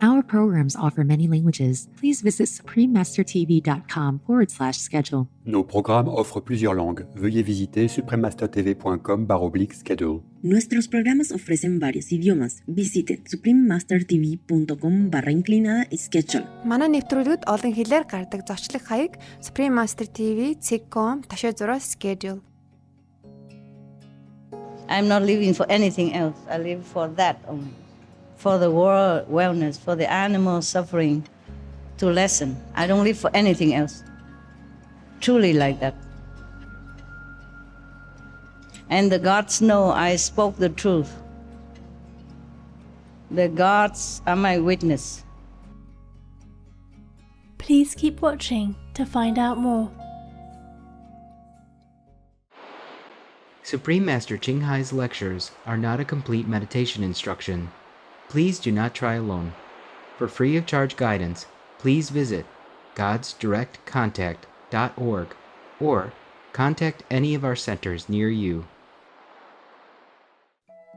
Our programs offer many languages. Please visit suprememastertv.com/schedule. Nos programmes offrent plusieurs langues. Veuillez visiter suprememastertv.com/schedule. Nuestros programas ofrecen varios idiomas. Visite suprememastertv.com/schedule. Манай нэвтрүүлгүүд олон хэлээр гардаг зочлог хаяг suprememastertv.com/schedule. I'm not living for anything else. I live for that only. For the world wellness, for the animal suffering to lessen. I don't live for anything else. Truly like that. And the gods know I spoke the truth. The gods are my witness. Please keep watching to find out more. Supreme Master Ching Hai's lectures are not a complete meditation instruction. Please do not try alone. For free of charge guidance, please visit godsdirectcontact.org or contact any of our centers near you.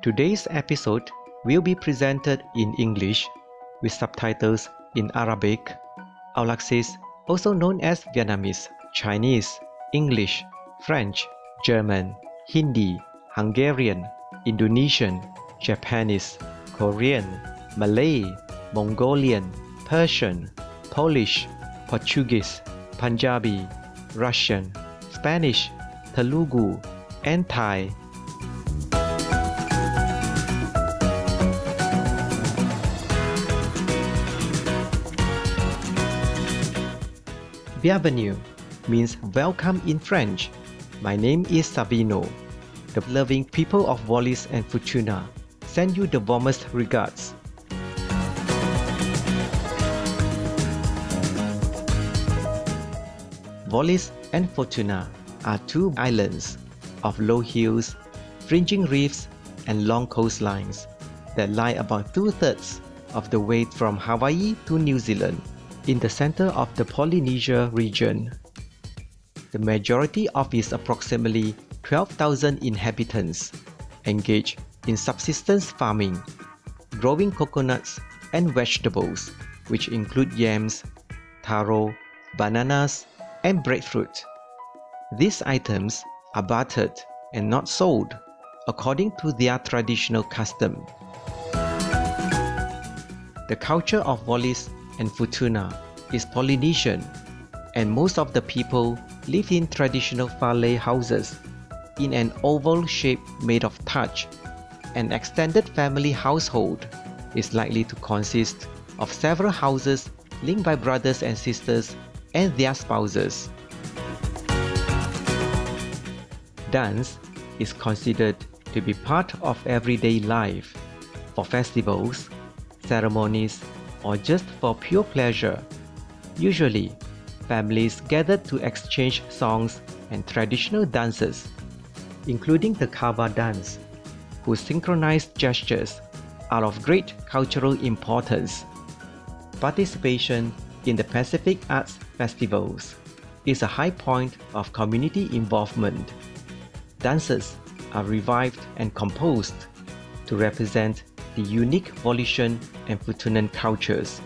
Today's episode will be presented in English with subtitles in Arabic, Aulaxis, also known as Vietnamese, Chinese, English, French, German, Hindi, Hungarian, Indonesian, Japanese, Korean, Malay, Mongolian, Persian, Polish, Portuguese, Punjabi, Russian, Spanish, Telugu, and Thai. Bienvenue means welcome in French. My name is Savino. The loving people of Wallis and Futuna send you the warmest regards. Wallis and Futuna are two islands of low hills, fringing reefs, and long coastlines that lie about 2/3 of the way from Hawaii to New Zealand in the center of the Polynesia region. The majority of its approximately 12,000 inhabitants engage in subsistence farming, growing coconuts and vegetables, which include yams, taro, bananas, and breadfruit. These items are bartered and not sold according to their traditional custom. The culture of Wallis and Futuna is Polynesian, and most of the people live in traditional farley houses in an oval shape made of thatch. An extended family household is likely to consist of several houses linked by brothers and sisters and their spouses. Dance is considered to be part of everyday life. For festivals, ceremonies, or just for pure pleasure. Usually, families gather to exchange songs and traditional dances, including the Kava dance, whose synchronized gestures are of great cultural importance. Participation in the Pacific Arts Festivals is a high point of community involvement. Dances are revived and composed to represent the unique Wallisian and Futunan cultures.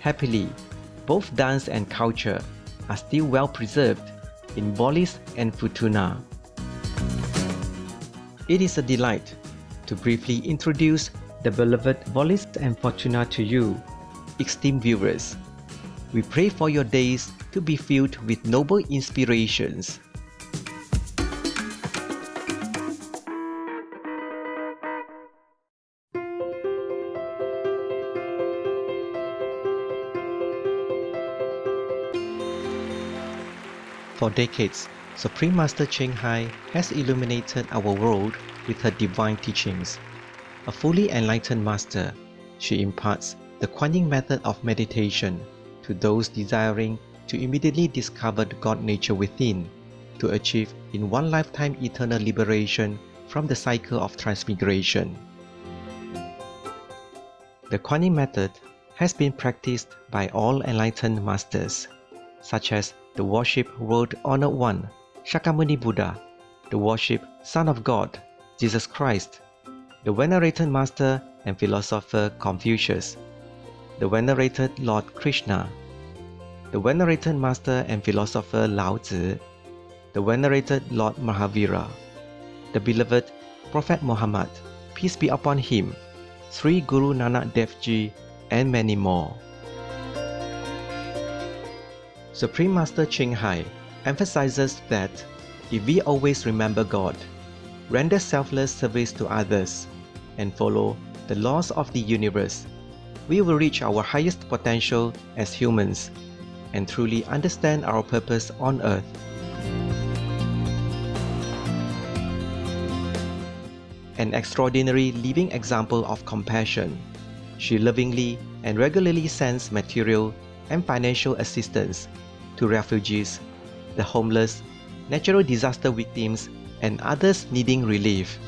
Happily, both dance and culture are still well preserved in Wallis and Futuna. It is a delight to briefly introduce the beloved Wallis and Futuna to you, esteemed viewers. We pray for your days to be filled with noble inspirations. For decades, Supreme Master Ching Hai has illuminated our world with her divine teachings. A fully enlightened master, she imparts the Kuan Yin method of meditation to those desiring to immediately discover the God nature within, to achieve in one lifetime eternal liberation from the cycle of transmigration. The Kuan Yin method has been practiced by all enlightened masters, such as the worship World Honored One, Shakyamuni Buddha, the worship Son of God, Jesus Christ, the venerated master and philosopher Confucius, the venerated Lord Krishna, the venerated Master and Philosopher Lao Tzu, the venerated Lord Mahavira, the beloved Prophet Muhammad, peace be upon him, Sri Guru Nanak Dev Ji, and many more. Supreme Master Ching Hai emphasizes that if we always remember God, render selfless service to others, and follow the laws of the universe, we will reach our highest potential as humans and truly understand our purpose on earth. An extraordinary living example of compassion, she lovingly and regularly sends material and financial assistance to refugees, the homeless, natural disaster victims, and others needing relief.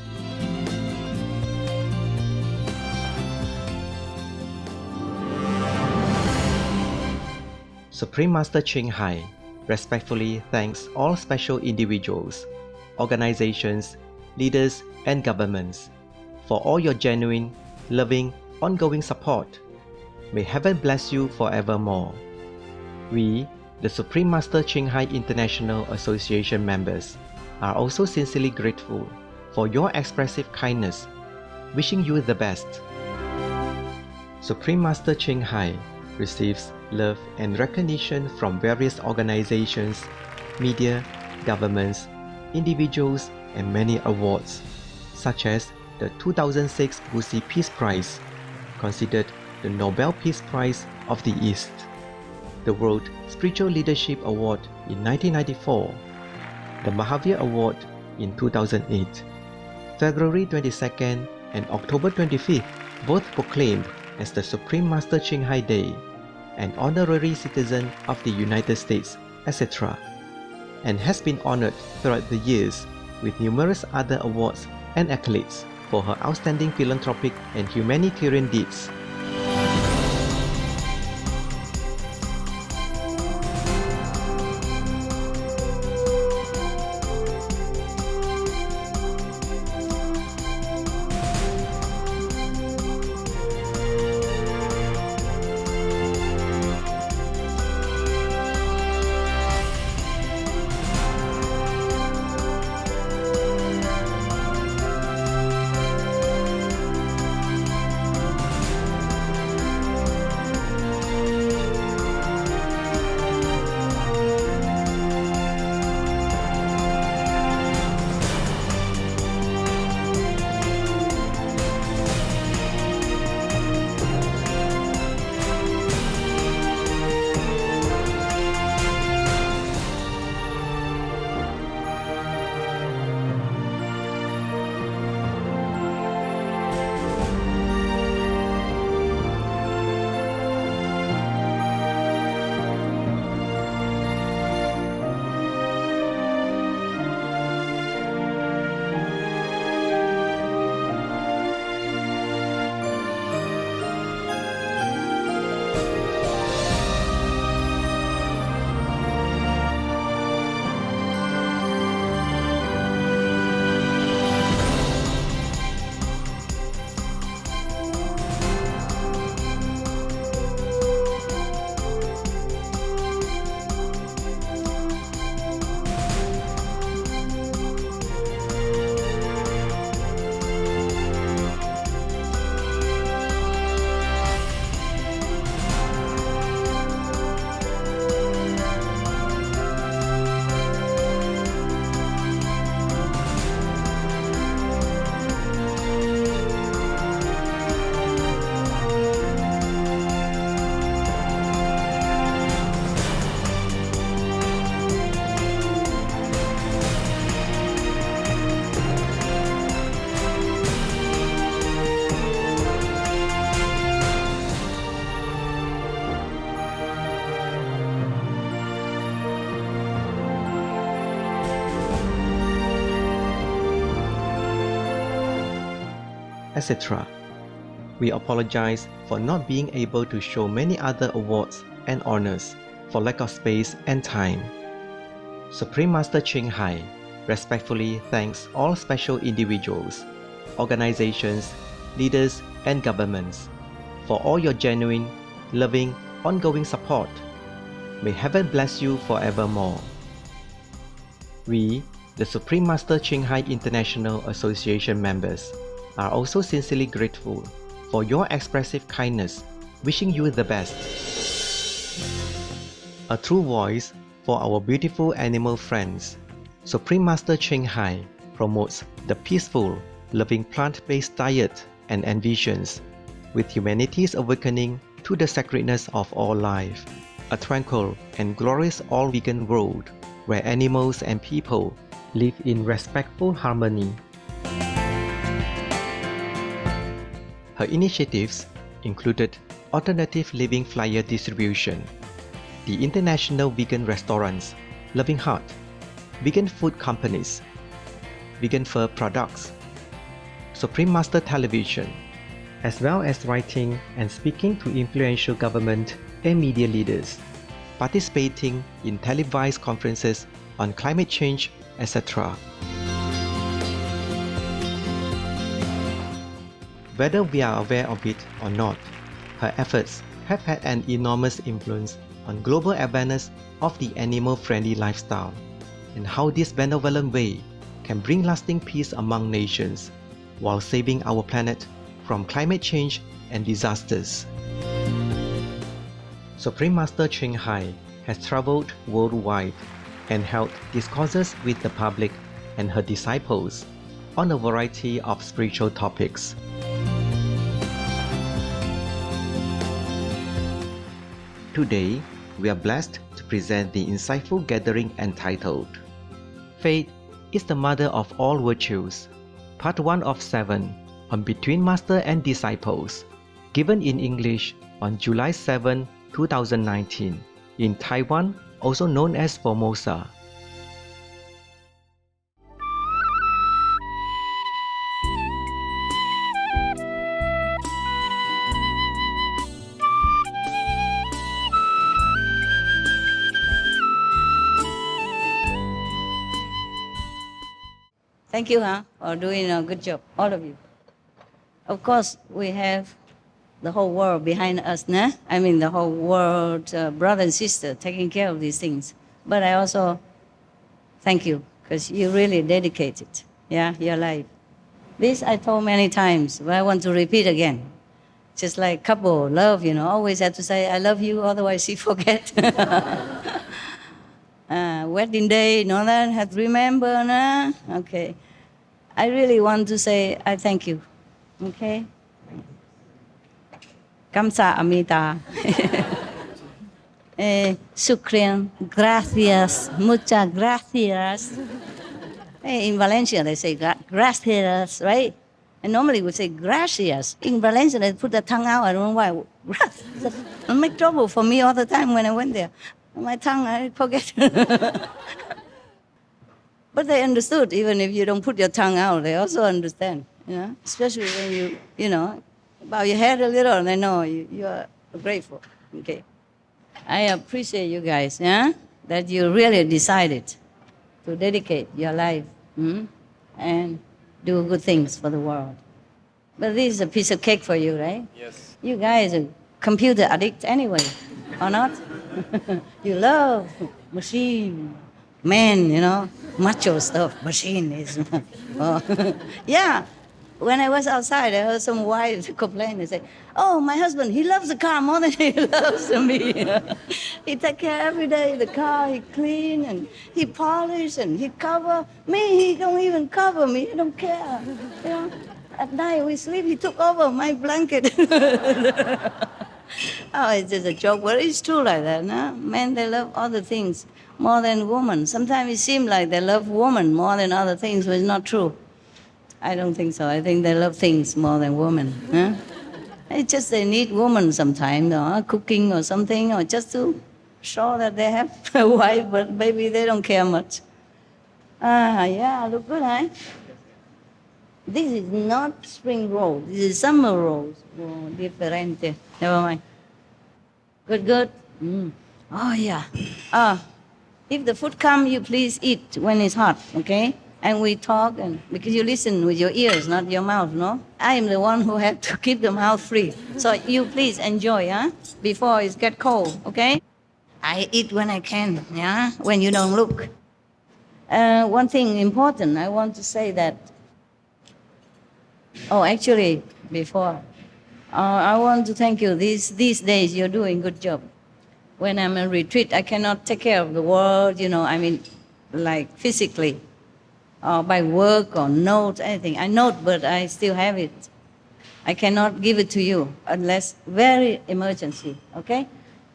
Supreme Master Ching Hai respectfully thanks all special individuals, organizations, leaders, and governments for all your genuine, loving, ongoing support. May heaven bless you forevermore. We, the Supreme Master Ching Hai International Association members, are also sincerely grateful for your expressive kindness, wishing you the best. Supreme Master Ching Hai receives love and recognition from various organizations, media, governments, individuals, and many awards, such as the 2006 Gusi Peace Prize, considered the Nobel Peace Prize of the East, the World Spiritual Leadership Award in 1994, the Mahavir Award in 2008, February 22nd and October 25th, both proclaimed as the Supreme Master Ching Hai Day, an honorary citizen of the United States, etc., and has been honored throughout the years with numerous other awards and accolades for her outstanding philanthropic and humanitarian deeds. etc. We apologize for not being able to show many other awards and honors for lack of space and time. Supreme Master Ching Hai respectfully thanks all special individuals, organizations, leaders, and governments for all your genuine, loving, ongoing support. May heaven bless you forevermore. We, the Supreme Master Ching Hai International Association members, are also sincerely grateful for your expressive kindness, wishing you the best. A true voice for our beautiful animal friends, Supreme Master Ching Hai promotes the peaceful, loving plant-based diet and envisions, with humanity's awakening to the sacredness of all life, a tranquil and glorious all-vegan world where animals and people live in respectful harmony. Her initiatives included alternative living flyer distribution, the international vegan restaurants Loving Heart, vegan food companies, vegan fur products, Supreme Master Television, as well as writing and speaking to influential government and media leaders, participating in televised conferences on climate change, etc. Whether we are aware of it or not, her efforts have had an enormous influence on global awareness of the animal-friendly lifestyle and how this benevolent way can bring lasting peace among nations while saving our planet from climate change and disasters. Supreme Master Ching Hai has traveled worldwide and held discourses with the public and her disciples on a variety of spiritual topics. Today, we are blessed to present the insightful gathering entitled Faith is the Mother of All Virtues, Part 1 of 7 on Between Master and Disciples, given in English on July 7, 2019, in Taiwan, also known as Formosa. Thank you for doing a good job, all of you. Of course, we have the whole world behind us, nah? I mean, the whole world, brother and sister, taking care of these things. But I also thank you, because you really dedicated, your life. This I told many times, but I want to repeat again. Just like couple love, always have to say, I love you, otherwise you forget. Wedding day, that have to remember, nah? Okay. I really want to say, I thank you, okay? Kamsa amita. Shukran, gracias, muchas gracias. In Valencia, they say gracias, right? And normally we say gracias. In Valencia, they put the tongue out. I don't know why. Gracias. It make trouble for me all the time when I went there. My tongue, I forget. But they understood, even if you don't put your tongue out, they also understand, especially when you bow your head a little, and they know you are grateful, okay? I appreciate you guys, that you really decided to dedicate your life and do good things for the world. But this is a piece of cake for you, right? Yes. You guys are computer addicts anyway, or not? You love machine, man, macho stuff, machine is. Yeah. When I was outside, I heard some wives complain and say, oh, my husband, he loves the car more than he loves me. He take care every day of the car, he clean and he polish and he cover. Me, he don't even cover me, he don't care. At night we sleep, he took over my blanket. Oh, it's just a joke, but it's true like that, no? Men, they love other things more than women. Sometimes it seems like they love women more than other things, but it's not true. I don't think so. I think they love things more than women. It's just they need women sometimes, cooking or something, or just to show that they have a wife, but maybe they don't care much. Yeah, look good, huh? This is not spring roll. This is summer rolls. Oh, differente. Never mind. Good. Oh, yeah. If the food comes, you please eat when it's hot, okay? And we talk, and because you listen with your ears, not your mouth, no? I am the one who had to keep the mouth free. So you please enjoy, huh? Before it gets cold, okay? I eat when I can, yeah? When you don't look. One thing important, I want to say that, actually, before, I want to thank you. These days, you're doing a good job. When I'm in retreat, I cannot take care of the world, like physically, by work or notes, anything. I note, but I still have it. I cannot give it to you unless very emergency, okay?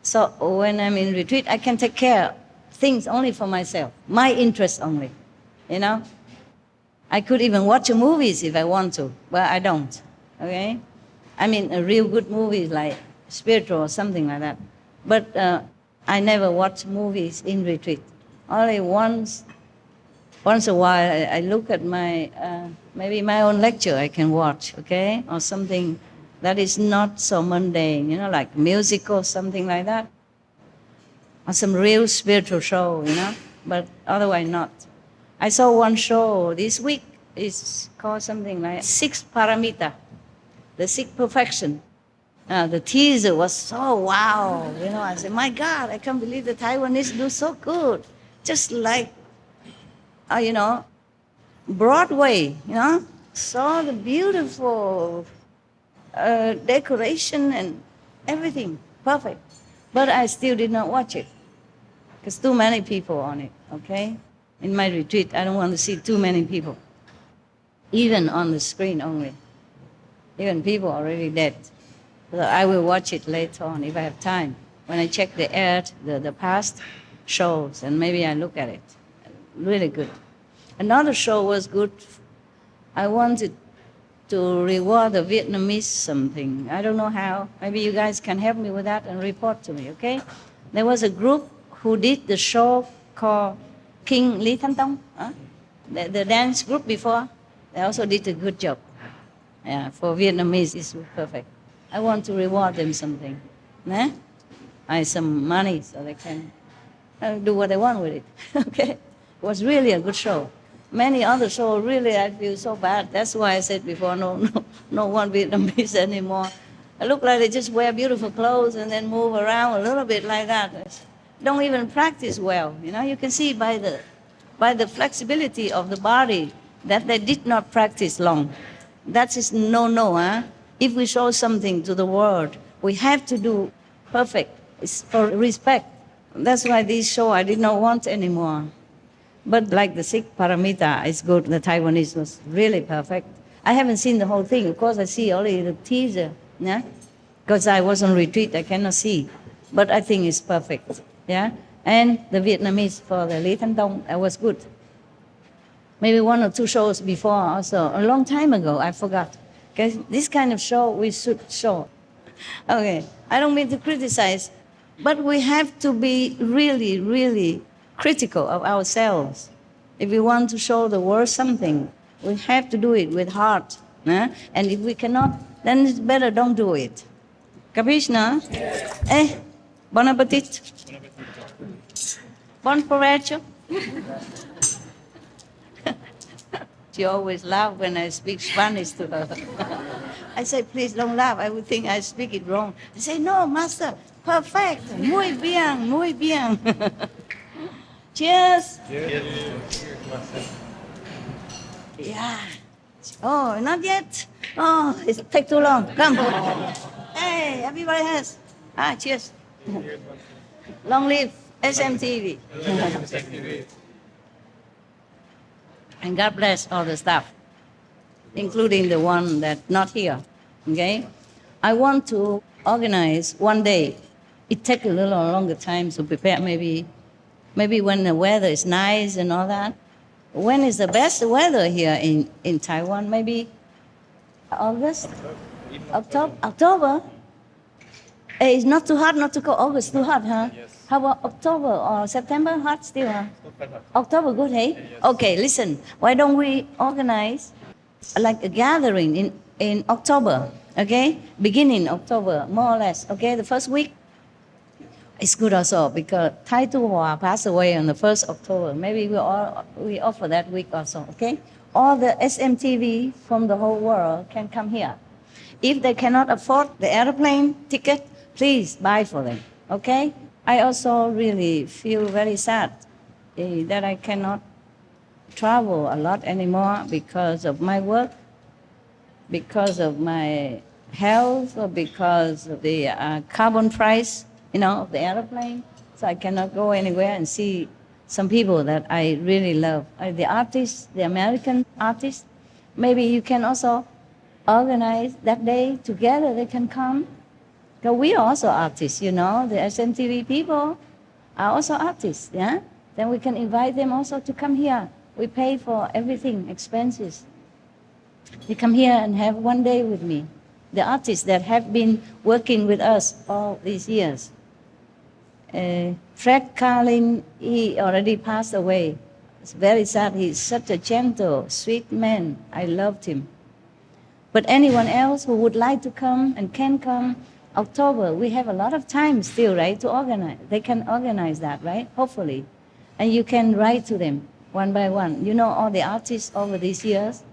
So when I'm in retreat, I can take care of things only for myself, my interest only, I could even watch movies if I want to, but I don't, okay? I mean, a real good movie like spiritual or something like that. But I never watch movies in retreat. Only once a while I look at maybe my own lecture I can watch, okay? Or something that is not so mundane, like music or something like that. Or some real spiritual show, but otherwise not. I saw one show this week. It's called something like Six Paramita, the Six Perfection. The teaser was so wow, I said, my God, I can't believe the Taiwanese do so good. Just like, Broadway, saw the beautiful decoration and everything, perfect. But I still did not watch it, because too many people on it, okay? In my retreat, I don't want to see too many people, even on the screen only. Even people already dead. So I will watch it later on if I have time. When I check the past shows, and maybe I look at it. Really good. Another show was good. I wanted to reward the Vietnamese something. I don't know how. Maybe you guys can help me with that and report to me, okay? There was a group who did the show called King Lý Thánh Tông, the dance group before. They also did a good job. Yeah, for Vietnamese, it's perfect. I want to reward them something. Some money so they can do what they want with it. Okay? It was really a good show. Many other shows, really, I feel so bad. That's why I said before, no one Vietnamese anymore. I look like they just wear beautiful clothes and then move around a little bit like that. Don't even practice well. You can see by the flexibility of the body that they did not practice long. That is no, huh? If we show something to the world, we have to do perfect. It's for respect. That's why this show I did not want anymore. But like the Six Paramita is good. The Taiwanese was really perfect. I haven't seen the whole thing. Of course, I see only the teaser, yeah? Because I was on retreat, I cannot see. But I think it's perfect, yeah? And the Vietnamese for the Lý Thánh Tông, that was good. Maybe 1 or 2 shows before also, a long time ago, I forgot. Okay, this kind of show we should show. Okay, I don't mean to criticize, but we have to be really, really critical of ourselves. If we want to show the world something, we have to do it with heart. And if we cannot, then it's better don't do it. Capisce, no? Bon appetit. Bon provecho. She always laughs when I speak Spanish to her. I say, please don't laugh. I would think I speak it wrong. I say, no, master, perfect. Muy bien, muy bien. Cheers. Cheers. Yeah. Oh, not yet. Oh, it takes too long. Come. Hey, everybody has. Cheers. Long live SMTV. And God bless all the staff, including the one that's not here, okay? I want to organize one day. It takes a little longer time to prepare, maybe when the weather is nice and all that. When is the best weather here in Taiwan? Maybe August? October? It's not too hot, not too cold. August too hot, huh? Yes. How about October or September? Hot still, huh? October good, hey? Yes. Okay, listen. Why don't we organize like a gathering in October, okay? Beginning October, more or less, okay? The first week. It's good also because Thai Tuhua passed away on the 1st October. Maybe we offer that week also, okay? All the SMTV from the whole world can come here. If they cannot afford the airplane ticket, please buy for them, okay? I also really feel very sad that I cannot travel a lot anymore because of my work, because of my health, or because of the carbon price, of the airplane. So I cannot go anywhere and see some people that I really love. The artists, the American artists. Maybe you can also organize that day together. They can come. Because we are also artists, the SMTV people are also artists, yeah? Then we can invite them also to come here. We pay for everything, expenses. They come here and have one day with me. The artists that have been working with us all these years. Fred Carlin, he already passed away. It's very sad. He's such a gentle, sweet man. I loved him. But anyone else who would like to come and can come, October, we have a lot of time still, right, to organize. They can organize that, right, hopefully. And you can write to them one by one. All the artists over these years,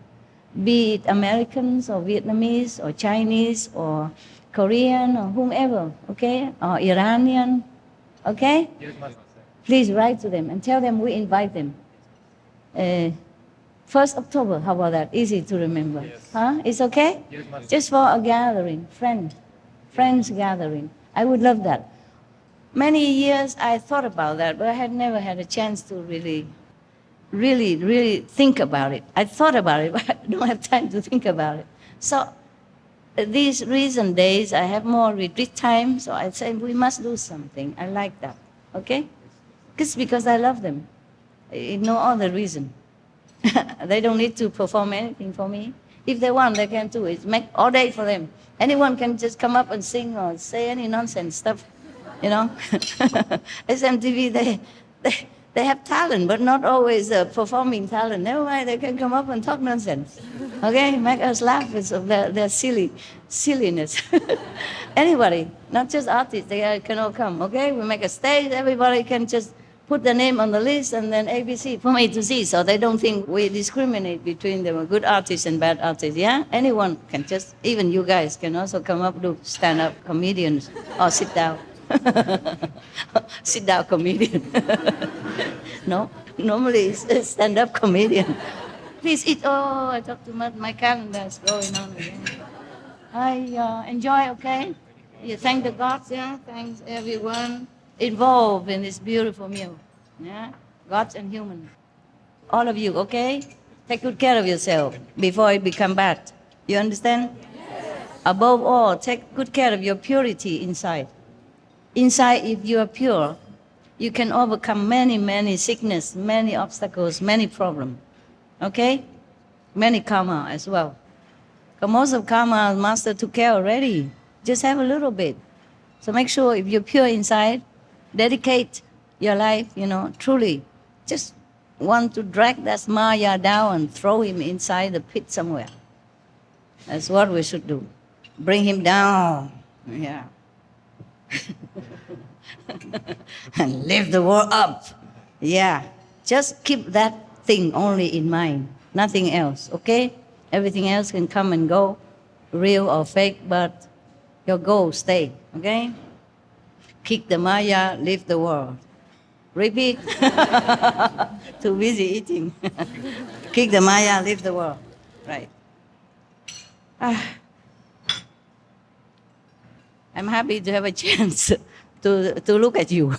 be it Americans or Vietnamese or Chinese or Korean or whomever, okay, or Iranian, okay? Please write to them and tell them we invite them. 1st October, how about that? Easy to remember. Yes. Huh? It's okay? Yes, just for a gathering, friends gathering. I would love that. Many years I thought about that, but I had never had a chance to really think about it. I thought about it, but I don't have time to think about it. So these recent days, I have more retreat time, so I say we must do something. I like that, okay? It's because I love them. No other reason. They don't need to perform anything for me. If they want, they can do it. Make all day for them. Anyone can just come up and sing or say any nonsense stuff, SMTV, they have talent, but not always performing talent. Never mind, they can come up and talk nonsense. Okay, make us laugh of their silliness. Anybody, not just artists, they can all come. Okay, we make a stage. Everybody can just put the name on the list and then ABC from A to Z, so they don't think we discriminate between them, good artists and bad artists. Yeah, anyone can just, even you guys can also come up, do stand-up comedians or sit down. Sit down comedian. No, normally it's stand-up comedian. Please eat. Oh, I talk too much. My calendar is going on again. I enjoy, okay? You thank the gods, yeah? Thanks everyone involved in this beautiful meal. Yeah? Gods and humans. All of you, okay? Take good care of yourself before it become bad. You understand? Yes. Above all, take good care of your purity inside. Inside, if you are pure, you can overcome many sickness, many obstacles, many problems. Okay? Many karma as well. Because most of karma, Master took care already. Just have a little bit. So make sure if you're pure inside, dedicate your life, truly. Just want to drag that Maya down and throw him inside the pit somewhere. That's what we should do. Bring him down. Yeah. And lift the world up. Yeah. Just keep that thing only in mind. Nothing else, okay? Everything else can come and go, real or fake, but your goal stay, okay? Kick the Maya, lift the world. Repeat. Too busy eating. Kick the Maya, lift the world. Right. I'm happy to have a chance to look at you.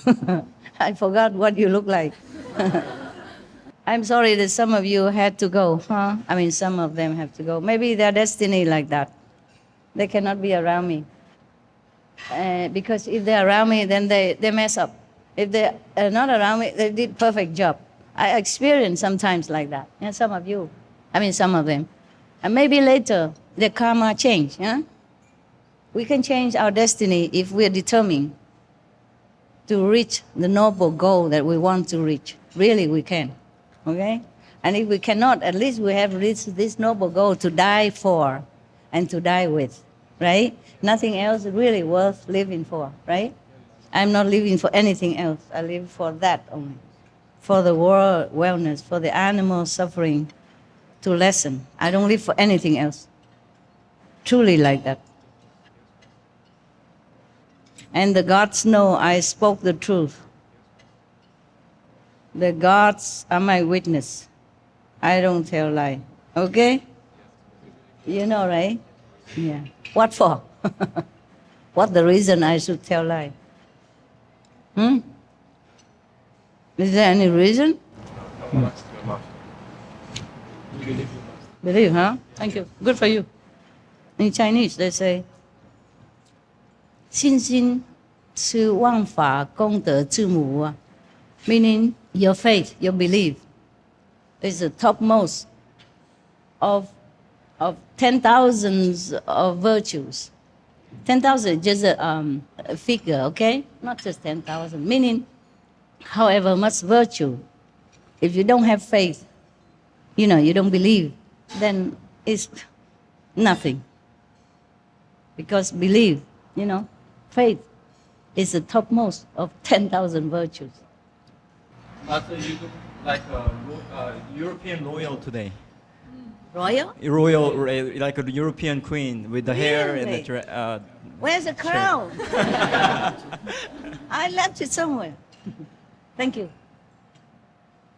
I forgot what you look like. I'm sorry that some of you had to go, huh? I mean, some of them have to go. Maybe their destiny like that. They cannot be around me. Because if they're around me, then they mess up. If they're not around me, they did perfect job. I experience sometimes like that. And some of you, some of them. And maybe later, the karma change, yeah? We can change our destiny if we're determined to reach the noble goal that we want to reach. Really, we can, okay? And if we cannot, at least we have reached this noble goal to die for and to die with, right? Nothing else really worth living for, right? I'm not living for anything else. I live for that only. For the world wellness, for the animal suffering to lessen. I don't live for anything else. Truly like that. And the gods know I spoke the truth. The gods are my witness. I don't tell lie. Okay? You know, right? Yeah. What for? What the reason I should tell lie? Is there any reason? Believe, huh? Thank you. Good for you. In Chinese, they say, 信心是万法功德之母啊, meaning your faith, your belief, is the topmost of 10,000s of virtues. 10,000 is just a figure, okay? Not just 10,000, meaning however much virtue. If you don't have faith, you don't believe, then it's nothing. Because believe, faith is the topmost of 10,000 virtues. So you look like a European royal today. Royal? Royal, like a European queen with the hair and the Where's the crown? I left it somewhere. Thank you.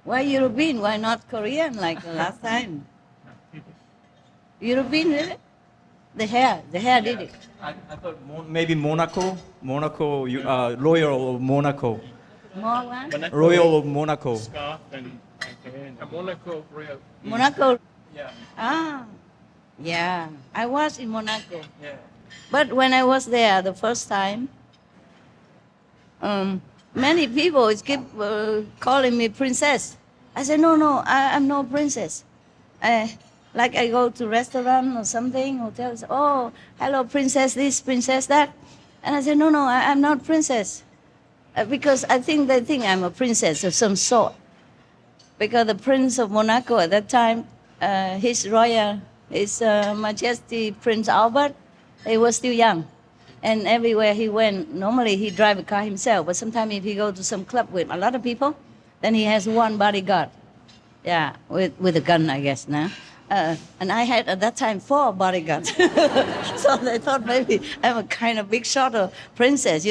Why European? Why not Korean like the last time? European, really? The hair did it. I thought maybe Monaco, royal of Monaco. More what? Royal of Monaco. Scarf and Monaco, royal. Monaco. Yeah. Ah, yeah. I was in Monaco. Yeah. But when I was there the first time, many people keep calling me princess. I said, no, I'm no princess. Like I go to restaurant or something, hotels, oh, hello, princess this, princess that. And I said, no, I'm not princess. Because I think they think I'm a princess of some sort. Because the Prince of Monaco at that time, His Majesty Prince Albert, he was still young. And everywhere he went, normally he drive a car himself, but sometimes if he go to some club with a lot of people, then he has one bodyguard. Yeah, with a gun, I guess, now. And I had at that time 4 bodyguards. So they thought maybe I'm a kind of big shot of princess.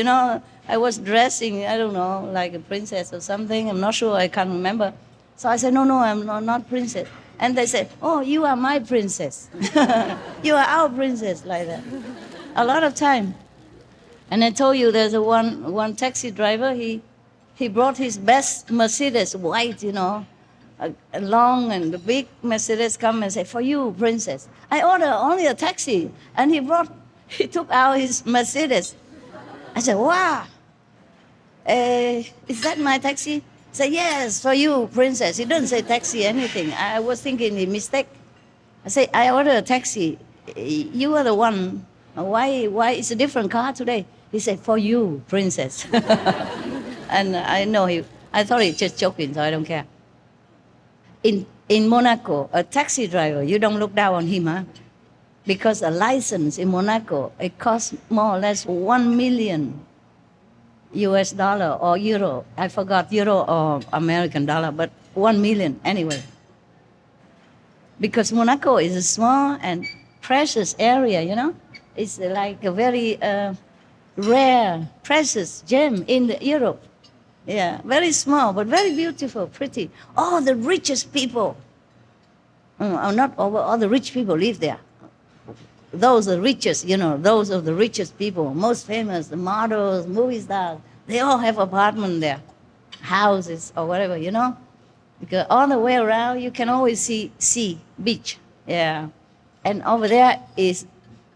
I was dressing, I don't know, like a princess or something. I'm not sure, I can't remember. So I said, no, I'm not princess. And they said, oh, you are my princess. You are our princess, like that. A lot of time. And I told you there's one taxi driver, he brought his best Mercedes, white, a long and the big Mercedes, come and say, for you, princess. I ordered only a taxi, and he took out his Mercedes. I said, wow, is that my taxi? He said, yes, for you, princess. He didn't say taxi, anything. I was thinking he mistake. I said, I ordered a taxi. You are the one. Why it's a different car today? He said, for you, princess. And I know I thought he was just joking, so I don't care. In Monaco, a taxi driver, you don't look down on him, huh? Because a license in Monaco, it costs more or less $1 million US dollar or euro. I forgot euro or American dollar, but 1 million anyway. Because Monaco is a small and precious area, It's like a very rare, precious gem in Europe. Yeah, very small, but very beautiful, pretty. All the richest people, not all the rich people live there. Those are the richest, those of the richest people, most famous, the models, movie stars, they all have apartments there, houses or whatever, Because all the way around, you can always see sea, beach, yeah. And over there is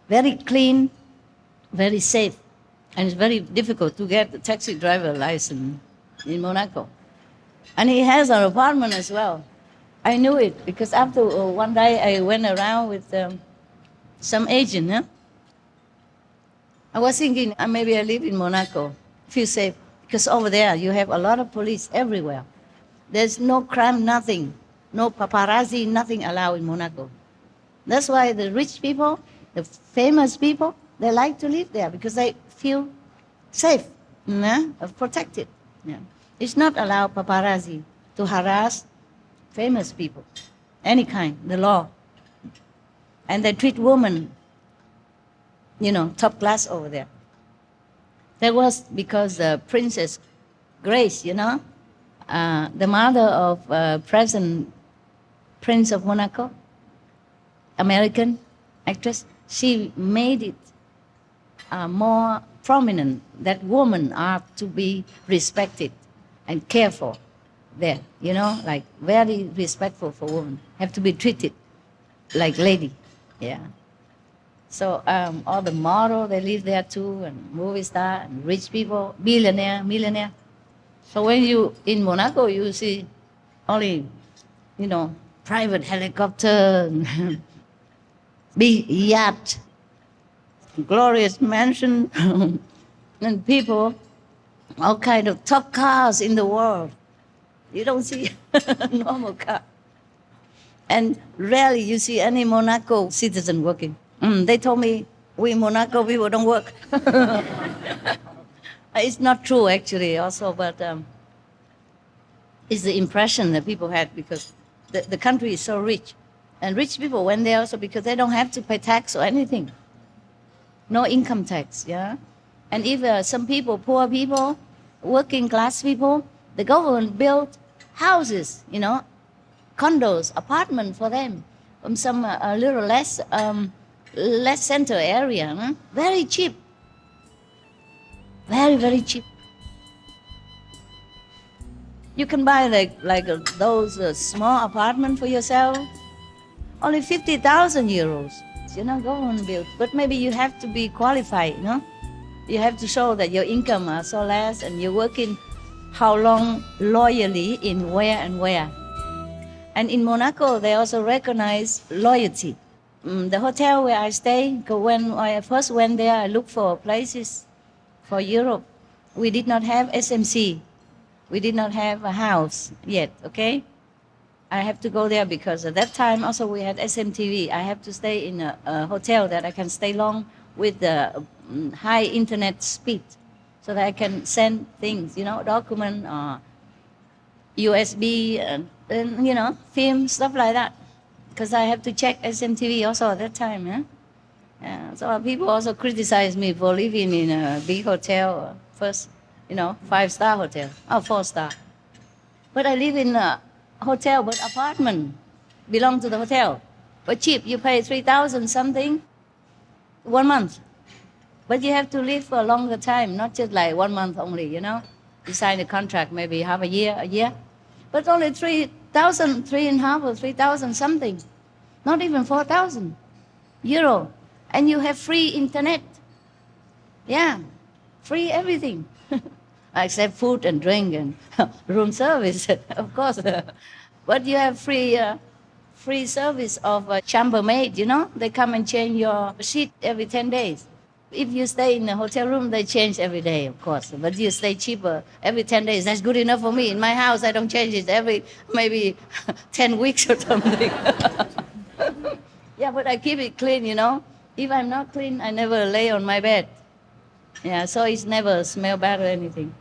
very clean, very safe, and it's very difficult to get the taxi driver license in Monaco. And he has an apartment as well. I knew it because after one day I went around with some agent. I was thinking maybe I live in Monaco, feel safe, because over there you have a lot of police everywhere. There's no crime, nothing, no paparazzi, nothing allowed in Monaco. That's why the rich people, the famous people, they like to live there because they feel safe. protected. Yeah. It's not allowed paparazzi to harass famous people, any kind, the law. And they treat women, top class over there. That was because Princess Grace, the mother of present Prince of Monaco, American actress, she made it more prominent that women are to be respected and cared for there, like very respectful for women, have to be treated like lady, yeah. So all the model, they live there too, and movie star, and rich people, millionaire. So when you, in Monaco, you see only, private helicopter, big yacht, glorious mansion, and people, all kind of top cars in the world. You don't see a normal car. And rarely you see any Monaco citizen working. They told me, we Monaco people don't work. It's not true, actually, also, but it's the impression that people had because the country is so rich. And rich people went there also because they don't have to pay tax or anything. No income tax, yeah? And if some people, poor people, working class people, the government built houses, condos, apartments for them, from some a little less center area, very cheap, very, very cheap. You can buy like those small apartments for yourself, only 50,000 euros, government built. But maybe you have to be qualified, You have to show that your income are so less and you're working how long loyally in where and where. And in Monaco, they also recognize loyalty. The hotel where I stay, when I first went there, I looked for places for Europe. We did not have SMC. We did not have a house yet, okay? I have to go there because at that time also we had SMTV. I have to stay in a hotel that I can stay long with the high internet speed so that I can send things, document or USB and film, stuff like that. Because I have to check SMTV also at that time, so people also criticize me for living in a big hotel, first, 5-star hotel, or 4-star. But I live in a hotel, but apartment belong to the hotel. But cheap, you pay 3,000 something, 1 month. But you have to live for a longer time, not just like 1 month only, You sign a contract, maybe half a year. But only 3,000, 3.5 or 3,000 something. Not even 4,000 euro. And you have free internet. Yeah, free everything. Except food and drink and room service, of course. But you have free service of a chambermaid, They come and change your sheet every 10 days. If you stay in a hotel room, they change every day, of course. But you stay cheaper every 10 days. That's good enough for me. In my house, I don't change it every maybe 10 weeks or something. Yeah, but I keep it clean, If I'm not clean, I never lay on my bed. Yeah, so it's never smell bad or anything.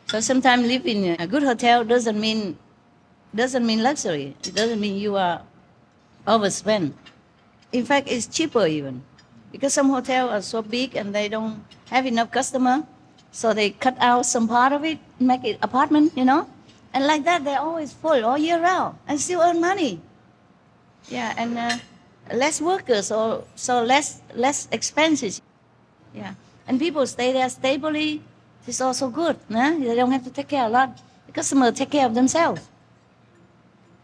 So sometimes living in a good hotel doesn't mean luxury. It doesn't mean you are overspent. In fact, it's cheaper even. Because some hotels are so big and they don't have enough customer, so they cut out some part of it, make it apartment, And like that, they're always full all year round and still earn money. Yeah, and less workers, so less expenses. Yeah, and people stay there stably. It's also good. They don't have to take care a lot. The customers take care of themselves.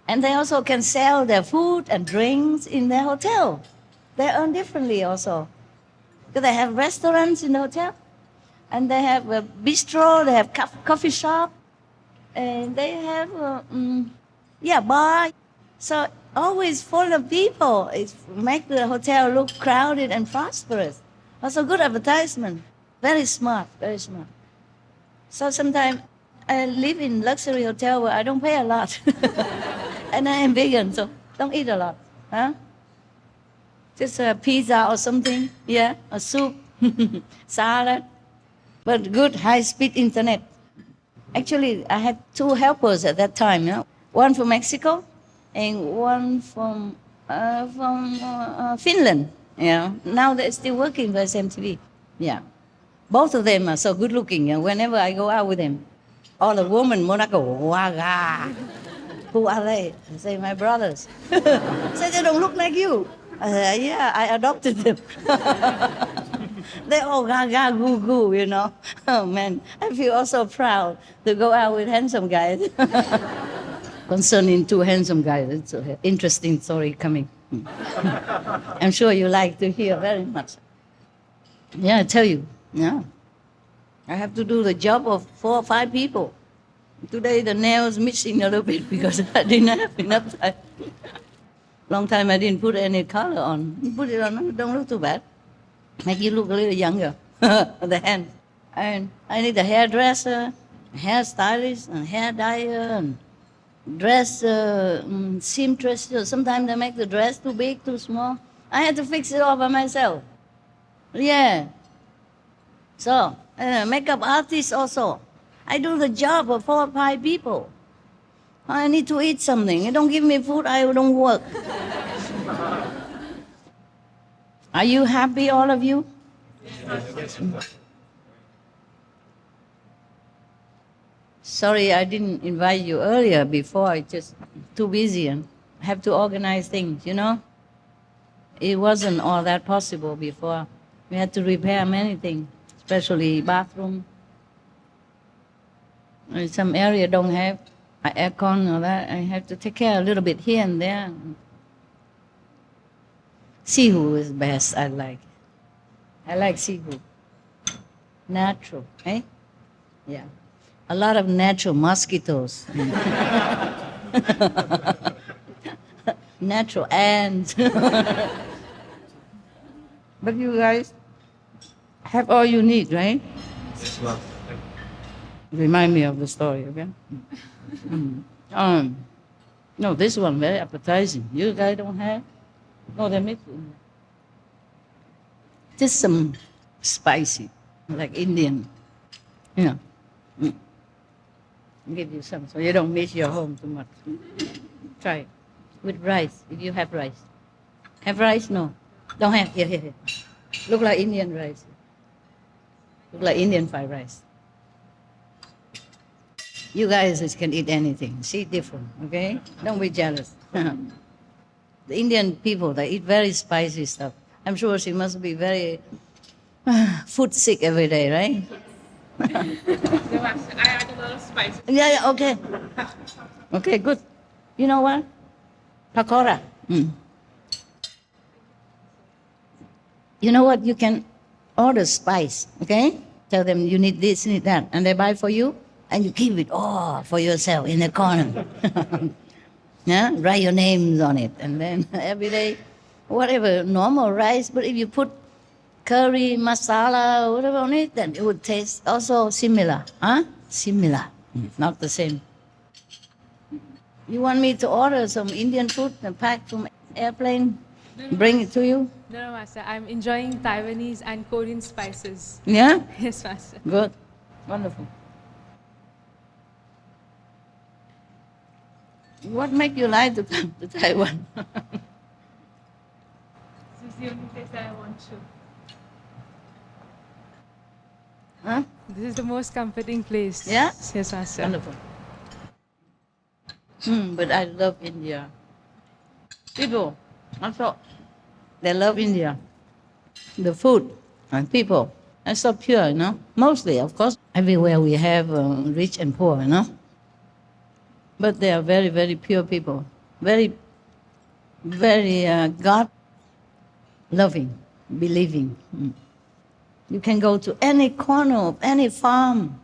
And they also can sell their food and drinks in their hotel. They earn differently also. Because they have restaurants in the hotel. And they have a bistro, they have coffee shop. And they have, bar. So always full of people. It makes the hotel look crowded and prosperous. Also good advertisement. Very smart, very smart. So sometimes I live in luxury hotel where I don't pay a lot. And I am vegan, so don't eat a lot. Just a pizza or something, a soup, salad, but good high-speed internet. Actually, I had two helpers at that time, one from Mexico and one from Finland. Now they're still working for SMTV. Yeah, both of them are so good-looking. Whenever I go out with them, all the women wanna go, waga. Who are they? I say, my brothers. Say, they don't look like you. I say, yeah, I adopted them. They all gaga, goo, goo, Oh, man, I feel also proud to go out with handsome guys. Concerning two handsome guys, it's an interesting story coming. I'm sure you like to hear very much. Yeah, I tell you, I have to do the job of 4 or 5 people. Today the nails missing a little bit because I didn't have enough time. Long time I didn't put any color on. You put it on, don't look too bad. Make you look a little younger, the hand. And I need a hairdresser, hairstylist, and hair dyer, and dress seamstress. Sometimes they make the dress too big, too small. I had to fix it all by myself. Yeah. So, makeup artist also. I do the job of 4 or 5 people. I need to eat something. You don't give me food, I don't work. Are you happy, all of you? Sorry, I didn't invite you earlier before. I just too busy and have to organize things, It wasn't all that possible before. We had to repair many things, especially bathroom. Some area don't have aircon or that. I have to take care a little bit here and there. Seafood is best, I like. I like seafood. Natural, eh? Yeah. A lot of natural mosquitoes. Natural ants. But you guys have all you need, right? Remind me of the story, okay? No, this one very appetizing. You guys don't have? No, they're missing. Just some spicy, like Indian. I'll give you some so you don't miss your home too much. Try it. With rice, if you have rice. Have rice? No. Don't have. Here. Look like Indian rice. Look like Indian fried rice. You guys can eat anything. See different, okay? Don't be jealous. The Indian people, they eat very spicy stuff. I'm sure she must be very food sick every day, right? I add a lot of spice. Yeah, okay. Okay, good. You know what? Pakora. You know what? You can order spice, okay? Tell them you need this, need that, and they buy for you, and you keep it all for yourself in the corner. Yeah, write your names on it, and then every day, whatever, normal rice, but if you put curry, masala, whatever on it, then it would taste also similar. Similar, not the same. You want me to order some Indian food and pack from airplane, bring it to you? No, Master. I'm enjoying Taiwanese and Korean spices. Yeah? Yes, Master. Good. Wonderful. What make you like to come to Taiwan? This is the only place that I want to. This is the most comforting place. Yeah? Yes, Master. Wonderful. But I love India. People, also, they love India. The food and people are so pure, Mostly, of course. Everywhere we have rich and poor, But they are very, very pure people. Very, very God-loving, believing. You can go to any corner of any farm,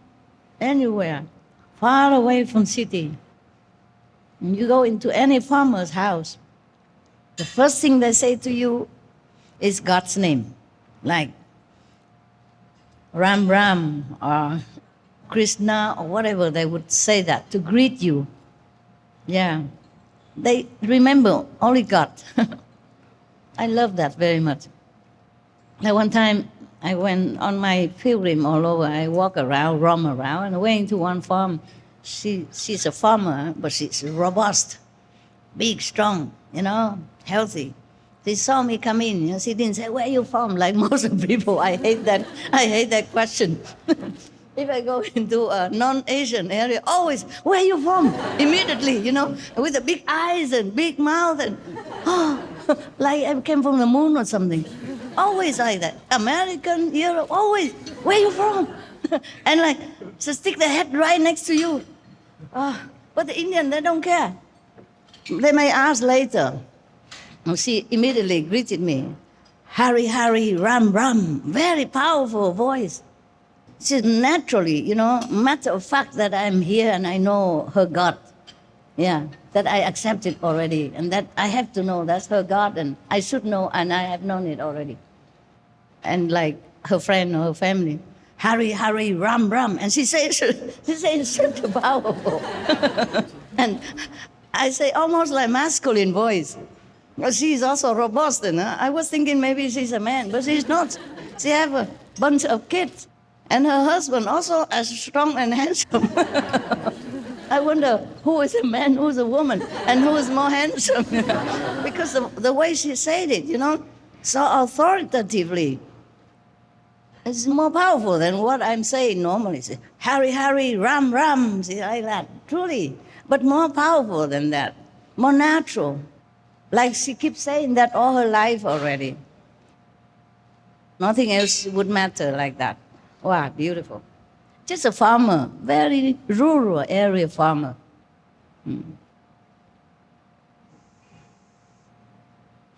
anywhere, far away from city. And you go into any farmer's house, the first thing they say to you is God's name, like Ram Ram or Krishna or whatever, they would say that to greet you. Yeah, they remember only God. I love that very much. Like one time, I went on my pilgrim all over. I walk around, roam around, and I went into one farm. She's a farmer, but she's robust, big, strong, healthy. They saw me come in. She didn't say, "Where are you from?" Like most of the people. I hate that question. If I go into a non-Asian area, always, "Where are you from?" Immediately, with the big eyes and big mouth and, like I came from the moon or something. Always like that. American, Europe, always, "Where are you from?" And like, so stick the head right next to you. But the Indian, they don't care. They may ask later. She immediately greeted me. "Hari, Hari, Ram, Ram." Very powerful voice. She's naturally, matter of fact that I'm here and I know her God. Yeah, that I accept it already. And that I have to know that's her God and I should know and I have known it already. And like her friend or her family, "Hari, Hari, Ram, Ram." And she says such a powerful. And I say almost like masculine voice. She's also robust, I was thinking maybe she's a man, but she's not. She have a bunch of kids. And her husband also as strong and handsome. I wonder who is a man, who's a woman, and who is more handsome. Because the way she said it, so authoritatively. It's more powerful than what I'm saying normally. "Hari, Hari, Ram, Ram." See, like that, truly. But more powerful than that, more natural. Like she keeps saying that all her life already. Nothing else would matter like that. Wow, beautiful. Just a farmer, very rural area farmer.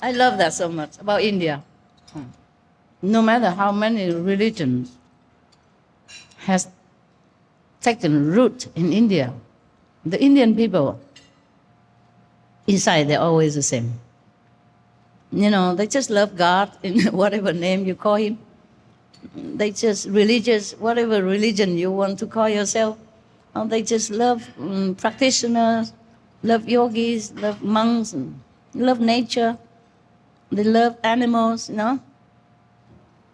I love that so much about India. No matter how many religions has taken root in India, the Indian people, inside they're always the same. They just love God in whatever name you call him. They just religious, whatever religion you want to call yourself. They just love practitioners, love yogis, love monks, and love nature. They love animals,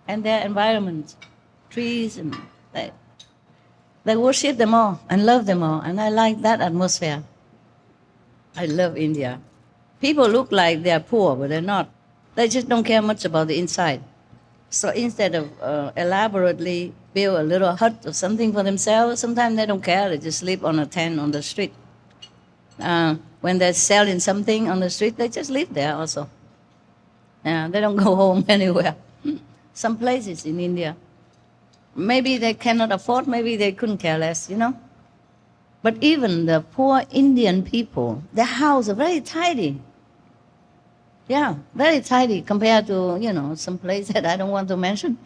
and their environment, trees, and they worship them all and love them all. And I like that atmosphere. I love India. People look like they're poor, but they're not. They just don't care much about the inside. So instead of elaborately build a little hut or something for themselves, sometimes they don't care. They just sleep on a tent on the street. When they're selling something on the street, they just live there also. They don't go home anywhere. Some places in India, maybe they cannot afford, maybe they couldn't care less, But even the poor Indian people, their houses are very tidy. Yeah, very tidy compared to, some place that I don't want to mention.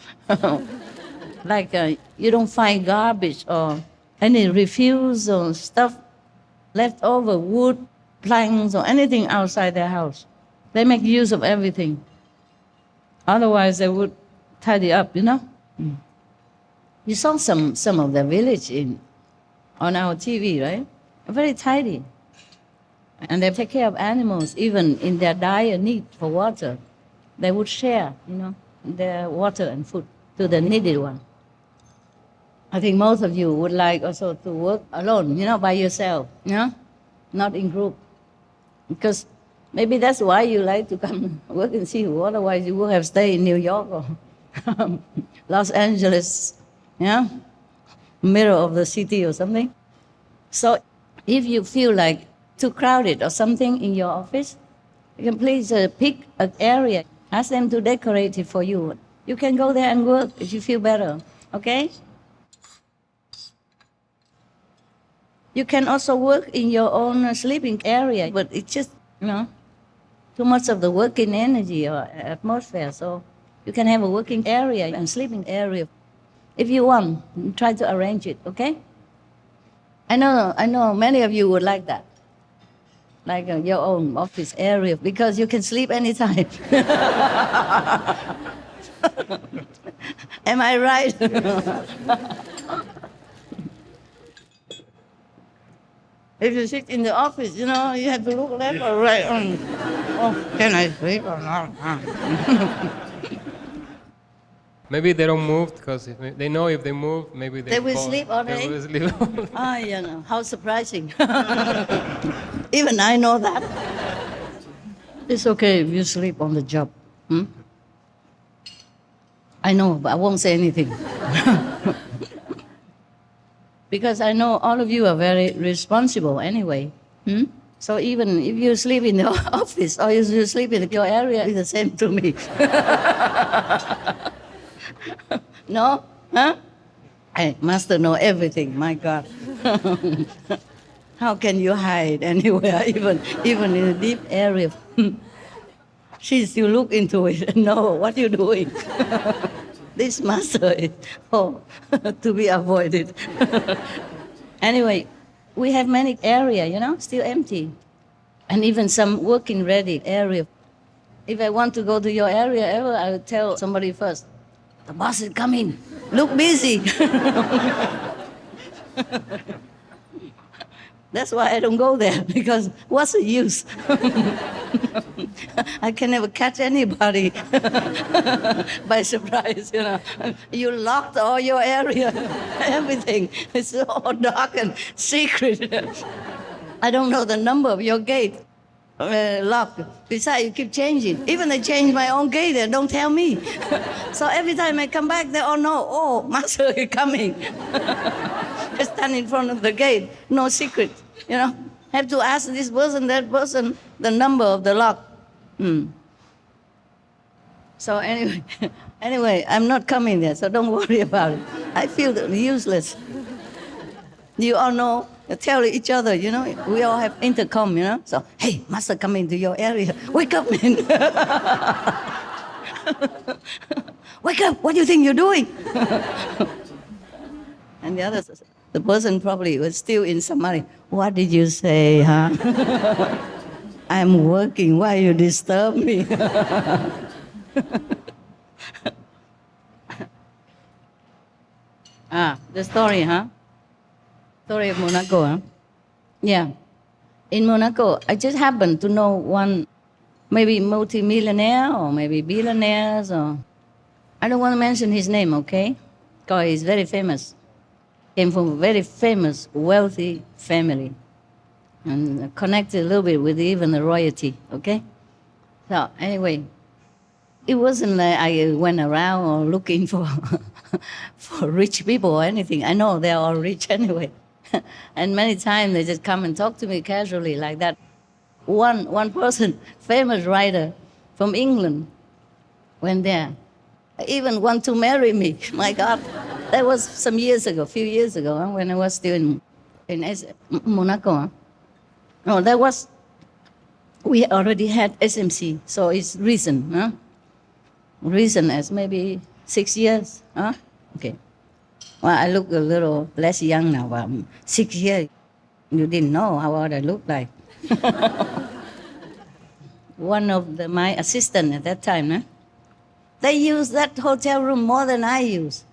Like you don't find garbage or any refuse or stuff left over, wood, planks or anything outside their house. They make use of everything. Otherwise they would tidy up, You saw some of the village on our TV, right? Very tidy. And they take care of animals, even in their dire need for water. They would share, their water and food to the needy one. I think most of you would like also to work alone, by yourself, not in group. Because maybe that's why you like to come work in Seoul. Otherwise you would have stayed in New York or Los Angeles, middle of the city or something. So if you feel like too crowded or something in your office, you can please pick an area. Ask them to decorate it for you. You can go there and work if you feel better, okay? You can also work in your own sleeping area, but it's just, too much of the working energy or atmosphere. So you can have a working area and sleeping area. If you want, try to arrange it, okay? I know many of you would like that. Like your own office area, because you can sleep anytime. Am I right? If you sit in the office, you have to look left or right. Can I sleep or not? Maybe they don't move because they know if they move, maybe They will fall. sleep all They day? will sleep all day. Ah, you know, how surprising. Even I know that. It's okay if you sleep on the job. I know, but I won't say anything. Because I know all of you are very responsible anyway. So even if you sleep in the office or you sleep in your area, it's the same to me. No? Huh? Hey, Master know everything, my God. How can you hide anywhere, even in a deep area? She still look into it and know what you're doing. This Master is to be avoided. Anyway, we have many area, still empty. And even some working ready area. If I want to go to your area ever, I will tell somebody first, the boss is coming, look busy. That's why I don't go there, because what's the use? I can never catch anybody by surprise, You locked all your area, everything. It's all dark and secret. I don't know the number of your gate. Locked. Besides, you keep changing. Even I change my own gate, they don't tell me. So every time I come back, they all know, Master is coming. I stand in front of the gate, no secret, Have to ask this person, that person, the number of the lock. So anyway, I'm not coming there, so don't worry about it. I feel useless. You all know, tell each other, we all have intercom, So, hey, Master coming to your area. Wake up, man. Wake up, what do you think you're doing? And the person probably was still in Samari. What did you say, huh? I'm working, why you disturb me? The story, huh? Story of Monaco, huh? Yeah. In Monaco, I just happened to know one, maybe multi-millionaire or maybe billionaires or... I don't want to mention his name, okay? Because he's very famous. Came from a very famous, wealthy family. And connected a little bit with even the royalty, okay? So anyway, it wasn't like I went around or looking for for rich people or anything. I know they're all rich anyway. And many times they just come and talk to me casually like that. One person, famous writer from England, went there. Even want to marry me. My God, that was some years ago, a few years ago, when I was still in Monaco. No, that was, we already had SMC, so it's recent, huh? Recent as maybe 6 years, huh? Okay. Well, I look a little less young now, but 6 years, you didn't know how old I look like. One of my assistants at that time, huh? They used that hotel room more than I use.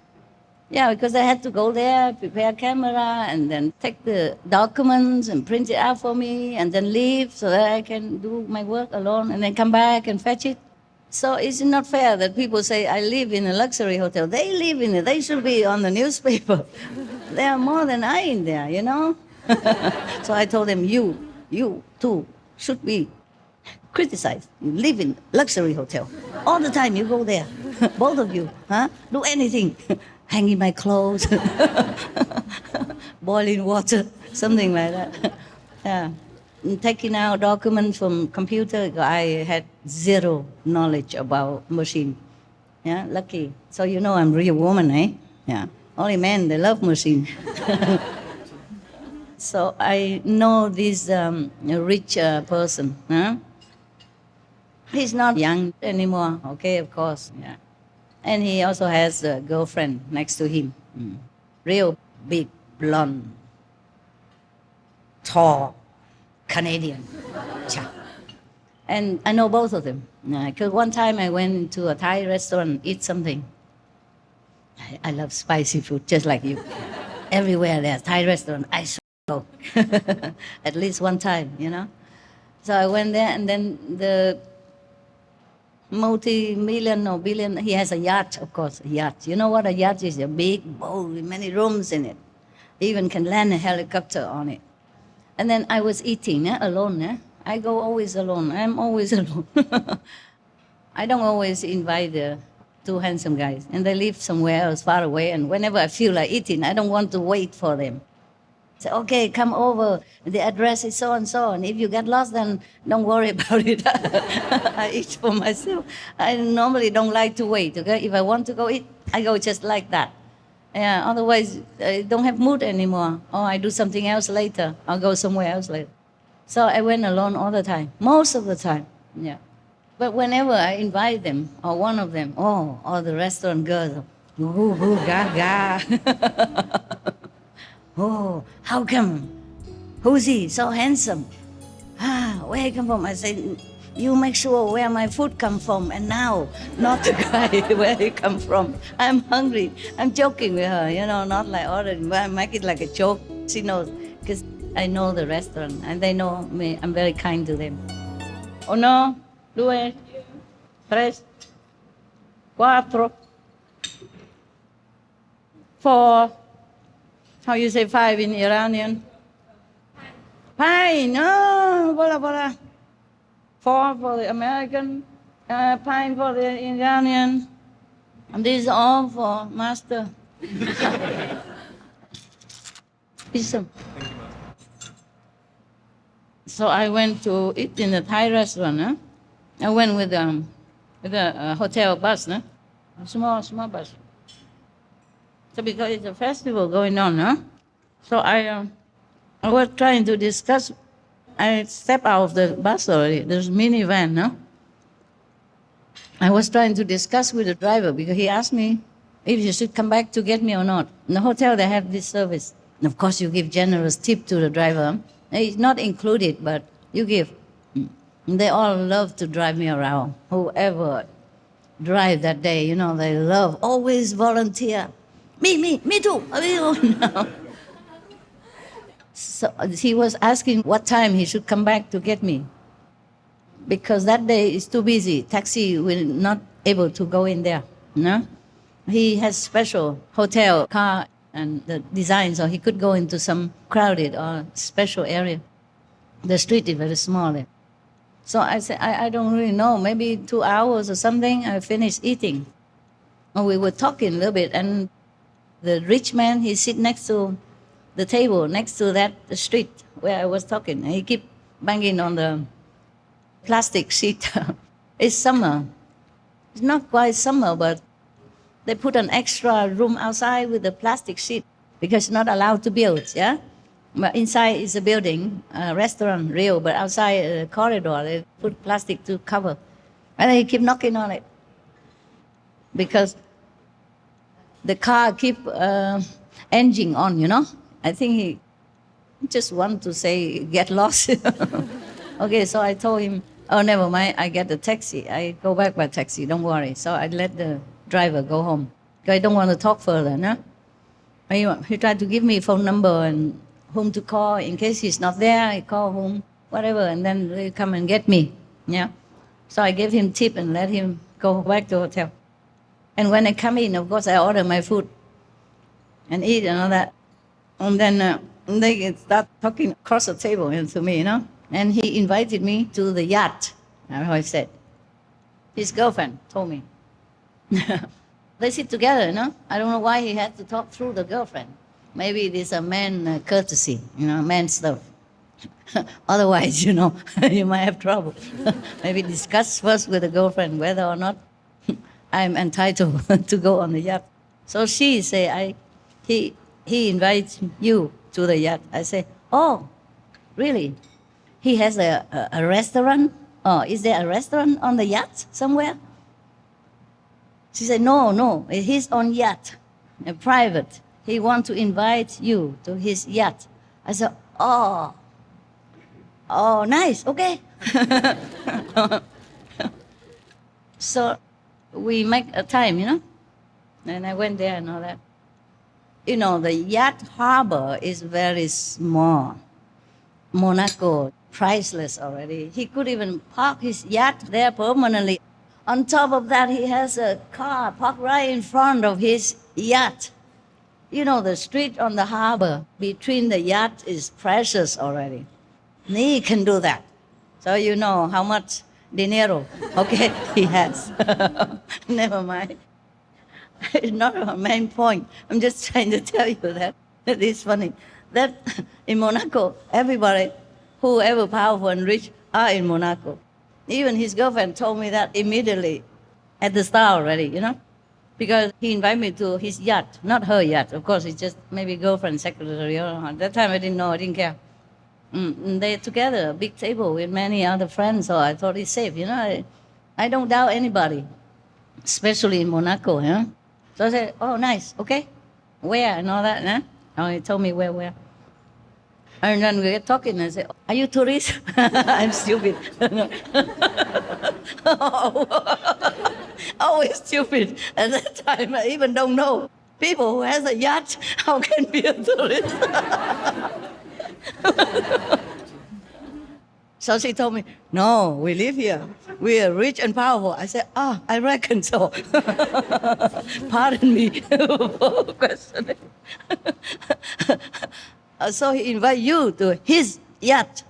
Yeah, because I had to go there, prepare camera, and then take the documents and print it out for me, and then leave so that I can do my work alone, and then come back and fetch it. So it's not fair that people say, I live in a luxury hotel. They live in it. They should be on the newspaper. There are more than I in there, So I told them, you too, should be criticized. You live in luxury hotel. All the time you go there. Both of you, huh? Do anything. Hanging my clothes, boiling water, something like that. Yeah. Taking out documents from computer, I had zero knowledge about machine. Yeah, lucky. So I'm a real woman, eh? Yeah. Only men, they love machine. So I know this rich person, huh? He's not young anymore, okay, of course, yeah. And he also has a girlfriend next to him. Real big, blonde, tall, Canadian. And I know both of them. Because one time I went to a Thai restaurant, eat something. I love spicy food, just like you. Everywhere there's Thai restaurant, I should go. At least one time, So I went there, and then the multi-million or billion. He has a yacht, of course, a yacht. You know what a yacht is? A big boat with many rooms in it. Even can land a helicopter on it. And then I was eating alone. I go always alone. I'm always alone. I don't always invite the two handsome guys. And they live somewhere else far away. And whenever I feel like eating, I don't want to wait for them. Say, okay, come over. The address is so and so. And if you get lost, then don't worry about it. I eat for myself. I normally don't like to wait. Okay, if I want to go eat, I go just like that. Yeah, otherwise, I don't have mood anymore. Or I do something else later. I'll go somewhere else later. So I went alone all the time, most of the time. Yeah. But whenever I invite them, or one of them, or the restaurant girls, ooh, gaga. Oh, how come? Who's he? So handsome. Where he come from? I said, you make sure where my food come from, and now, not the guy where he come from. I'm hungry. I'm joking with her, not like ordering, but I make it like a joke. She knows, because I know the restaurant, and they know me. I'm very kind to them. Uno, due, tres, cuatro, four. How you say 5 in Iranian? Pine. Oh, voila. 4 for the American, pine for the Iranian. And these are all for master. Listen. So I went to eat in a Thai restaurant. I went with a hotel bus, a small bus. So because it's a festival going on, so I was trying to discuss. I stepped out of the bus already. There's a minivan, I was trying to discuss with the driver because he asked me if you should come back to get me or not. In the hotel, they have this service. And of course, you give generous tip to the driver. It's not included, but you give. And they all love to drive me around. Whoever drive that day, they love, always volunteer. Me too. No. So he was asking what time he should come back to get me. Because that day is too busy. Taxi will not able to go in there. No? He has special hotel car and the design, so he could go into some crowded or special area. The street is very small. So I said, I don't really know. Maybe 2 hours or something, I finished eating. And we were talking a little bit, and the rich man, he sit next to the table, next to that street where I was talking. And he keep banging on the plastic sheet. It's summer. It's not quite summer, but they put an extra room outside with the plastic sheet because it's not allowed to build, yeah? But inside is a building, a restaurant, real, but outside a corridor, they put plastic to cover. And he keep knocking on it because the car keep engine on, I think he just want to say, get lost. Okay, so I told him, oh, never mind, I get the taxi. I go back by taxi, don't worry. So I let the driver go home. I don't want to talk further, no? He tried to give me phone number and whom to call. In case he's not there, I call whom, whatever, and then they come and get me, yeah? So I gave him tip and let him go back to the hotel. And when I come in, of course, I order my food and eat and all that. And then they start talking across the table to me, And he invited me to the yacht, that's how I said. His girlfriend told me. They sit together, I don't know why he had to talk through the girlfriend. Maybe it is a man courtesy, man stuff. Otherwise, you might have trouble. Maybe discuss first with the girlfriend whether or not I'm entitled to go on the yacht. So she say, he invites you to the yacht. I say, oh, really? He has a restaurant? Oh, is there a restaurant on the yacht somewhere? She said, no, his own yacht, a private. He wants to invite you to his yacht. I said, oh, nice, okay. So we make a time, And I went there and all that. The yacht harbor is very small. Monaco, priceless already. He could even park his yacht there permanently. On top of that, he has a car parked right in front of his yacht. You know, the street on the harbor between the yacht is precious already. And he can do that. So you know how much dinero, okay, he has. Never mind. It's not a main point. I'm just trying to tell you that. It is funny. That in Monaco, everybody, whoever powerful and rich, are in Monaco. Even his girlfriend told me that immediately at the start already, you know, because he invited me to his yacht, not her yacht. Of course, it's just maybe girlfriend, secretary. At that time, I didn't know, I didn't care. They're together, a big table with many other friends, so I thought it's safe, you know. I don't doubt anybody, especially in Monaco, you know. So I said, oh, nice, okay. Where and all that, huh? Oh, he told me where. And then we get talking and I say, are you tourist? I'm stupid. Always stupid. At that time, I even don't know. People who has a yacht, how can be a tourist? So she told me, no, we live here. We are rich and powerful. I said, I reckon so. Pardon me for questioning. So he invite you to his yacht.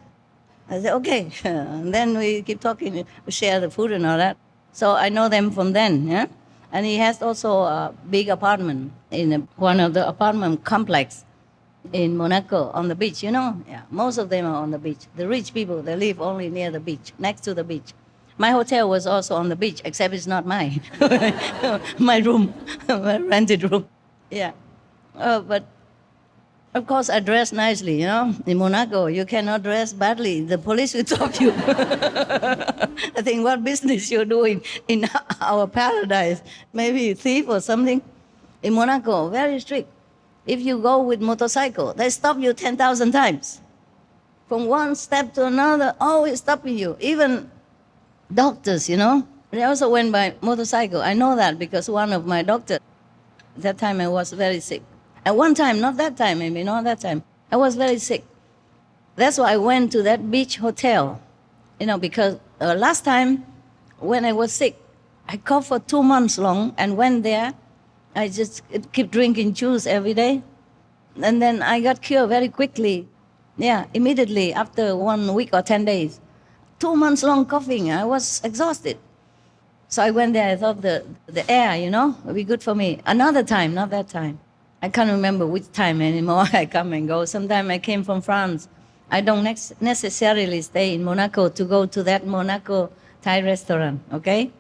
I said, okay. And then we keep talking, we share the food and all that. So I know them from then, yeah? And he has also a big apartment in one of the apartment complex in Monaco on the beach, you know? Yeah, most of them are on the beach. The rich people, they live only near the beach, next to the beach. My hotel was also on the beach, except it's not mine. My room, my rented room. Yeah. But of course, I dress nicely, you know. In Monaco, you cannot dress badly. The police will stop you. I think, what business you're doing in our paradise? Maybe thief or something. In Monaco, very strict. If you go with motorcycle, they stop you 10,000 times. From one step to another, always stopping you. Even doctors, you know. They also went by motorcycle. I know that because one of my doctors, at that time I was very sick. At one time, not that time, maybe not that time, I was very sick. That's why I went to that beach hotel, you know, because last time when I was sick, I coughed for 2 months long and went there. I just keep drinking juice every day. And then I got cured very quickly. Yeah, immediately after 1 week or 10 days. 2 months long coughing, I was exhausted. So I went there, I thought the air, you know, would be good for me. Another time, not that time. I can't remember which time anymore. I come and go. Sometimes I came from France. I don't necessarily stay in Monaco to go to that Monaco Thai restaurant, okay?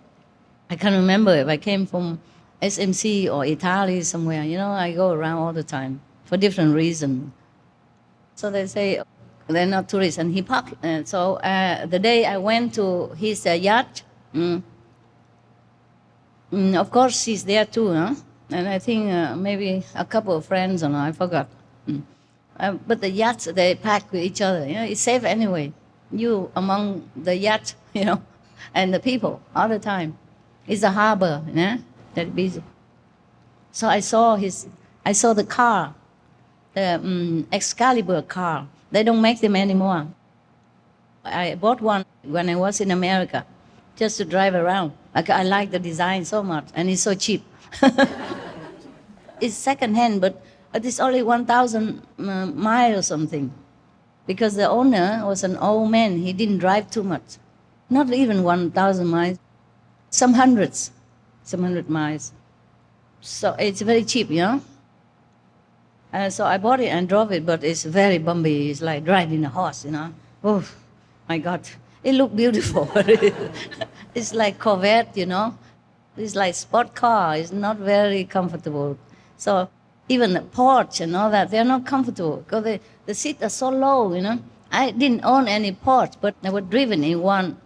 I can't remember if I came from SMC or Italy somewhere. You know, I go around all the time for different reasons. So they say they're not tourists. And he parked. And so the day I went to his yacht, of course she's there too, huh? And I think maybe a couple of friends, or no, I forgot. But the yachts, they pack with each other. You know, it's safe anyway. You among the yacht, you know, and the people all the time. It's a harbor, you know, that busy. So I saw the car, the Excalibur car. They don't make them anymore. I bought one when I was in America, just to drive around. I like the design so much, and it's so cheap. It's second-hand, but it's only 1,000 miles or something. Because the owner was an old man. He didn't drive too much. Not even 1,000 miles. Some hundred miles. So it's very cheap, you know. So I bought it and drove it, but it's very bumpy. It's like driving a horse, you know. Oh, my God. It looked beautiful. It's like Corvette, you know. It's like sport car. It's not very comfortable. So even the porch and all that, they're not comfortable because the seats are so low, you know. I didn't own any porch, but I was driven in one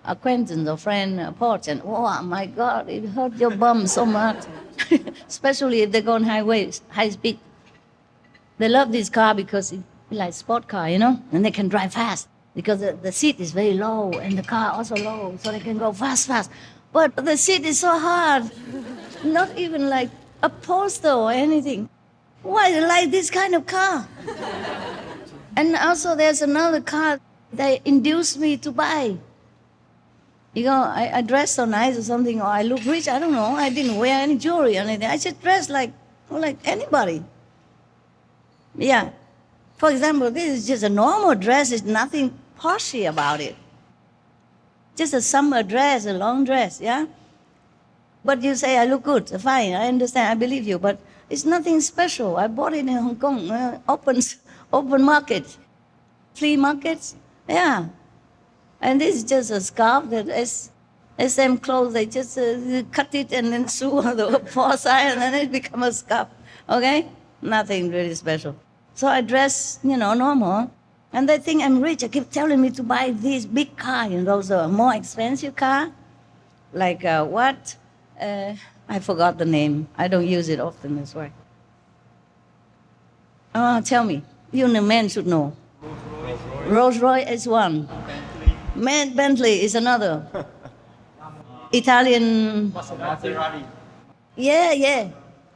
acquaintance or friend porch, and oh my God, it hurt your bum so much, especially if they go on highways, high speed. They love this car because it's like sport car, you know, and they can drive fast because the seat is very low and the car also low, so they can go fast. But the seat is so hard, not even like a poster or anything. Why do you like this kind of car? And also there's another car they induced me to buy. You know, I dress so nice or something, or I look rich, I don't know. I didn't wear any jewelry or anything. I just dress like anybody. Yeah. For example, this is just a normal dress. There's nothing poshy about it. Just a summer dress, a long dress, yeah? But you say, I look good, fine, I understand, I believe you, but it's nothing special. I bought it in Hong Kong, open market, flea markets, yeah. And this is just a scarf that SM clothes, they just cut it and then sew on the four sides and then it becomes a scarf, okay? Nothing really special. So I dress, normal. And they think I'm rich. They keep telling me to buy this big car, those are more expensive car. Like what? I forgot the name. I don't use it often, that's why. Tell me. You the men should know. Rolls Royce is one. Bentley is another. Italian. Yeah.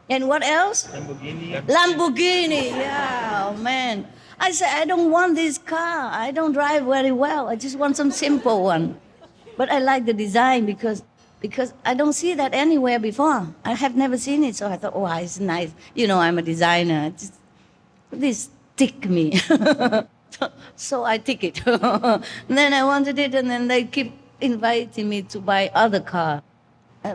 And what else? Lamborghini. Yeah, oh man. I said, I don't want this car. I don't drive very well. I just want some simple one. But I like the design because I don't see that anywhere before. I have never seen it, so I thought, oh, it's nice. I'm a designer. This tick me. So I tick it. Then I wanted it, and then they keep inviting me to buy other car.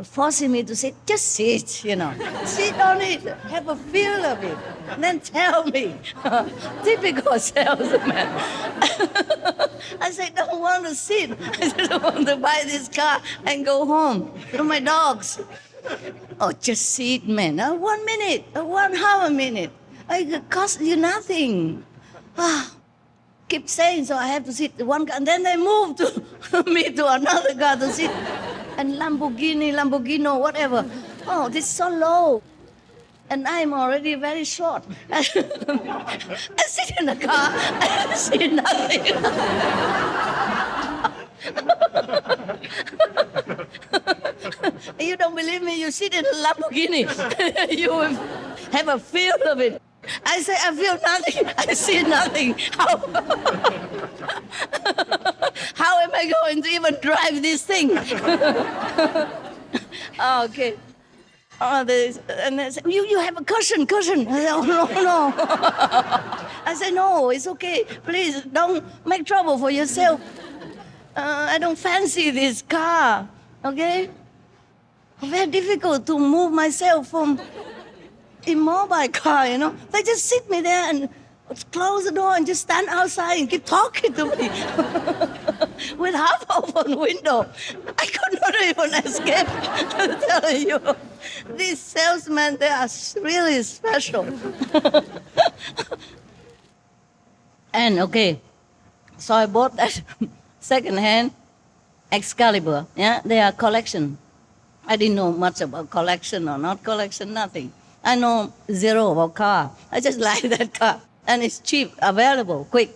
Forcing me to say, just sit, sit on it, have a feel of it, and then tell me. Typical salesman. I said, don't want to sit. I don't want to buy this car and go home to my dogs. Oh, just sit, man. 1 minute, 1 half a minute. It costs you nothing. Keep saying, so I have to sit one car, and then they move to me to another car to sit. And Lamborghini, whatever. Oh, this is so low. And I'm already very short. I sit in the car, I see nothing. You don't believe me? You sit in a Lamborghini. You will have a feel of it. I say, I feel nothing. I see nothing. How am I going to even drive this thing? Okay. And they say, you have a cushion. I say, oh, no. I say, no, it's okay. Please, don't make trouble for yourself. I don't fancy this car, okay? Very difficult to move myself from immobile car, They just sit me there and close the door and just stand outside and keep talking to me with half open window. I could not even escape. I'm telling you, these salesmen, they are really special. And okay, so I bought that second-hand Excalibur. Yeah, they are collection. I didn't know much about collection or not collection, nothing. I know zero about car. I just like that car. And it's cheap, available, quick.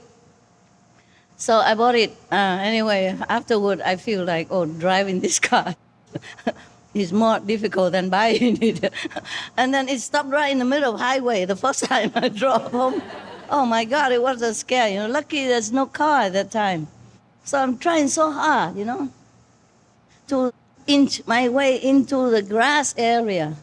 So I bought it. Anyway, afterward, I feel like, driving this car is more difficult than buying it. And then it stopped right in the middle of highway the first time I drove home. Oh my God, it was a scare. Lucky there's no car at that time. So I'm trying so hard, to inch my way into the grass area.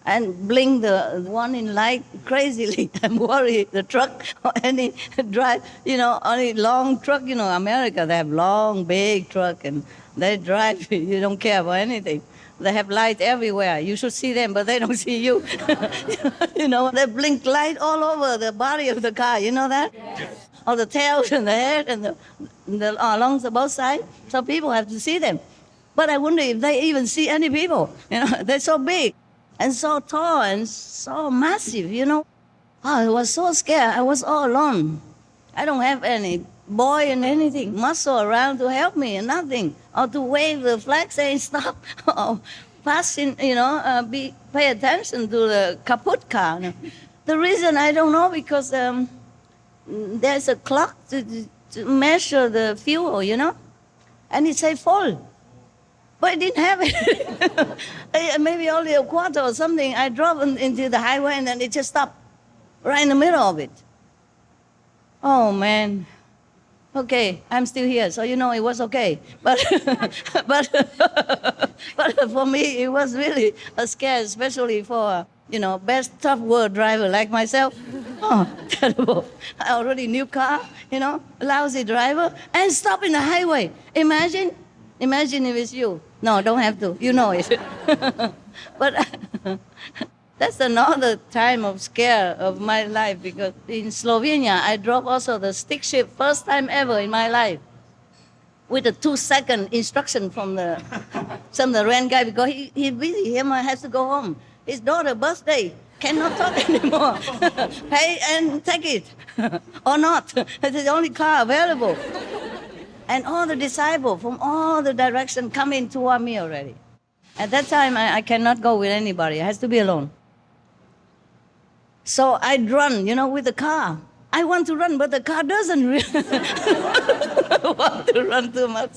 And blink the one in light crazily. I'm worried the truck or any drive, any long truck, America, they have long, big truck and they drive, you don't care about anything. They have light everywhere. You should see them, but they don't see you. They blink light all over the body of the car, you know that? Or the tails and the head and along both sides. So people have to see them. But I wonder if they even see any people. They're so big. And so tall and so massive, I was so scared. I was all alone. I don't have any boy and anything, muscle around to help me and nothing. Or to wave the flag saying stop. Or passing, pay attention to the kaput car. The reason I don't know because there's a clock to measure the fuel, and it say full. But I didn't have it. Maybe only a quarter or something. I drove into the highway and then it just stopped right in the middle of it. Oh, man. Okay, I'm still here, so you know it was okay. But but but for me, it was really a scare, especially for best tough world driver like myself. Oh, terrible! I already new car, lousy driver, and stop in the highway. Imagine if it's you. No, don't have to. You know it. But that's another time of scare of my life, because in Slovenia, I drove also the stick shift, first time ever in my life, with a 2-second instruction from the rent guy, because he busy, he has to go home. His daughter's birthday, cannot talk anymore. Pay and take it, or not. It's the only car available. And all the disciples from all the directions come in toward me already. At that time, I cannot go with anybody. I has to be alone. So I'd run, with the car. I want to run, but the car doesn't want to run too much.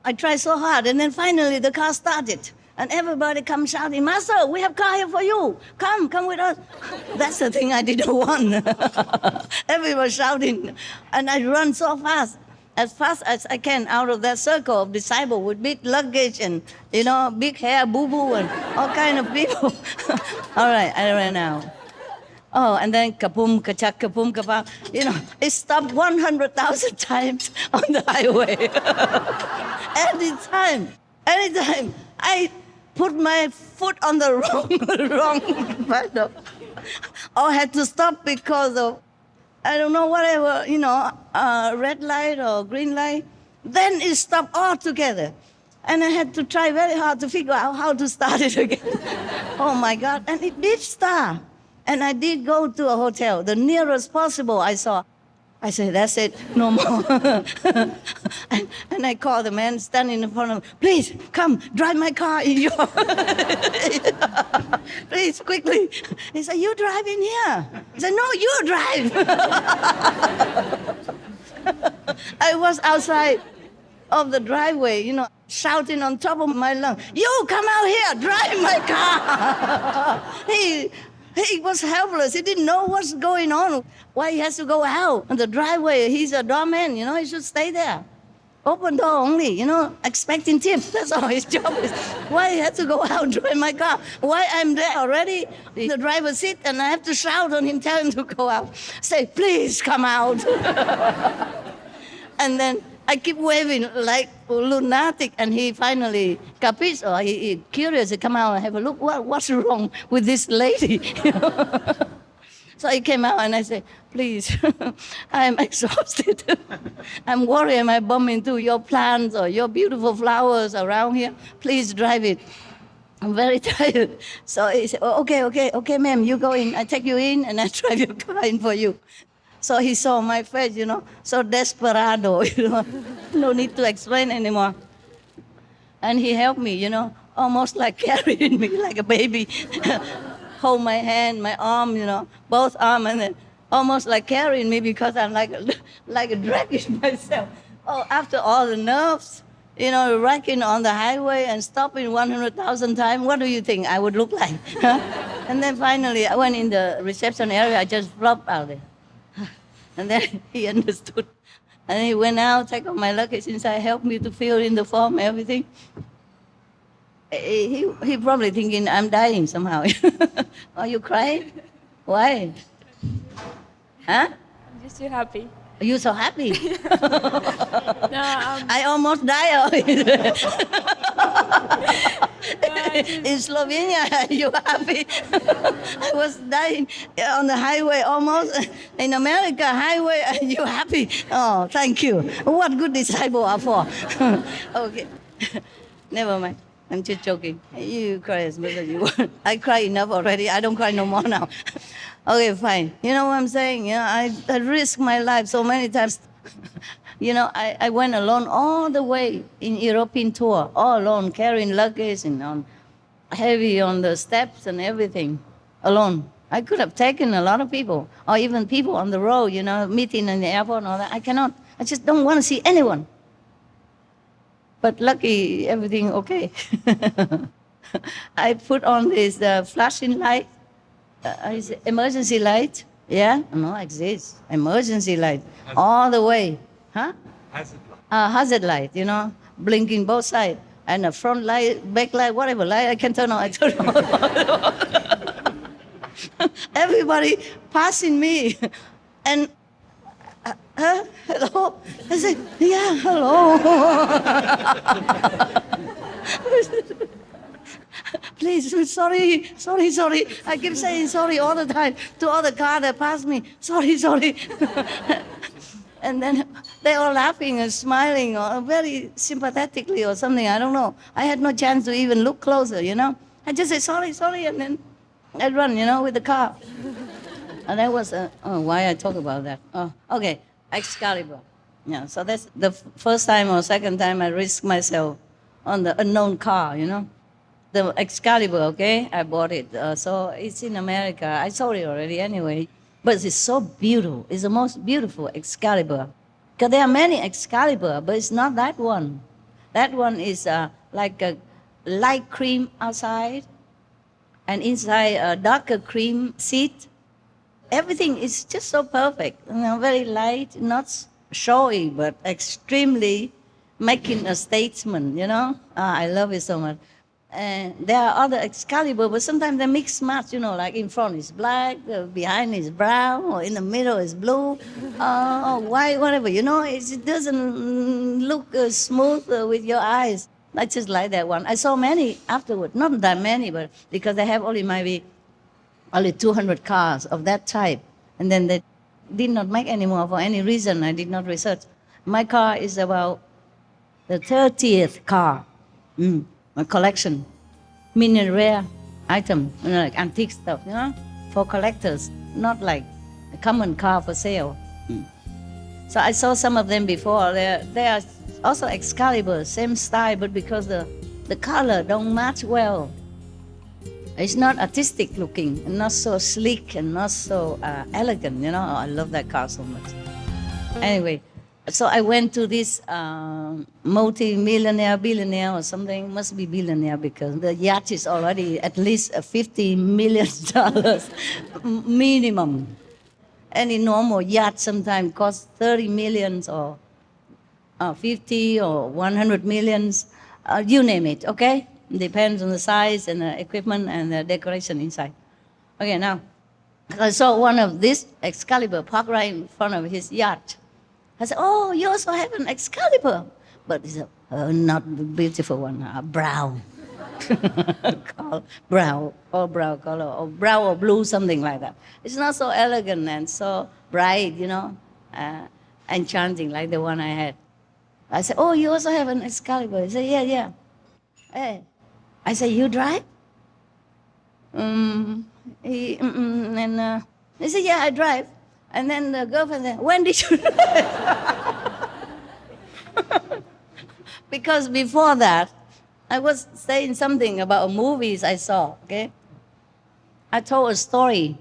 I tried so hard, and then finally the car started. And everybody comes shouting, Master, we have car here for you. Come with us. That's the thing I didn't want. Everyone shouting. And I run so fast as I can, out of that circle of disciples with big luggage and, big hair, boo-boo, and all kind of people. All right, I ran out. Oh, and then kaboom, kachak, kaboom, kabam. It stopped 100,000 times on the highway. Anytime. I put my foot on the wrong pedal, or had to stop because of, I don't know, whatever, red light or green light. Then it stopped altogether. And I had to try very hard to figure out how to start it again. Oh my God. And it did start. And I did go to a hotel, the nearest possible I saw. I said, that's it, no more. and I called the man standing in front of me, please, come, drive my car in your... Please, quickly. He said, you drive in here. I said, no, you drive. I was outside of the driveway, shouting on top of my lungs, you come out here, drive my car. He was helpless. He didn't know what's going on. Why he has to go out on the driveway? He's a doorman, he should stay there. Open door only, expecting tips. That's all his job is. Why he has to go out and drive my car? Why I'm there already? The driver seat, and I have to shout on him, tell him to go out. Say, please come out. And then I keep waving like a lunatic, and he finally capisce, or he curious, he come out and have a look, what's wrong with this lady? So he came out and I said, please, I'm exhausted. I'm worried I might bump into your plants or your beautiful flowers around here. Please drive it. I'm very tired. So he said, oh, okay, ma'am, you go in. I take you in and I drive your car in for you. So he saw my face, so desperado, no need to explain anymore. And he helped me, almost like carrying me like a baby. Hold my hand, my arm, both arms, and then almost like carrying me because I'm like a dragging myself. Oh, after all the nerves, wrecking on the highway and stopping 100,000 times, what do you think I would look like? And then finally, I went in the reception area, I just flopped out there. And then he understood. And he went out, take off my luggage inside, helped me to fill in the form, everything. He probably thinking I'm dying somehow. Are you crying? Why? Huh? I'm just too happy. Are you so happy? No, I almost died. In Slovenia, are you happy? I was dying on the highway almost. In America, highway, are you happy? Oh, thank you. What good disciple are for? Okay. Never mind. I'm just joking. You cry as much as you want. I cry enough already. I don't cry no more now. Okay, fine. You know what I'm saying? I risked my life so many times. I went alone all the way in European tour, all alone, carrying luggage and heavy on the steps and everything, alone. I could have taken a lot of people, or even people on the road, meeting in the airport and all that. I cannot. I just don't want to see anyone. But lucky, everything okay. I put on this flashing light, emergency light, Yeah? No, exists. Emergency light. All the way. Huh? Hazard light. Hazard light, you know, blinking both sides. And a front light, back light, whatever light I can turn on, I turn on. Everybody passing me. And, hello? I said, yeah, hello. Please, sorry. I keep saying sorry all the time to all the cars that pass me. Sorry. And then they all laughing and smiling or very sympathetically or something, I don't know. I had no chance to even look closer, you know. I just say sorry, and then I'd run, you know, with the car. And that was, why I talk about that. Oh, okay, Excalibur. Yeah, so that's the first time or second time I risked myself on the unknown car, you know. The Excalibur, okay, I bought it. So it's in America. I sold it already anyway. But it's so beautiful. It's the most beautiful Excalibur. Because there are many Excalibur, but it's not that one. That one is like a light cream outside, and inside a darker cream seat. Everything is just so perfect. You know, very light, not showy, but extremely making a statement, you know. I love it so much. And there are other Excalibur, but sometimes they mix match, you know, like in front is black, behind is brown, or in the middle is blue, or white, whatever, you know. It doesn't look smooth with your eyes. I just like that one. I saw many afterward, not that many, but because they have only maybe 200 cars of that type. And then they did not make any more for any reason. I did not research. My car is about the 30th car. A collection, mini rare item, you know, like antique stuff, you know, for collectors, not like a common car for sale. So I saw some of them before. They are also Excalibur, same style, but because the color don't match well. It's not artistic looking, and not so sleek, and not so elegant, you know. I love that car so much. Anyway. So I went to this multi-millionaire, billionaire or something, must be billionaire because the yacht is already at least $50 million minimum. Any normal yacht sometimes costs 30 millions or 50 or 100 millions, you name it, okay? Depends on the size and the equipment and the decoration inside. Okay, now, I saw one of this Excalibur parked right in front of his yacht. I said, oh, you also have an Excalibur. But it's not the beautiful one, brown. Brown color, or brown or blue, something like that. It's not so elegant and so bright, you know, enchanting like the one I had. I said, oh, you also have an Excalibur. He said, yeah. Hey. I said, you drive? He said, yeah, I drive. And then the girlfriend said, when did you drive? Because before that, I was saying something about movies I saw, okay? I told a story.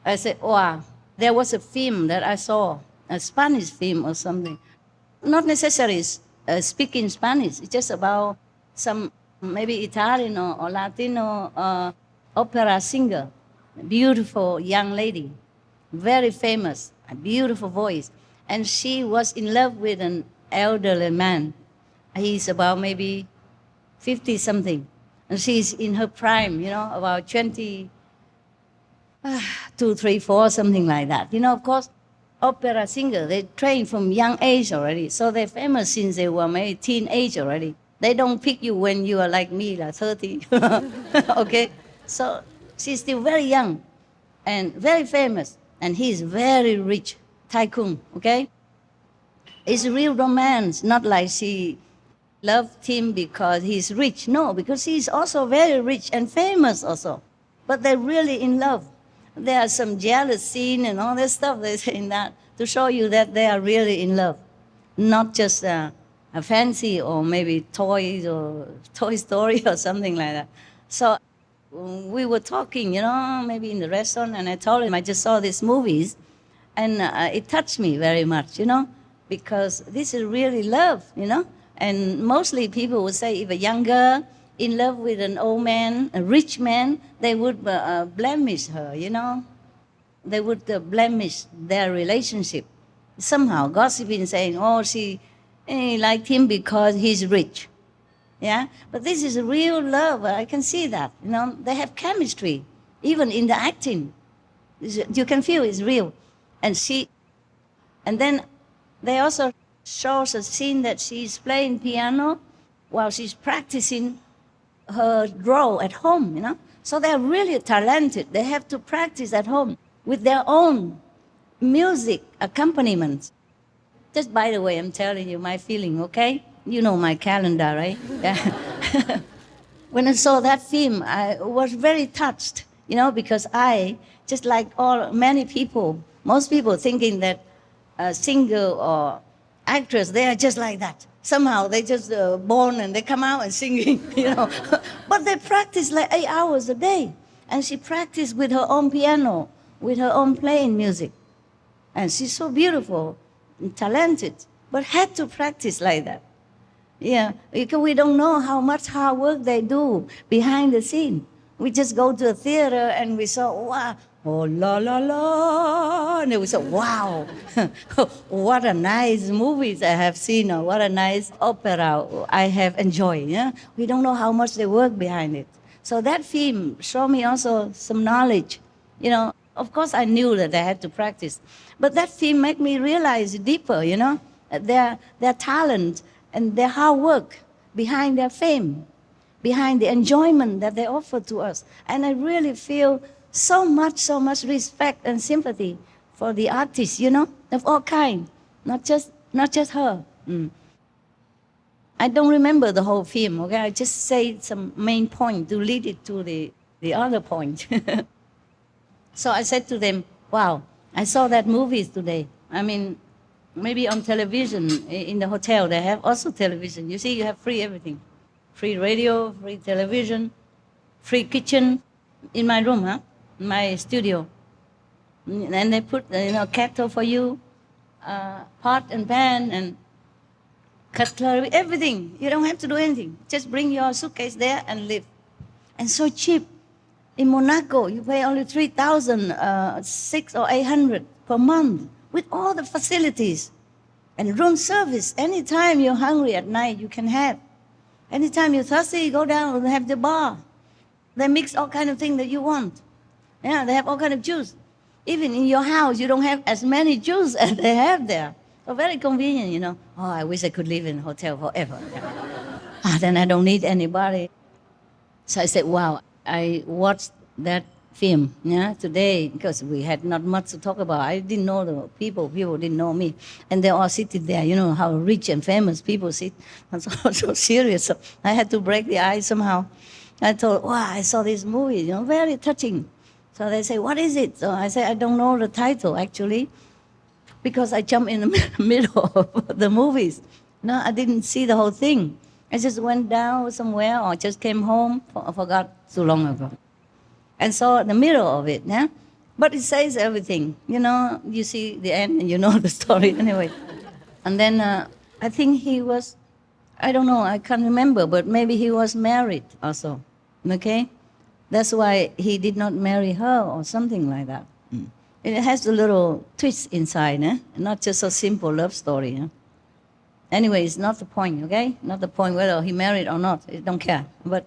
I said, wow, there was a film that I saw, a Spanish film or something. Not necessarily speaking Spanish, it's just about some maybe Italian or Latino opera singer, beautiful young lady. Very famous, a beautiful voice. And she was in love with an elderly man. He's about maybe 50-something. And she's in her prime, you know, about 22, 3, 4, something like that. You know, of course, opera singer, they train from young age already. So they're famous since they were maybe teenage already. They don't pick you when you are like me, like 30. Okay? So she's still very young and very famous. And he's very rich, tycoon, okay? It's real romance, not like she loved him because he's rich. No, because he's also very rich and famous also. But they're really in love. There are some jealous scene and all that stuff they say in that to show you that they are really in love. Not just a fancy or maybe toys or Toy Story or something like that. So we were talking, you know, maybe in the restaurant, and I told him I just saw these movies, and it touched me very much, you know, because this is really love, you know. And mostly people would say if a young girl in love with an old man, a rich man, they would blemish her, you know. they would blemish their relationship. Somehow gossiping, saying, oh, she liked him because he's rich. Yeah, but this is real love. I can see that. You know, they have chemistry, even in the acting. You can feel it's real. And then they also show us a scene that she's playing piano while she's practicing her role at home, you know. So they're really talented. They have to practice at home with their own music accompaniments. Just by the way, I'm telling you my feeling, okay? You know my calendar, right? When I saw that film, I was very touched, you know, because I, just like many people, most people thinking that a singer or actress, they are just like that. Somehow they just born and they come out and singing, you know. But they practice like 8 hours a day. And she practiced with her own piano, with her own playing music. And she's so beautiful and talented, but had to practice like that. Yeah, because we don't know how much hard work they do behind the scene. We just go to a theater and we saw, wow, oh, la, la, la, and we said, wow, what a nice movies I have seen, or what a nice opera I have enjoyed. Yeah? We don't know how much they work behind it. So that film showed me also some knowledge. You know, of course I knew that I had to practice, but that film made me realize deeper, you know, their talent and their hard work behind their fame, behind the enjoyment that they offer to us. And I really feel so much respect and sympathy for the artists, you know, of all kinds, not just her. I don't remember the whole film, okay? I just say some main point to lead it to the other point. So I said to them, wow, I saw that movies today. I mean, maybe on television, in the hotel, they have also television. You see, you have free everything. Free radio, free television, free kitchen in my room, huh? My studio. And they put, kettle for you, pot and pan and cutlery, everything. You don't have to do anything. Just bring your suitcase there and live. And so cheap. In Monaco, you pay only 3,000, 600 or 800 per month with all the facilities. And room service, anytime you're hungry at night, you can have. Anytime you're thirsty, you go down and have the bar. They mix all kind of things that you want. Yeah, they have all kind of juice. Even in your house, you don't have as many juice as they have there. So very convenient, you know. Oh, I wish I could live in a hotel forever. Then I don't need anybody. So I said, wow, I watched that film today because we had not much to talk about. I didn't know the people didn't know me. And they all sitting there, you know, how rich and famous people sit. And so serious. So I had to break the ice somehow. I thought, wow, I saw this movie, you know, very touching. So they say, what is it? So I say, I don't know the title, actually, because I jumped in the middle of the movies. No, I didn't see the whole thing. I just went down somewhere or just came home. I forgot too long ago. And saw the middle of it, yeah? But it says everything. You know, you see the end and you know the story anyway. And then I think he was, I don't know, I can't remember, but maybe he was married also, okay? That's why he did not marry her or something like that. It has a little twist inside, not just a simple love story. Anyway, it's not the point, okay? Not the point whether he married or not. I don't care. But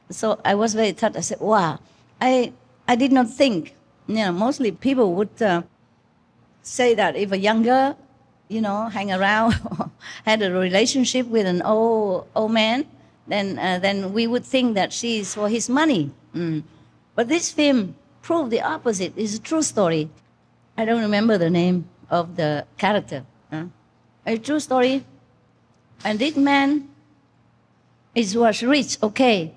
so I was very touched. I said, wow, I did not think. You know, mostly people would say that if a young girl, you know, hang around or had a relationship with an old man, then we would think that she's for his money. But this film proved the opposite. It's a true story. I don't remember the name of the character. A true story. And this man was rich, okay.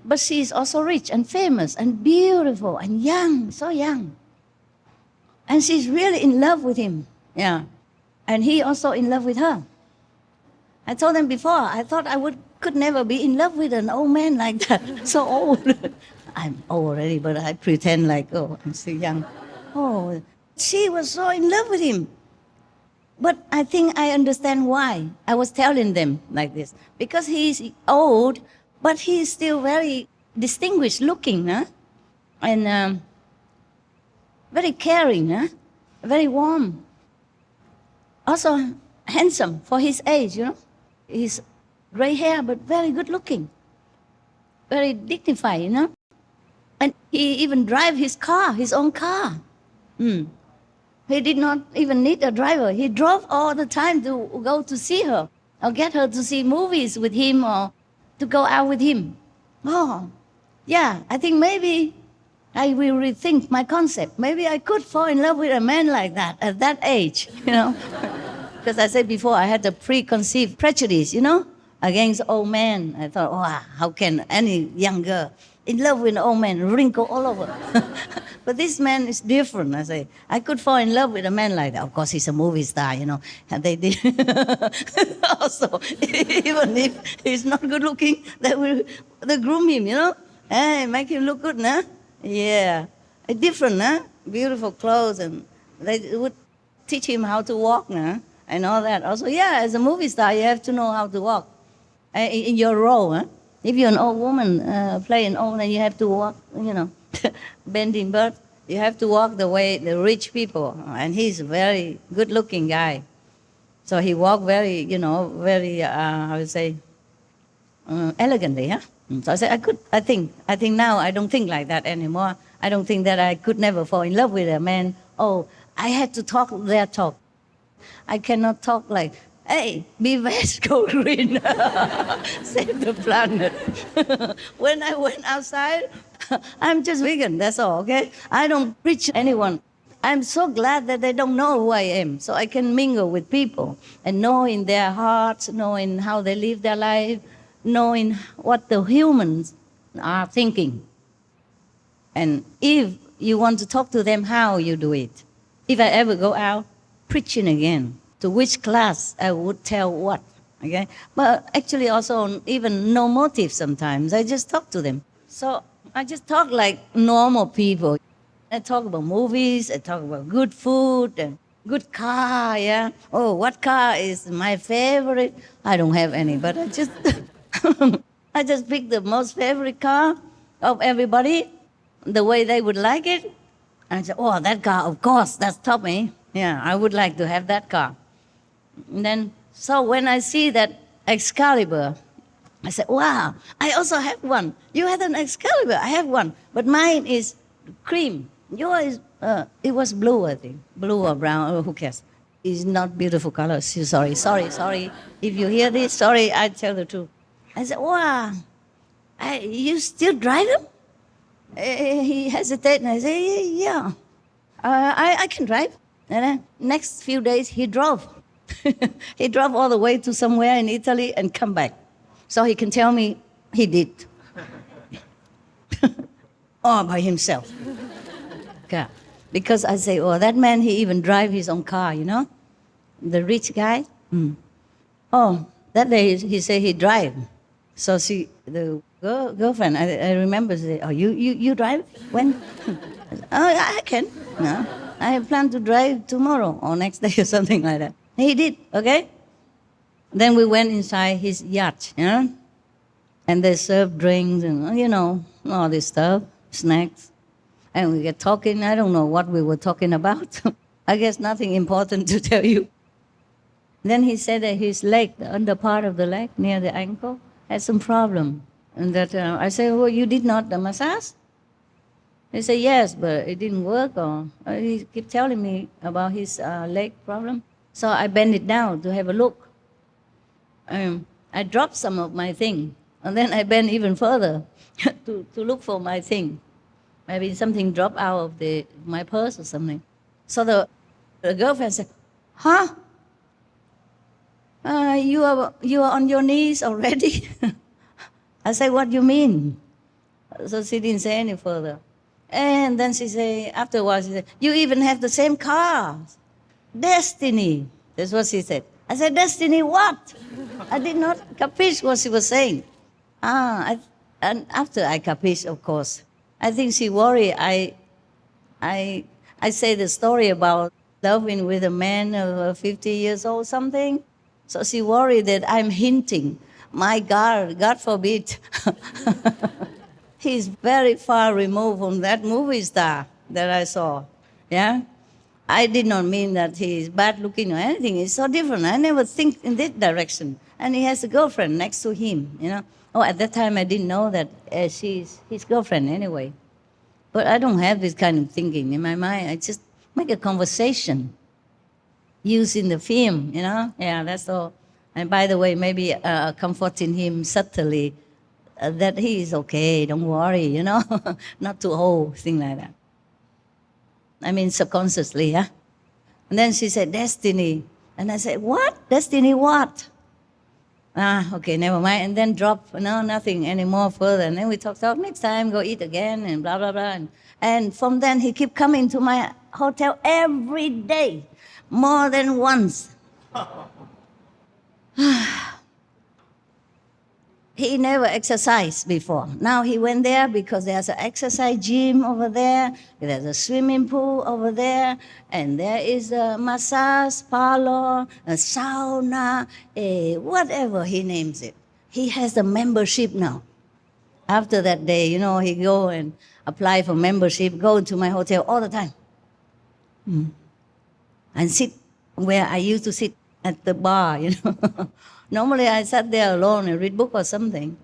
But she is also rich and famous and beautiful and young, so young. And she's really in love with him, yeah. And he also in love with her. I told them before, I thought I could never be in love with an old man like that, so old. I'm old already, but I pretend like, oh, I'm still young. Oh, she was so in love with him. But I think I understand why. I was telling them like this. Because he's old, but he's still very distinguished looking, huh? And very caring, huh? Very warm. Also handsome for his age, you know. He's gray hair, but very good looking. Very dignified, you know. And he even drive his car, his own car. He did not even need a driver. He drove all the time to go to see her or get her to see movies with him or to go out with him. Oh, yeah, I think maybe I will rethink my concept. Maybe I could fall in love with a man like that at that age, you know. Because I said before, I had a preconceived prejudice, you know, against old men. I thought, wow, how can any young girl in love with an old man, wrinkle all over? But this man is different. I say, I could fall in love with a man like that. Of course, he's a movie star, you know. And they did. Also, even if he's not good looking, they groom him, you know. Hey, make him look good, nah? Yeah. Different, nah? Beautiful clothes. And they would teach him how to walk, nah? And all that. Also, yeah, as a movie star, you have to know how to walk in your role, huh? If you're an old woman, playing old, and you have to walk, you know, bending bird, you have to walk the way the rich people. And he's a very good-looking guy. So he walked very, you know, very, how would say, elegantly, huh? So I said, I think now I don't think like that anymore. I don't think that I could never fall in love with a man. Oh, I had to talk their talk. I cannot talk like, hey, be veg, go green, save the planet. When I went outside, I'm just vegan, that's all, okay? I don't preach anyone. I'm so glad that they don't know who I am, so I can mingle with people and know in their hearts, knowing how they live their life, knowing what the humans are thinking. And if you want to talk to them, how you do it. If I ever go out preaching again, to which class I would tell what, okay? But actually also even no motive sometimes. I just talk to them. So I just talk like normal people. I talk about movies, I talk about good food, and good car, yeah? Oh, what car is my favorite? I don't have any, but I just, I just pick the most favorite car of everybody, the way they would like it. I say, oh, that car, of course, that's top, eh? Yeah, I would like to have that car. And then, so when I see that Excalibur, I said, wow, I also have one. You had an Excalibur, I have one. But mine is cream. Yours, it was blue, I think. Blue or brown, or who cares? It's not beautiful colors. Sorry. If you hear this, sorry, I tell the truth. I said, wow, you still drive him? He hesitated, and I said, yeah, I can drive. And then next few days, he drove. He drove all the way to somewhere in Italy and come back. So he can tell me he did. All by himself. Yeah. Because I say, oh, that man, he even drive his own car, you know? The rich guy. Oh, that day he said he drive. So the girlfriend, I remember, say, oh, you drive? When? Oh, I can. No, I have planned to drive tomorrow or next day or something like that. He did, okay? Then we went inside his yacht, you know? And they served drinks and, you know, all this stuff, snacks. And we get talking. I don't know what we were talking about. I guess nothing important to tell you. Then he said that his leg, the under part of the leg, near the ankle, had some problem. And that I said, well, you did not the massage? He said, yes, but it didn't work. Or he kept telling me about his leg problem. So I bent it down to have a look. I dropped some of my thing. And then I bent even further to look for my thing. Maybe something dropped out of my purse or something. So the girlfriend said, huh? You are on your knees already? I said, what do you mean? So she didn't say any further. And then she said, afterwards, she said, you even have the same car. Destiny. That's what she said. I said, destiny what? I did not capiche what she was saying. And after I capiche, of course, I think she worried. I say the story about loving with a man of 50 years old something. So she worried that I'm hinting. My God forbid. He's very far removed from that movie star that I saw. Yeah? I did not mean that he is bad looking or anything. It's so different. I never think in that direction. And he has a girlfriend next to him, you know. Oh, at that time I didn't know that she's his girlfriend anyway. But I don't have this kind of thinking in my mind. I just make a conversation using the film, you know. Yeah, that's all. And by the way, maybe comforting him subtly that he is okay, don't worry, you know. Not too old, thing like that. I mean, subconsciously, yeah. And then she said, destiny. And I said, what? Destiny what? Okay, never mind. And then drop, no, nothing anymore further. And then we talk next time, go eat again, and blah, blah, blah. And from then, he kept coming to my hotel every day, more than once. He never exercised before. Now he went there because there's an exercise gym over there, there's a swimming pool over there, and there is a massage parlor, a sauna, whatever he names it. He has a membership now. After that day, you know, he go and apply for membership, go to my hotel all the time. And sit where I used to sit at the bar, you know. Normally I sat there alone and read book or something.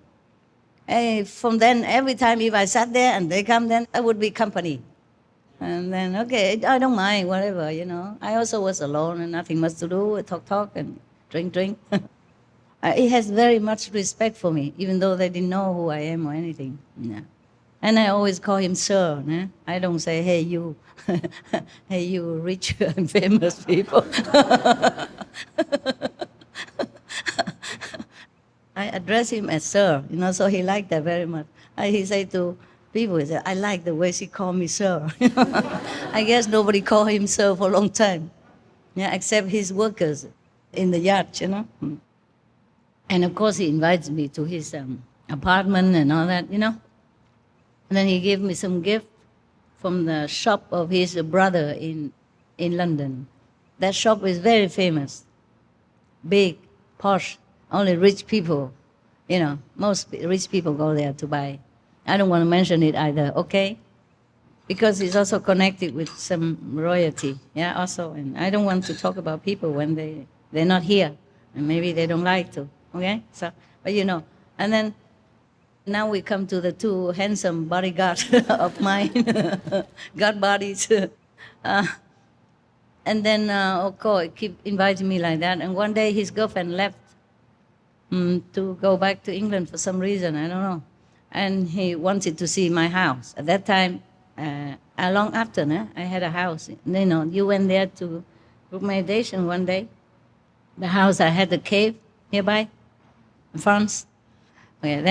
And from then, every time if I sat there and they come, then I would be company. And then, okay, I don't mind, whatever, you know. I also was alone and nothing much to do, talk and drink. He has very much respect for me, even though they didn't know who I am or anything. Yeah. And I always call him sir. Eh? I don't say, hey, you, hey, you rich and famous people. I address him as sir, you know, so he liked that very much. He said to people, he said, I like the way she called me sir. I guess nobody called him sir for a long time, yeah, except his workers in the yacht, you know. And of course he invites me to his apartment and all that, you know. And then he gave me some gift from the shop of his brother in London. That shop is very famous, big, posh. Only rich people, you know, most rich people go there to buy. I don't want to mention it either, okay? Because it's also connected with some royalty, yeah, also. And I don't want to talk about people when they're not here, and maybe they don't like to, okay? So, but you know, and then now we come to the two handsome bodyguards of mine, God bodies. And then, of course, keep inviting me like that. And one day his girlfriend left to go back to England for some reason, I don't know. And he wanted to see my house. At that time, long after, I had a house. You know, you went there to group meditation one day. The house, I had a cave nearby, in France. Okay,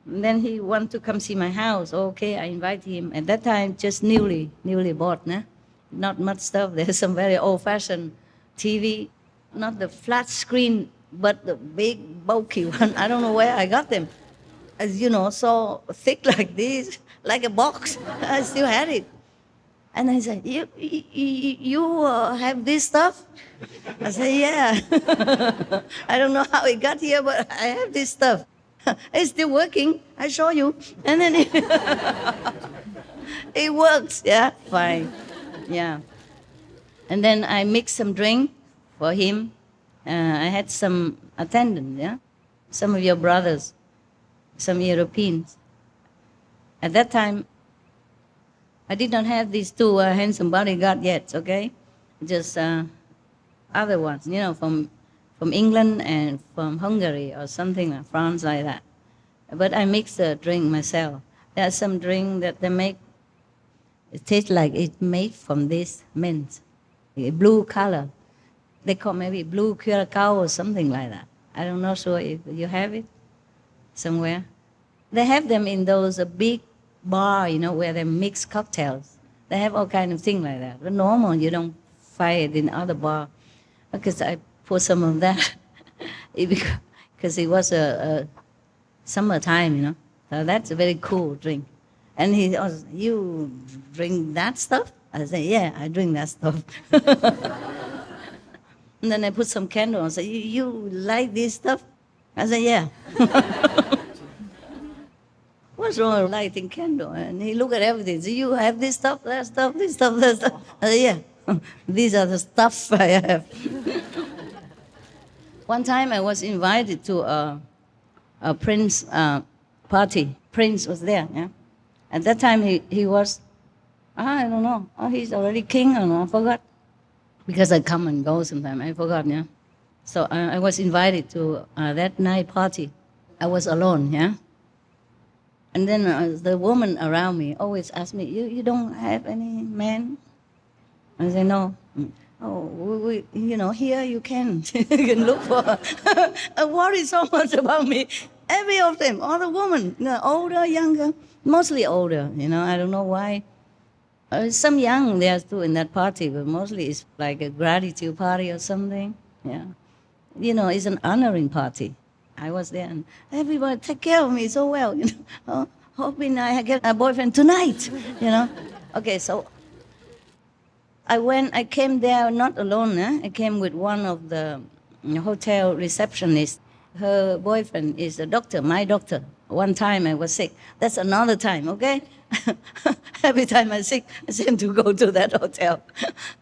then he wanted to come see my house. Okay, I invited him. At that time, just newly bought, not much stuff. There's some very old-fashioned TV, not the flat screen, but the big, bulky one. I don't know where I got them. As you know, so thick like this, like a box. I still had it. And I said, you have this stuff? I said, yeah. I don't know how it got here, but I have this stuff. It's still working. I show you. And then it works. Yeah, fine. Yeah. And then I mixed some drink for him. I had some attendants, yeah? Some of your brothers, some Europeans. At that time, I did not have these two handsome bodyguards yet, okay? Just other ones, you know, from England and from Hungary or something like France, like that. But I mix the drink myself. There's some drink that they make, it tastes like it's made from this mint, a blue color. They call maybe blue curacao or something like that. I'm not sure if you have it somewhere. They have them in those big bar, you know, where they mix cocktails. They have all kind of things like that. But normal, you don't find it in other bar. Because I put some of that because it was a summertime, you know. So that's a very cool drink. And he was, you drink that stuff? I said, yeah, I drink that stuff. And then I put some candle and said, you like this stuff? I said, yeah. what's wrong with lighting candle? And he looked at everything. So you have this stuff, that stuff, this stuff, that stuff. I said, yeah, these are the stuff I have. One time I was invited to a prince party. Prince was there, yeah. At that time he was, I don't know, he's already king or no, I forgot. Because I come and go sometimes, I forgot, yeah. So I was invited to that night party. I was alone, yeah. And then the woman around me always asked me, you don't have any man? I said, no. Oh, here you can. You can look for. I worry so much about me. Every of them, all the women, older, younger, mostly older, I don't know why. Some young there too in that party, but mostly it's like a gratitude party or something, yeah. It's an honoring party. I was there and everybody take care of me so well, hoping I get a boyfriend tonight, Okay, so I came there not alone, I came with one of the hotel receptionists. Her boyfriend is a doctor, my doctor. One time I was sick. That's another time, okay? Every time I'm sick, I seem to go to that hotel.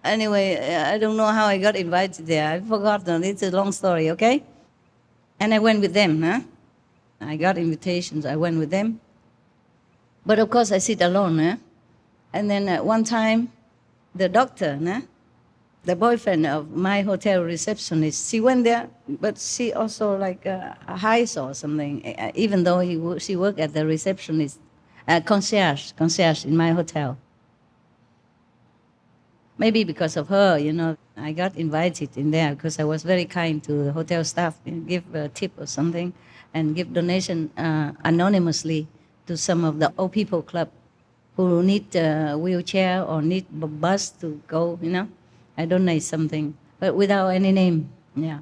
Anyway, I don't know how I got invited there. I forgot. It's a long story, okay? And I went with them, huh? I got invitations. I went with them. But of course, I sit alone, huh? And then one time, the doctor, the boyfriend of my hotel receptionist, she went there, but she also like hides or something, even though she worked at the receptionist, concierge in my hotel. Maybe because of her, I got invited in there because I was very kind to the hotel staff, give a tip or something, and give donation anonymously to some of the old people club who need a wheelchair or need a bus to go, I donate something, but without any name, yeah.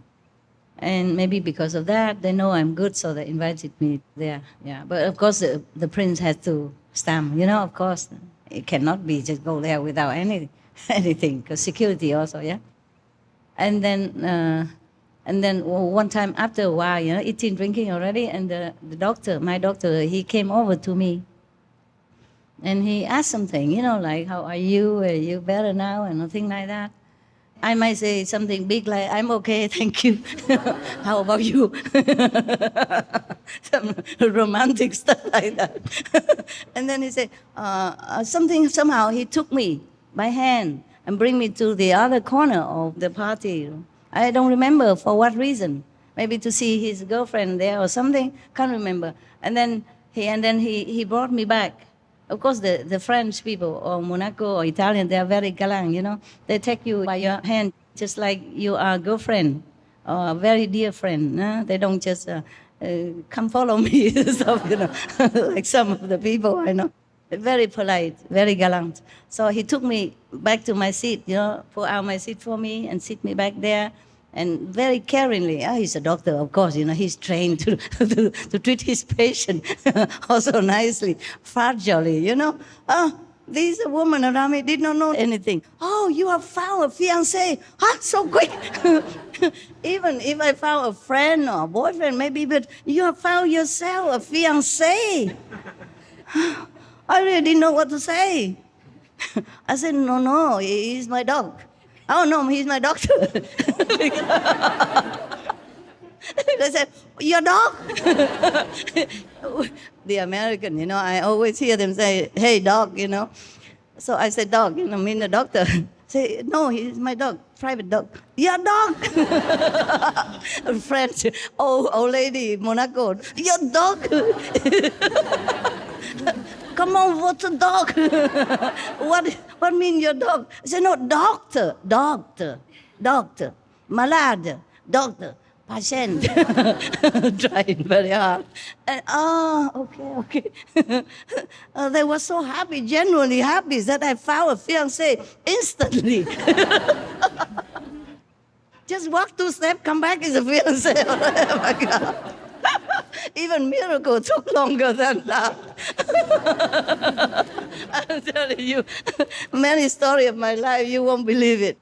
And maybe because of that, they know I'm good, so they invited me there, yeah. But of course, the prince has to stamp, of course. It cannot be just go there without anything, because security also, yeah. And then one time after a while, eating, drinking already, and the doctor, my doctor, he came over to me. And he asked something, like, how are you? Are you better now? And nothing like that. I might say something big like, I'm okay, thank you. How about you? Some romantic stuff like that. And then he said, somehow he took me by hand and bring me to the other corner of the party. I don't remember for what reason. Maybe to see his girlfriend there or something, can't remember. And then he brought me back. Of course, the French people or Monaco or Italian, they are very gallant, They take you by your hand just like you are a girlfriend or a very dear friend. They don't just come follow me, stuff, like some of the people I know. Very polite, very gallant. So he took me back to my seat, pull out my seat for me and sit me back there. And very caringly, he's a doctor, of course, he's trained to treat his patient also nicely, fragilely, These women around me did not know anything. Oh, you have found a fiancé. So quick. Even if I found a friend or a boyfriend, maybe, but you have found yourself a fiancé. I really didn't know what to say. I said, no, he's my dog. Oh, no, he's my doctor. They said, your dog? The American, I always hear them say, hey, dog, So I said, dog, mean the doctor. Say, no, he's my dog, private dog. Your dog? French, old lady, Monaco. Your dog? Come on, what's a dog? What mean your dog? I said, no, doctor, malade, doctor, patient. Trying very hard. And, okay. They were so happy, genuinely happy, that I found a fiancé instantly. Just walk 2 steps, come back, is a fiancé. Oh my God. Even miracle took longer than that. I'm telling you, many story of my life, you won't believe it.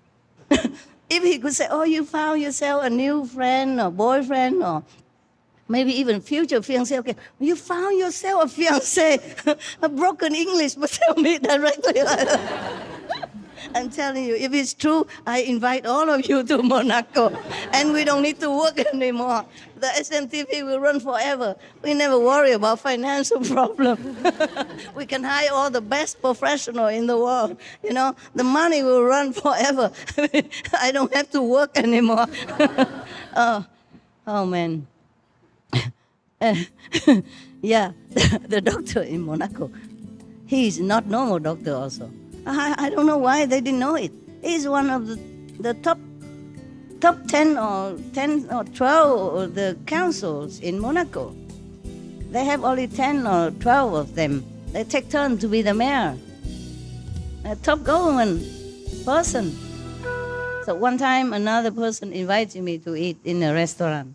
If he could say, you found yourself a new friend or boyfriend or maybe even future fiancé. Okay, you found yourself a fiancé, a broken English, but tell me directly. I'm telling you, if it's true, I invite all of you to Monaco, and we don't need to work anymore. The SMTV will run forever. We never worry about financial problem. We can hire all the best professionals in the world. You know, the money will run forever. I don't have to work anymore. Oh man. Yeah, the doctor in Monaco, he's not normal doctor also. I don't know why they didn't know it. He's one of the top 10 or 12 of the councils in Monaco. They have only 10 or 12 of them. They take turns to be the mayor. A top government person. So one time another person invited me to eat in a restaurant.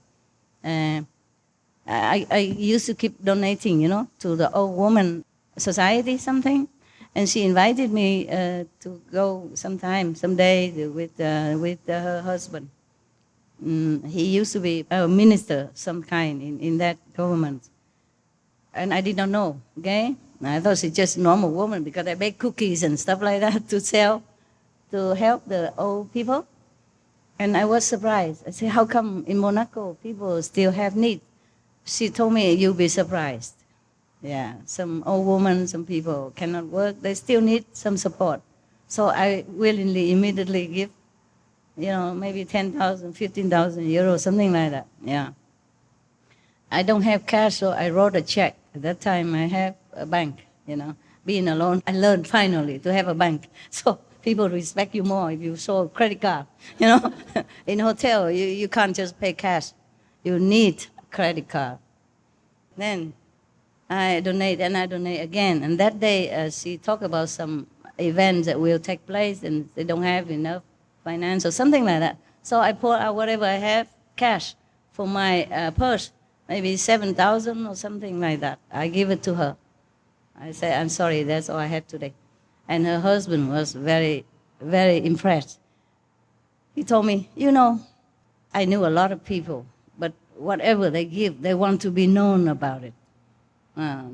I used to keep donating, you know, to the old woman society something. And she invited me to go someday with her husband. He used to be a minister some kind in that government. And I did not know, okay? I thought she's just a normal woman because I bake cookies and stuff like that to sell, to help the old people. And I was surprised. I said, how come in Monaco people still have need? She told me, you'll be surprised. Yeah, some old women, some people cannot work. They still need some support. So I willingly, immediately give, you know, maybe 10,000, 15,000 euros, something like that. Yeah. I don't have cash, so I wrote a check. At that time, I have a bank, you know. Being alone, I learned finally to have a bank. So people respect you more if you show a credit card, you know. In a hotel, you can't just pay cash. You need a credit card. Then I donate and I donate again. And that day, she talked about some events that will take place and they don't have enough finance or something like that. So I pour out whatever I have, cash, for my purse, maybe 7,000 or something like that. I give it to her. I say, I'm sorry, that's all I have today. And her husband was very, very impressed. He told me, you know, I knew a lot of people, but whatever they give, they want to be known about it.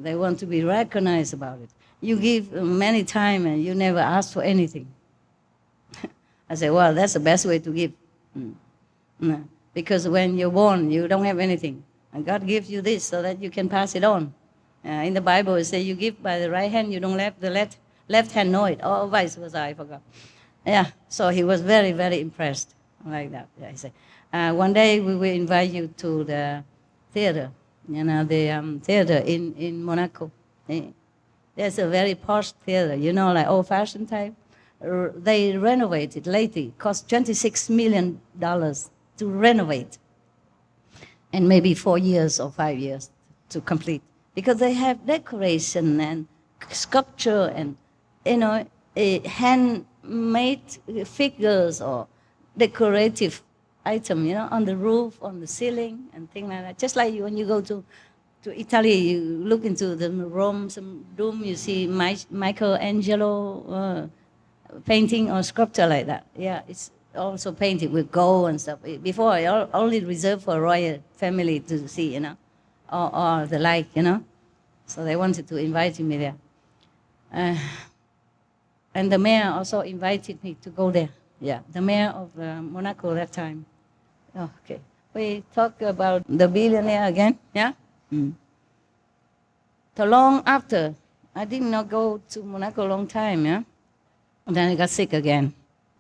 They want to be recognized about it. You give many times and you never ask for anything. I said, well, that's the best way to give. Because when you're born, you don't have anything. And God gives you this so that you can pass it on. In the Bible, it says you give by the right hand, you don't let the left hand know it. Or vice versa, I forgot. Yeah, so he was very, very impressed like that. Yeah, I said, one day we will invite you to the theater. You know, the theater in Monaco. There's a very posh theater, you know, like old-fashioned type. They renovated lately. Cost $26 million to renovate. And maybe 4 years or 5 years to complete. Because they have decoration and sculpture and, you know, handmade figures or decorative item, you know, on the roof, on the ceiling, and things like that. Just like when you go to Italy, you look into the Rome, some room, you see Michelangelo painting or sculpture like that. Yeah, it's also painted with gold and stuff. Before, only reserved for royal family to see, you know, or the like, you know. So they wanted to invite me there. And the mayor also invited me to go there. Yeah, the mayor of Monaco that time. Oh, okay. We talk about the billionaire again, yeah? So long after, I did not go to Monaco a long time, yeah? And then I got sick again.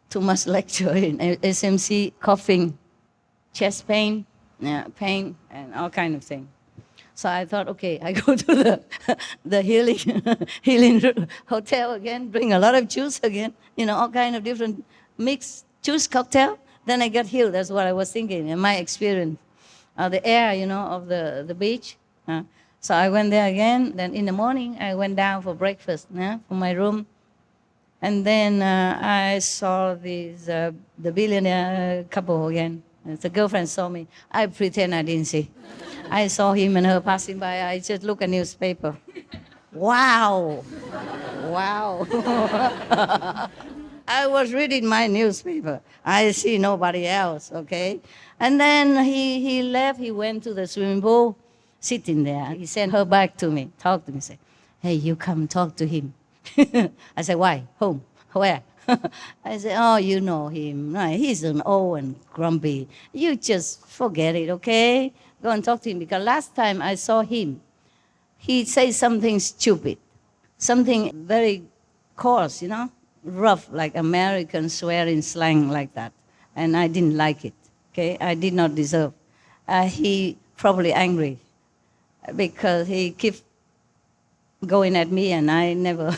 Too much lecture in SMC, coughing, chest pain, pain, and all kind of things. So I thought, okay, I go to the healing hotel again, bring a lot of juice again, you know, all kind of different mixed juice cocktail. Then I got healed. That's what I was thinking in my experience. The air, you know, of the beach. So I went there again. Then in the morning, I went down for breakfast from my room. And then I saw the billionaire couple again. The girlfriend saw me. I pretend I didn't see. I saw him and her passing by. I just look at newspaper. Wow. Wow. I was reading my newspaper. I see nobody else, okay? And then he left. He went to the swimming pool, sitting there. He sent her back to me, talked to me, said, hey, you come talk to him. I said, why? Whom? Where? I said, oh, you know him. He's an old and grumpy. You just forget it, okay? Go and talk to him. Because last time I saw him, he said something stupid, something very coarse, rough, like American swearing slang like that. And I didn't like it, okay? I did not deserve. He probably angry because he kept going at me and I never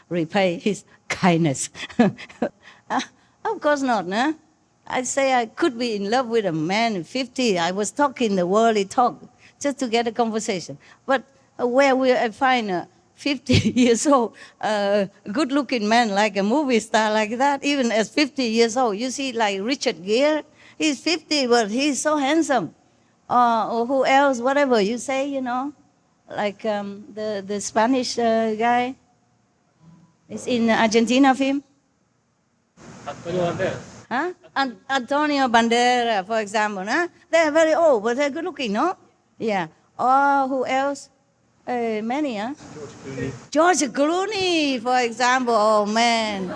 repay his kindness. Of course not, no? I say I could be in love with a man 50. I was talking the worldly talk just to get a conversation. But where will I find a 50 years old good-looking man like a movie star like that, even as 50 years old? You see, like Richard Gere, he's 50, but he's so handsome. Or who else, whatever you say, like the Spanish guy. It's in Argentina film. Huh? Antonio Banderas, for example. Huh? They're very old, but they're good looking, no? Yeah. Or who else? Many, huh? George Clooney, for example. Oh, man.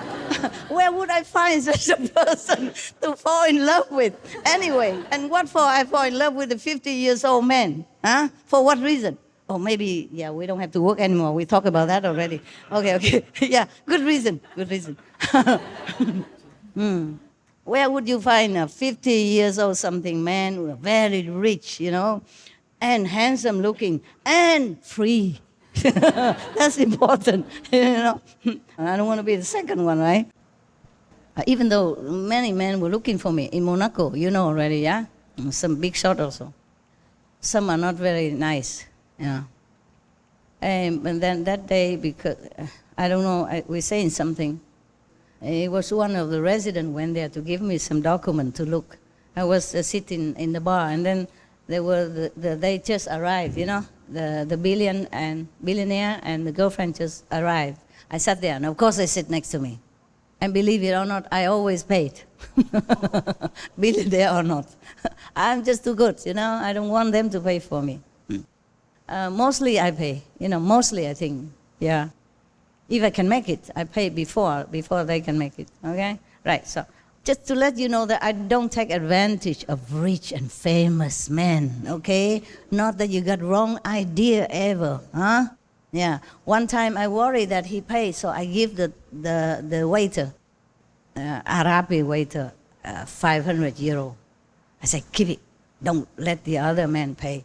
Where would I find such a person to fall in love with? Anyway, and what for I fall in love with a 50 years old man? Huh? For what reason? Oh, maybe, yeah, we don't have to work anymore. We talked about that already. Okay. Yeah, good reason. Where would you find a 50 years old something man, very rich, and handsome looking, and free? That's important, I don't want to be the second one, right? Even though many men were looking for me in Monaco, already, yeah? Some big shot also. Some are not very nice. And then that day, because I don't know, we're saying something. It was one of the residents went there to give me some document to look. I was sitting in the bar, and then they just arrived, the billionaire and the girlfriend just arrived. I sat there, and of course they sit next to me. And believe it or not, I always paid, billionaire or not. I'm just too good, I don't want them to pay for me. Mostly I pay, mostly I think, yeah. If I can make it, I pay before they can make it, okay? Right, so just to let you know that I don't take advantage of rich and famous men, okay? Not that you got wrong idea ever, huh? Yeah, one time I worry that he paid, so I give the waiter, Arabic waiter, 500 euro. I said, keep it, don't let the other man pay.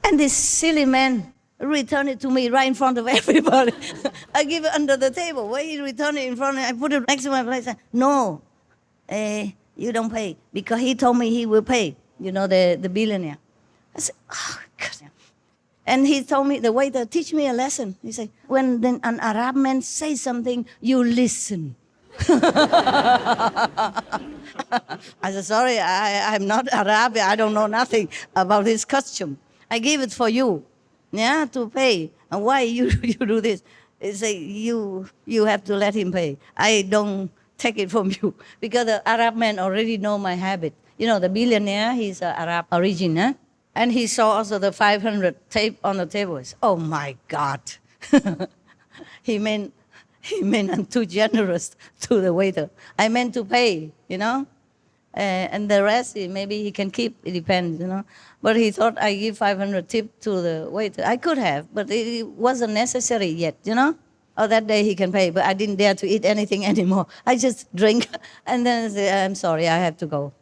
And this silly man returned it to me right in front of everybody. I give it under the table. Why he returned it in front of me? I put it next to my place. No, you don't pay. Because he told me he will pay, the billionaire. I said, oh, God. And he told me, the waiter, teach me a lesson. He said, when an Arab man says something, you listen. I said, sorry, I'm not Arab. I don't know nothing about this costume. I gave it for you, yeah, to pay. And why you do this? He say you have to let him pay. I don't take it from you because the Arab man already know my habit. The billionaire, he's Arab origin, huh? And he saw also the 500 tape on the table. He said, oh my God, he meant I'm too generous to the waiter. I meant to pay, and the rest, maybe he can keep, it depends, But he thought I give 500 tip to the waiter. I could have, but it wasn't necessary yet, Or that day he can pay, but I didn't dare to eat anything anymore. I just drink, and then I say, I'm sorry, I have to go.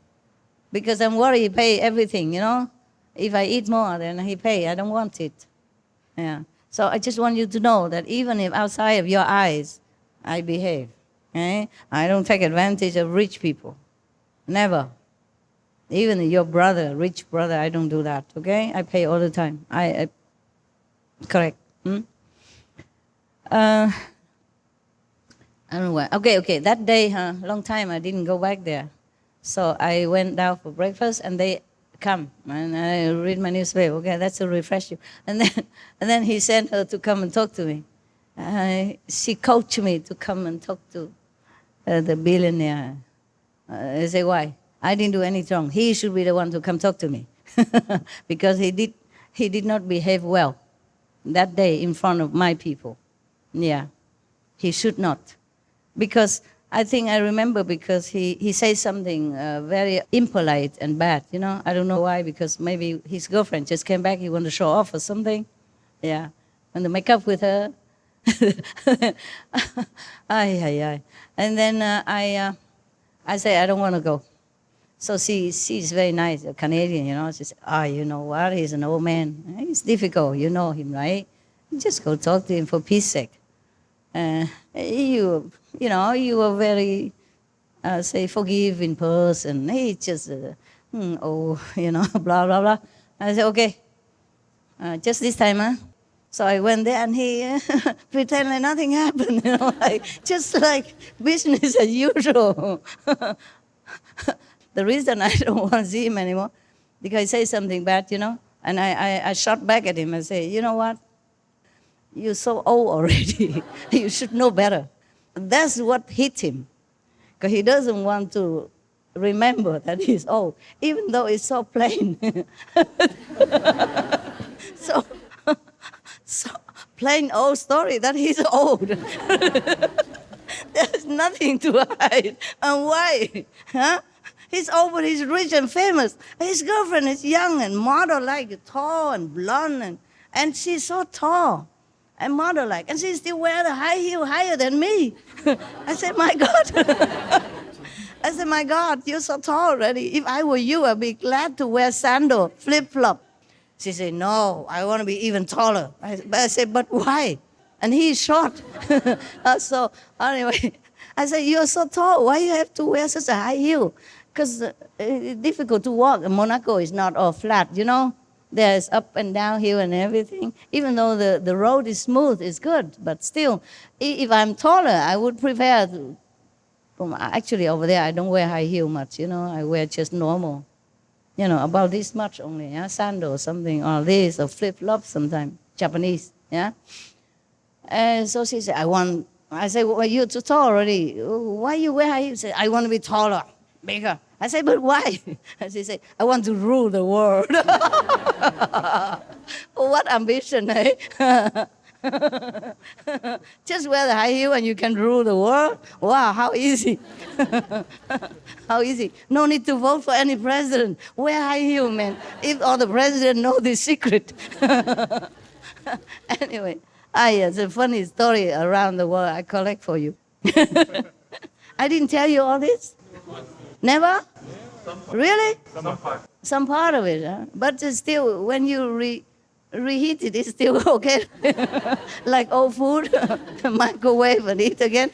Because I'm worried he pay everything, If I eat more, then he pay. I don't want it. Yeah. So I just want you to know that even if outside of your eyes, I behave. Okay? I don't take advantage of rich people. Never. Even your brother, rich brother, I don't do that. Okay? I pay all the time. I correct. I don't know why. Okay. That day, long time I didn't go back there. So I went down for breakfast, and they come, and I read my newspaper. Okay, that's to refresh you. And then he sent her to come and talk to me. She coached me to come and talk to the billionaire. I say, why? I didn't do anything wrong. He should be the one to come talk to me. Because he did not behave well that day in front of my people. Yeah, he should not. Because I think I remember because he says something very impolite and bad, you know. I don't know why, because maybe his girlfriend just came back, he wanted to show off or something. Yeah, want to make up with her. And then I say, I don't want to go. So she's very nice, a Canadian, you know. She said, you know what, he's an old man. It's difficult, you know him, right? Just go talk to him for peace sake. You were very, say, forgiving person. He just, blah, blah, blah. I said, okay, just this time, huh? So I went there and he pretended like nothing happened, you know, just like business as usual. The reason I don't want to see him anymore, because he says something bad, you know, and I shot back at him and say, you know what? You're so old already. You should know better. That's what hit him, because he doesn't want to remember that he's old, even though it's so plain. so plain old story that he's old. There's nothing to hide. And why? Huh? He's old, but he's rich and famous. His girlfriend is young and model-like, tall and blonde, and she's so tall and model-like, and she still wears the high heel higher than me. I said, my God. I said, my God, you're so tall already. If I were you, I'd be glad to wear sandal, flip-flop. She said, no, I want to be even taller. I said, but why? And he's short. So anyway, I said, you're so tall. Why you have to wear such a high heel? Because it's difficult to walk. And Monaco is not all flat, you know. There's up and down hill and everything. Even though the road is smooth, it's good. But still, if I'm taller, I would prefer to, actually over there, I don't wear high heel much, you know. I wear just normal, you know, about this much only, yeah, sandal or something, or this, or flip-flop sometimes, Japanese, yeah. So she said, I said, well, you're too tall already. Why you wear high heels? She said, I want to be taller, bigger. I said, but why? She said, I want to rule the world. What ambition, eh? Just wear the high heel and you can rule the world? Wow, how easy. How easy. No need to vote for any president. Wear high heel, man. If all the president know this secret. Anyway, it's a funny story around the world I collect for you. I didn't tell you all this? Never? Really? Some part of it, huh? But still, when you reheat it, it's still okay. Like old food, microwave and eat again.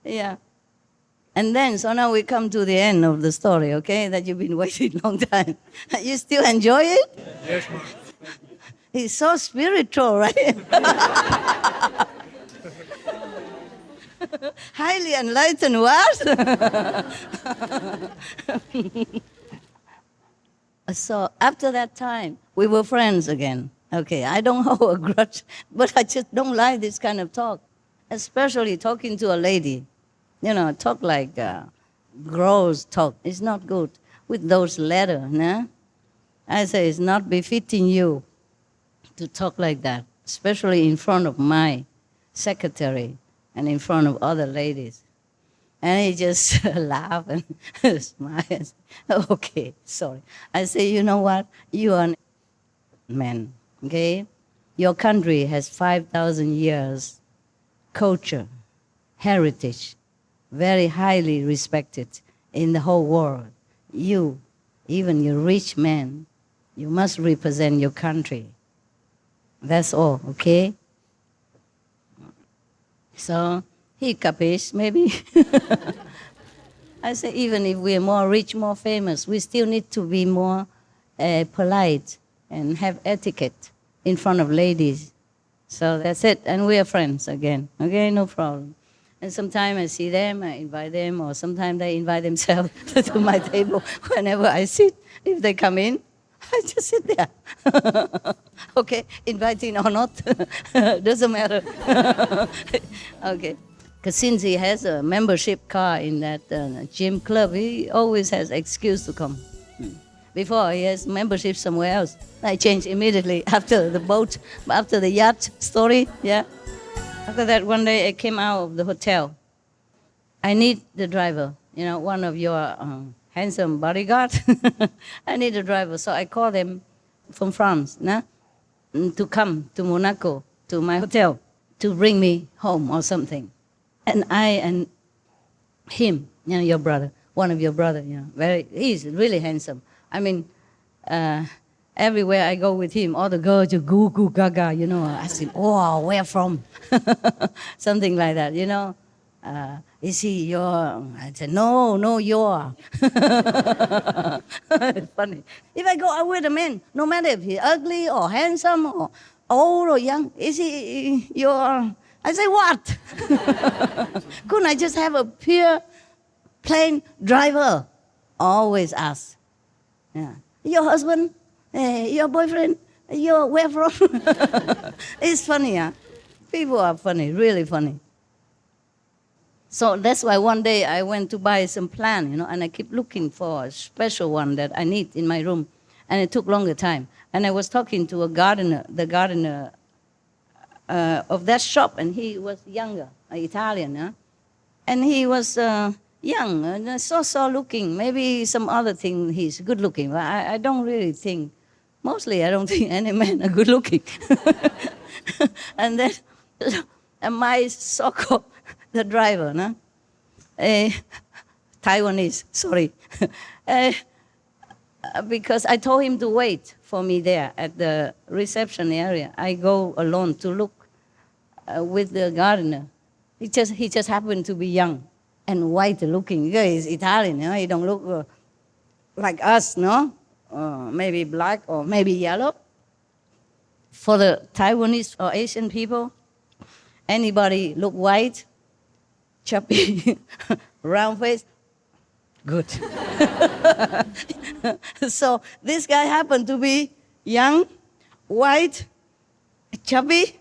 Yeah. And then, so now we come to the end of the story, okay? That you've been waiting a long time. You still enjoy it? Yes, ma'am. He's so spiritual, right? Highly enlightened, what? So after that time, we were friends again. Okay, I don't hold a grudge, but I just don't like this kind of talk, especially talking to a lady. You know, talk like gross talk. It's not good with those letters, nah? I say it's not befitting you to talk like that, especially in front of my secretary and in front of other ladies. And he just laughed and smiled. Okay, sorry. I say, you know what? You are a man, okay? Your country has 5,000 years culture, heritage, very highly respected in the whole world. You, even you rich man, you must represent your country. That's all, okay? So he capish, maybe. I say, even if we're more rich, more famous, we still need to be more polite and have etiquette in front of ladies. So that's it, and we are friends again, okay, no problem. And sometimes I see them, I invite them, or sometimes they invite themselves to my table whenever I sit. If they come in, I just sit there. Okay, inviting or not, doesn't matter. Okay. Because since he has a membership car in that gym club, he always has excuse to come. Before, he has membership somewhere else. I changed immediately after the yacht story, yeah. After that, one day I came out of the hotel. I need the driver, one of your handsome bodyguards. I need a driver. So I called him from France, to come to Monaco, to my hotel, to bring me home or something. And I and him, your brother, one of your brother, he's really handsome. I mean, everywhere I go with him, all the girls just goo goo gaga, ask him, oh, where from? Something like that, is he your? I said, no, your. It's funny. If I go out with a man, no matter if he's ugly or handsome or old or young, is he your? I say, what? Couldn't I just have a pure, plain driver? Always ask. Yeah. Your husband? Your boyfriend? Where from? It's funny, huh? People are funny, really funny. So that's why one day I went to buy some plant, and I keep looking for a special one that I need in my room. And it took longer time. And I was talking to the gardener of that shop, and he was younger, Italian, huh? And he was young, and so looking. Maybe some other thing he's good looking. But I don't really think, mostly I don't think any men are good looking. And then my so-called, the driver, Taiwanese, sorry. Because I told him to wait for me there at the reception area. I go alone to look with the gardener. He just happened to be young and white looking. He's Italian, he don't look like us, no? Maybe black or maybe yellow. For the Taiwanese or Asian people, anybody look white, chubby, round face, good. So this guy happened to be young, white, chubby,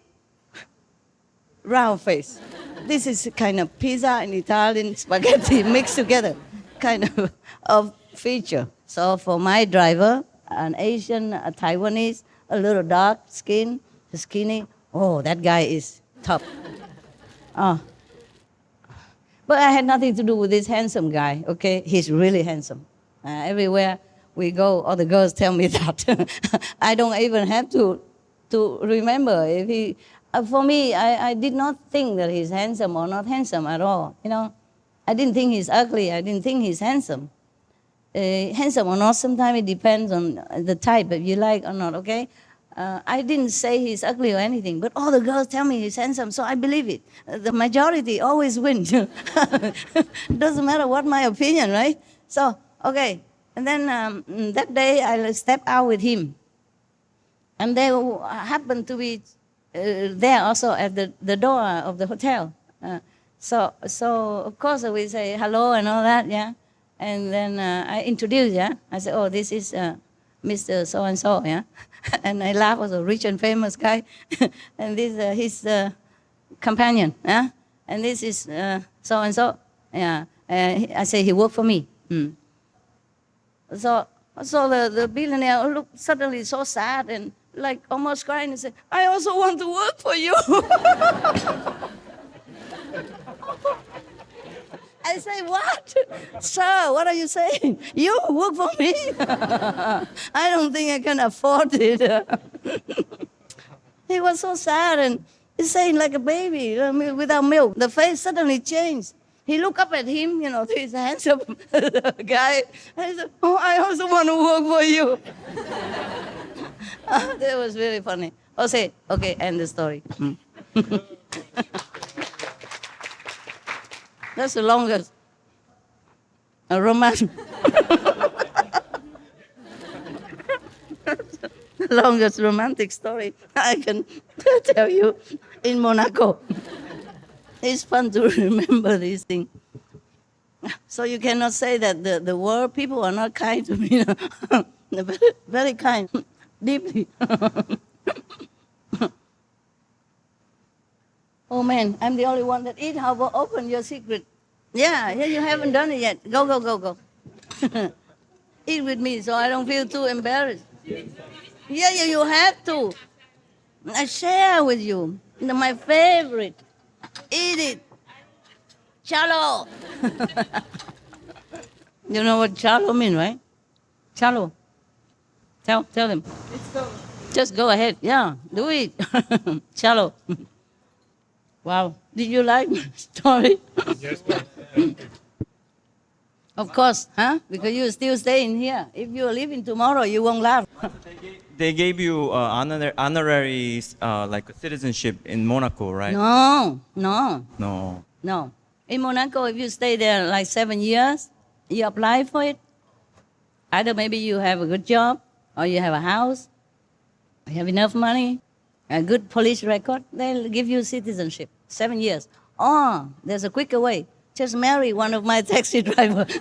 round face. This is kind of pizza and Italian spaghetti mixed together, kind of feature. So for my driver, an Asian, a Taiwanese, a little dark skin, skinny, oh, that guy is top. But I had nothing to do with this handsome guy, okay? He's really handsome. Everywhere we go, all the girls tell me that. I don't even have to remember if he... for me, I did not think that he's handsome or not handsome at all, I didn't think he's ugly. I didn't think he's handsome. Handsome or not, sometimes it depends on the type, if you like or not, okay? I didn't say he's ugly or anything, but all the girls tell me he's handsome, so I believe it. The majority always wins. Doesn't matter what my opinion, right? So, okay. And then that day, I stepped out with him. And they happened to be there also at the door of the hotel. So of course, we say hello and all that, yeah? And then I introduce, yeah? I say, oh, this is Mr. So-and-so, yeah? And I laugh, was a rich and famous guy. And this his companion, yeah? And this is so-and-so, yeah? I say, he worked for me. So the billionaire looked suddenly so sad and like almost crying and said, I also want to work for you. I say, what? Sir, what are you saying? You work for me? I don't think I can afford it. He was so sad and he's saying like a baby without milk. The face suddenly changed. He looked up at him, this handsome guy. And he said, oh, I also want to work for you. That was really funny. I'll say, okay, end the story. That's the longest romance. The longest romantic story I can tell you in Monaco. It's fun to remember these things. So you cannot say that the world people are not kind to me. They're very, very kind, deeply. Oh man, I'm the only one that eat. How about open your secret? Yeah, you haven't done it yet. Go. Eat with me so I don't feel too embarrassed. Yeah, you have to. I share with you. My favorite. Eat it. Chalo. You know what chalo means, right? Chalo. Tell them. Let's go. Just go ahead. Yeah, do it. Chalo. Wow. Did you like my story? Yes, ma'am. Of course, huh? Because you're still staying here. If you're leaving tomorrow, you won't laugh. They gave you honorary like citizenship in Monaco, right? No. In Monaco, if you stay there like 7 years, you apply for it. Either maybe you have a good job, or you have a house, you have enough money, a good police record, they'll give you citizenship, 7 years. Or there's a quicker way. Just marry one of my taxi drivers.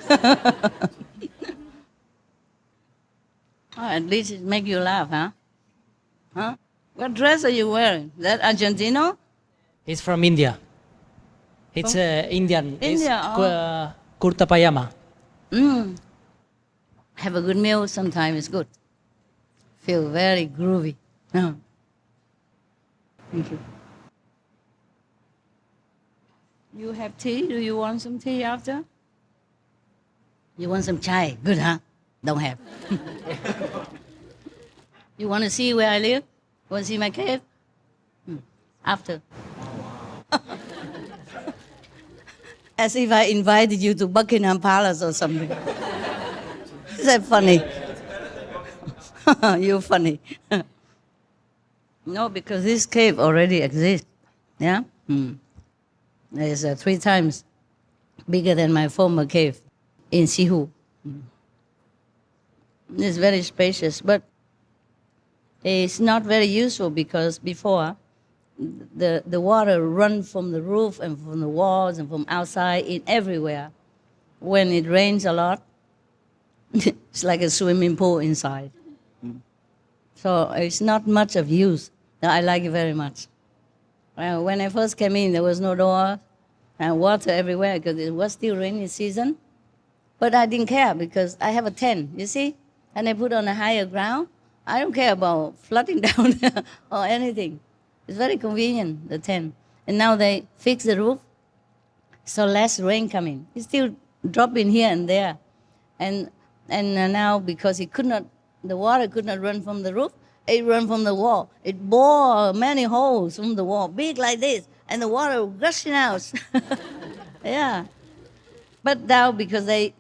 At least it make you laugh, huh? Huh? What dress are you wearing? That Argentino? It's from India. It's Indian. India, It's kurta pajama. Have a good meal sometime, it's good. Feel very groovy. Thank you. You have tea? Do you want some tea after? You want some chai? Good, huh? Don't have. You want to see where I live? Want to see my cave? After. As if I invited you to Buckingham Palace or something. Is that funny? You're funny. No, because this cave already exists. Yeah? It's 3 times bigger than my former cave in Sihu. It's very spacious, but it's not very useful because before the water runs from the roof and from the walls and from outside in everywhere. When it rains a lot, it's like a swimming pool inside. So it's not much of use. I like it very much. When I first came in, there was no door and water everywhere because it was still rainy season. But I didn't care because I have a tent, you see? And I put on a higher ground. I don't care about flooding down or anything. It's very convenient, the tent. And now they fix the roof, so less rain coming. It's still dropping here and there. And now because the water could not run from the roof, it ran from the wall. It bored many holes from the wall, big like this, and the water gushing out. Yeah. But now because they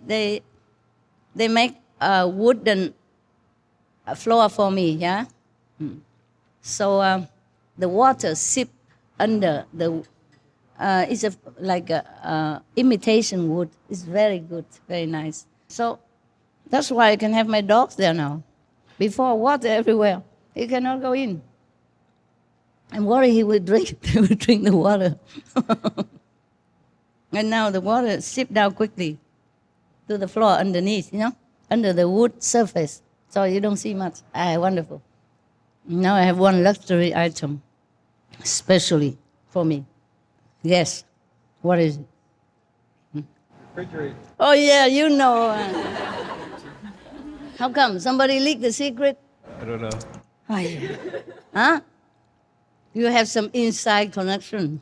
make a wooden floor for me, yeah? So the water sip under the, it's like a imitation wood. It's very good, very nice. So that's why I can have my dogs there now. Before, water everywhere. He cannot go in. I'm worried he will drink the water. And now the water sip down quickly to the floor underneath, under the wood surface. So you don't see much. Wonderful. Now I have one luxury item, especially for me. Yes. What is it? Refrigerator. Oh, yeah, you know. How come? Somebody leaked the secret? I don't know. Oh, yeah. Huh? You have some inside connection.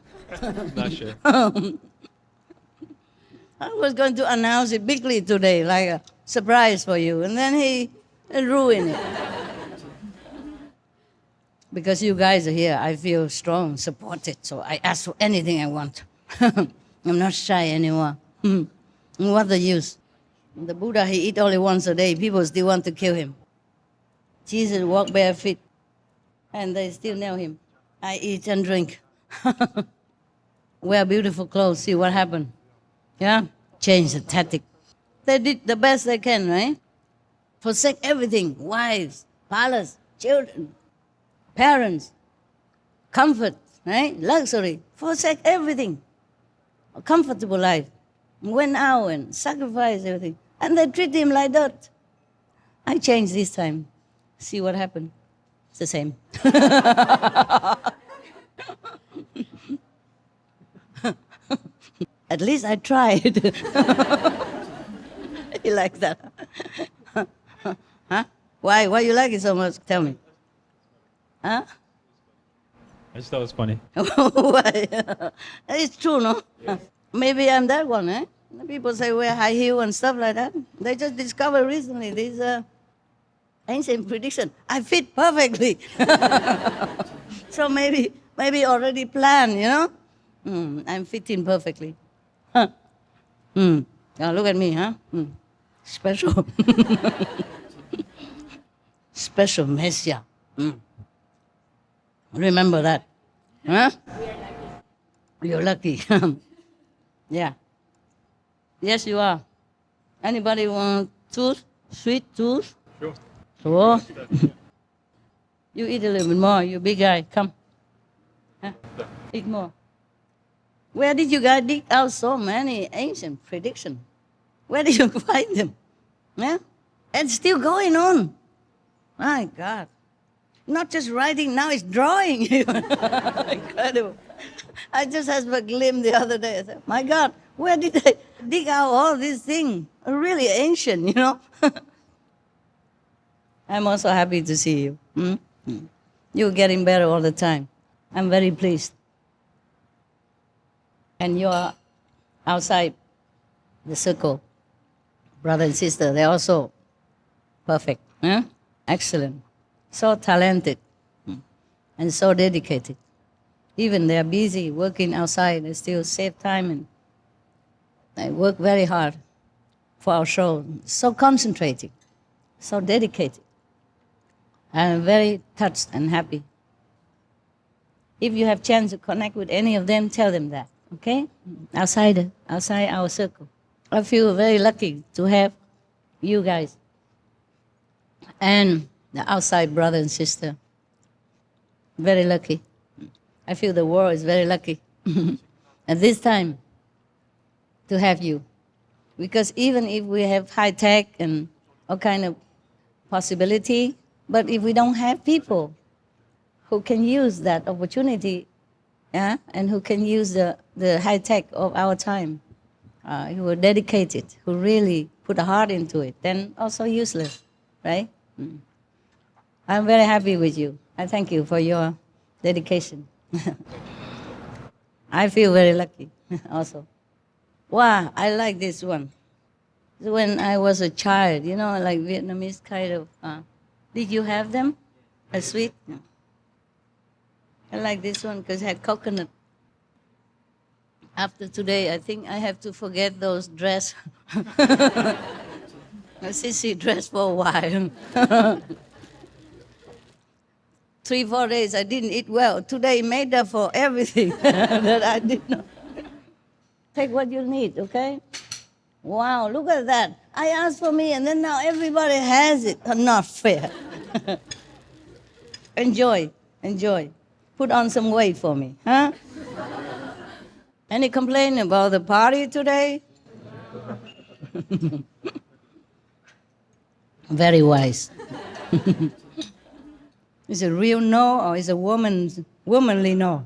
Not sure. I was going to announce it bigly today, like a surprise for you, and then he ruined it. Because you guys are here, I feel strong, supported, so I ask for anything I want. I'm not shy anymore. What's the use? The Buddha, he eat only once a day. People still want to kill him. Jesus walked bare feet, and they still nail him. I eat and drink. Wear beautiful clothes, see what happened. Yeah? Change the tactic. They did the best they can, right? Forsake everything. Wives, palace, children, parents, comfort, right? Luxury. Forsake everything. A comfortable life. Went out and sacrificed everything. And they treat him like that. I changed this time. See what happened. It's the same. At least I tried. You like that? Huh? Why you like it so much? Tell me. Huh? I just thought it was funny. Why? It's true, no? Maybe I'm that one, eh? People say wear high heel and stuff like that. They just discovered recently this ancient prediction. I fit perfectly. So maybe already planned, you know? I'm fitting perfectly. Huh. Now look at me, huh? Special. Special Messiah. Remember that. Huh? You're lucky. Yeah. Yes, you are. Anybody want tooth? Sweet tooth? Sure. Sure. You eat a little bit more. You big guy. Come. Huh? Eat more. Where did you guys dig out so many ancient predictions? Where did you find them? Yeah? And still going on. My God. Not just writing, now it's drawing. Incredible. I just had a glimpse the other day. I said, my God, where did they dig out all these things? Really ancient, you know? I'm also happy to see you. You're getting better all the time. I'm very pleased. And you're outside the circle. Brother and sister, they're also perfect. Huh? Excellent. So talented and so dedicated. Even they're busy working outside, they still save time and they work very hard for our show. So concentrated, so dedicated. I'm very touched and happy. If you have chance to connect with any of them, tell them that, okay? Outside our circle. I feel very lucky to have you guys and the outside brother and sister. Very lucky. I feel the world is very lucky at this time to have you. Because even if we have high tech and all kind of possibility, but if we don't have people who can use that opportunity, yeah, and who can use the high tech of our time, who are dedicated, who really put a heart into it, then also useless, right? I'm very happy with you. I thank you for your dedication. I feel very lucky also. Wow, I like this one. When I was a child, you know, like Vietnamese kind of, did you have them? A sweet? No. I like this one because it had coconut. After today, I think I have to forget those dress. Sissy dress for a while. 3-4 days I didn't eat well. Today made up for everything that I did not. Take what you need, okay? Wow, look at that. I asked for me and then now everybody has it. Not fair. Enjoy. Put on some weight for me, huh? Any complaint about the party today? Very wise. Is it real no or is it womanly no?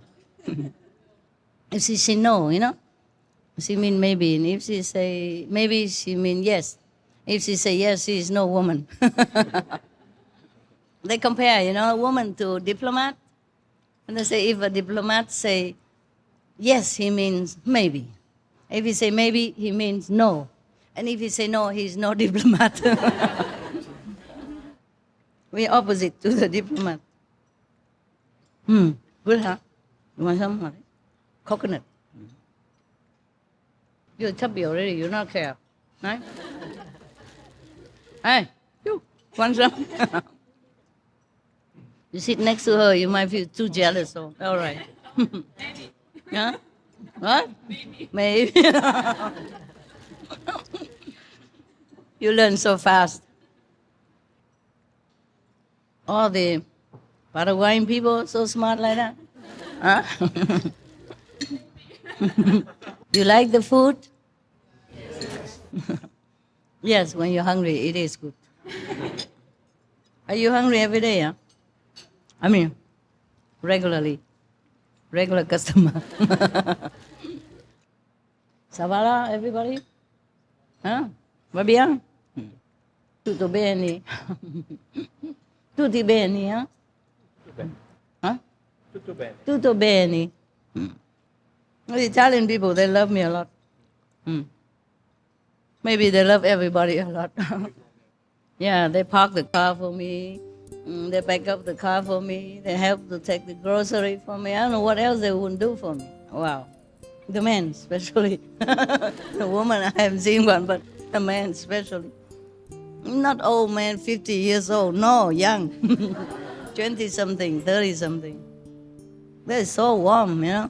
If she say no, you know, she mean maybe. And if she say maybe, she mean yes. If she say yes, she is no woman. They compare, you know, a woman to diplomat. And they say if a diplomat say yes, he means maybe. If he say maybe, he means no. And if he say no, he's no diplomat. We're opposite to the diplomat. Good, huh? You want some? Coconut. You're chubby already, you don't care. Right? Hey, you want some? You sit next to her, you might feel too jealous. So, all right. Huh? What? Maybe. You learn so fast. All the Paraguayan people so smart like that? Huh? You like the food? Yes, when you're hungry, it is good. Are you hungry every day? Huh? I mean, regularly. Regular customer. Savala, everybody? Huh? Va bien? Tutto bene? Tutti bene, huh? Huh? Tutto bene. Tutto bene. The Italian people, they love me a lot. Maybe they love everybody a lot. Yeah, they park the car for me. They back up the car for me. They help to take the grocery for me. I don't know what else they wouldn't do for me. Wow. The men, especially. The woman, I haven't seen one, but the man, especially. Not old man, 50 years old. No, young. 20-something, 30-something. They're so warm, you know.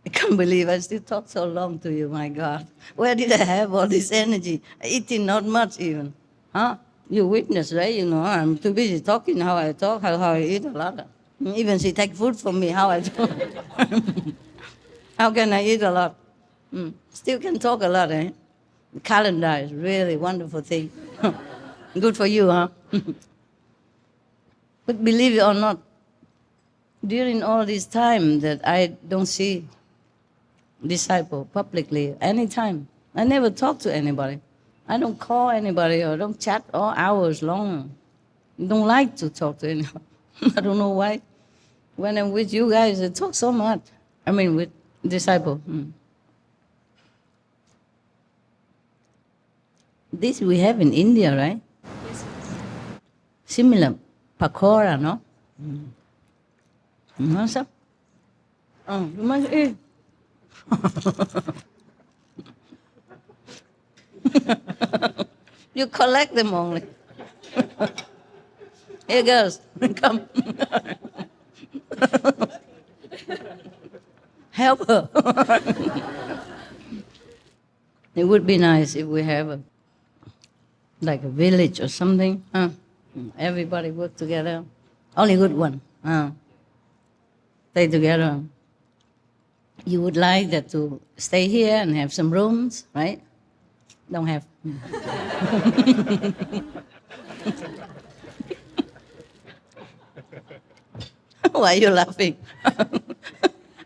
I can't believe I still talk so long to you, my God. Where did I have all this energy? Eating not much even. Huh? You witness, right? You know, I'm too busy talking how I talk, how I eat a lot. Even she take food from me, how I talk. How can I eat a lot? Still can talk a lot, eh? The calendar is really a wonderful thing. Good for you, huh? But believe it or not, during all this time that I don't see disciple publicly anytime, I never talk to anybody. I don't call anybody or don't chat all hours long. Don't like to talk to anyone. I don't know why. When I'm with you guys, I talk so much. I mean, with disciple. This we have in India, right? Similar. Pakora, no? What's up? You must eat. You collect them only. Here girls, come. Help her. It would be nice if we have like a village or something. Everybody work together. Only good one. Stay together. You would like that to stay here and have some rooms, right? Don't have. Why are you laughing?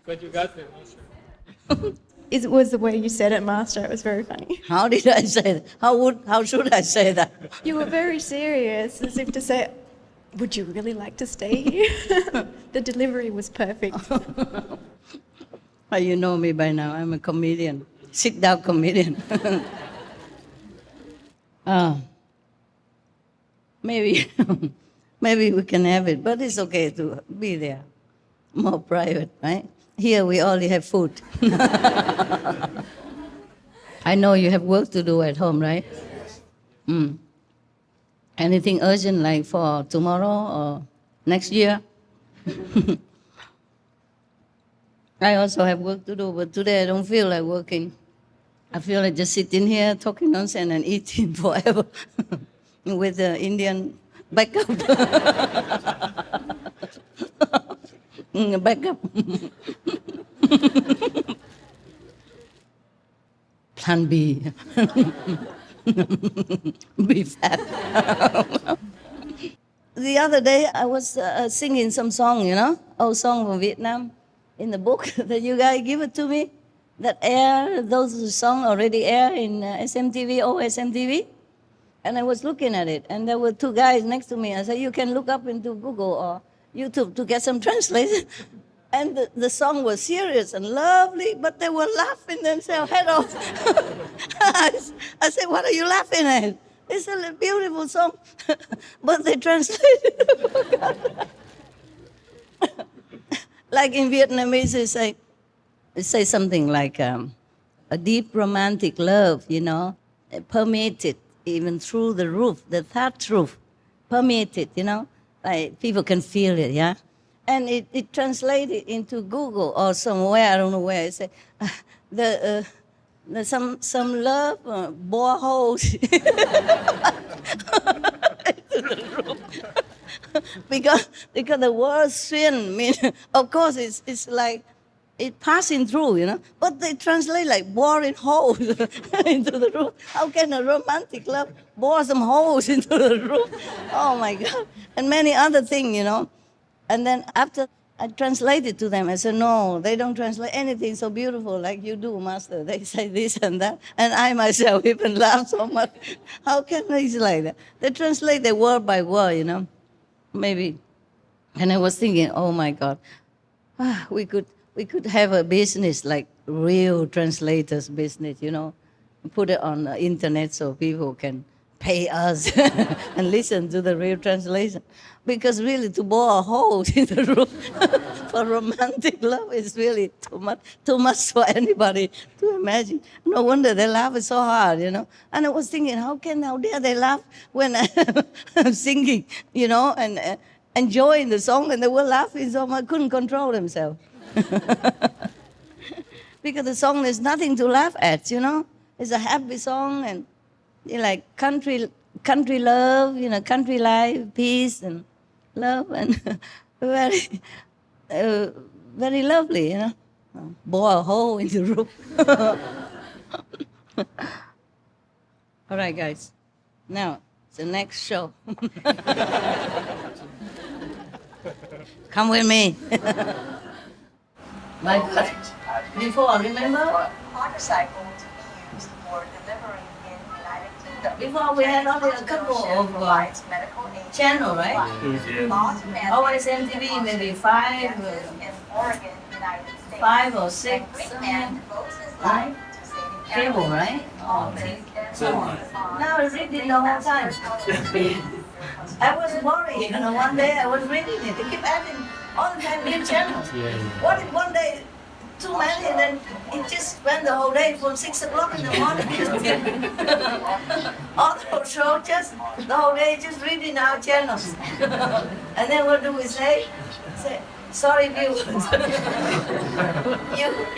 But you got it, Master. It was the way you said it, Master. It was very funny. How did I say that? How should I say that? You were very serious, as if to say, would you really like to stay here? The delivery was perfect. Well, you know me by now. I'm a comedian. Sit-down comedian. Maybe we can have it, but it's okay to be there. More private, right? Here we only have food. I know you have work to do at home, right? Anything urgent like for tomorrow or next year? I also have work to do, but today I don't feel like working. I feel like just sitting here talking nonsense and eating forever with the Indian backup. Backup. Plan B. Be fat. The other day I was singing some song, you know, old song from Vietnam. In the book that you guys give it to me, that air, those songs already air in SMTV, SMTV. And I was looking at it, and there were two guys next to me. I said, you can look up into Google or YouTube to get some translation. And the song was serious and lovely, but they were laughing themselves head off. I said, what are you laughing at? It's a beautiful song, but they translated it. Like in Vietnamese, they say something like a deep romantic love, you know, permeated even through the roof, the third roof, permeated, you know, like people can feel it, yeah? And it translated into Google or somewhere, I don't know where, it said, some love boreholes into the roof. because the word swim mean, of course, it's like it passing through, you know. But they translate like boring holes into the roof. How can a romantic love bore some holes into the roof? Oh my God! And many other things, you know. And then after I translated to them. I said, no, they don't translate anything so beautiful like you do, Master. They say this and that. And I myself even laugh so much. How can they say like that? They translate the word by word, you know, maybe. And I was thinking, oh my God, we could have a business like real translators business, you know, put it on the internet so people can pay us and listen to the real translation. Because really to bore a hole in the room for romantic love is really too much for anybody to imagine. No wonder they laugh so hard, you know. And I was thinking, how dare they laugh when I'm singing, you know, and enjoying the song, and they were laughing so much, couldn't control themselves. Because the song is nothing to laugh at, you know. It's a happy song, and like country love, you know, country life, peace and love, and very, very lovely, you know. Bore a hole in the roof. All right, guys. Now, it's the next show. Come with me. My God. Before, remember? Motorcycle to be used for delivering in United Kingdom. Before we had only a couple of channel, right? Always MTV, maybe five or six. Cable, right? Now it's reading the whole time. I was worried, you know, one day I was reading it. They keep adding all the time new channels. What if one day too many, and then it just spent the whole day from 6 o'clock in the morning. All the whole show, just the whole day, just reading our channels. And then what do we say? Say, sorry viewers,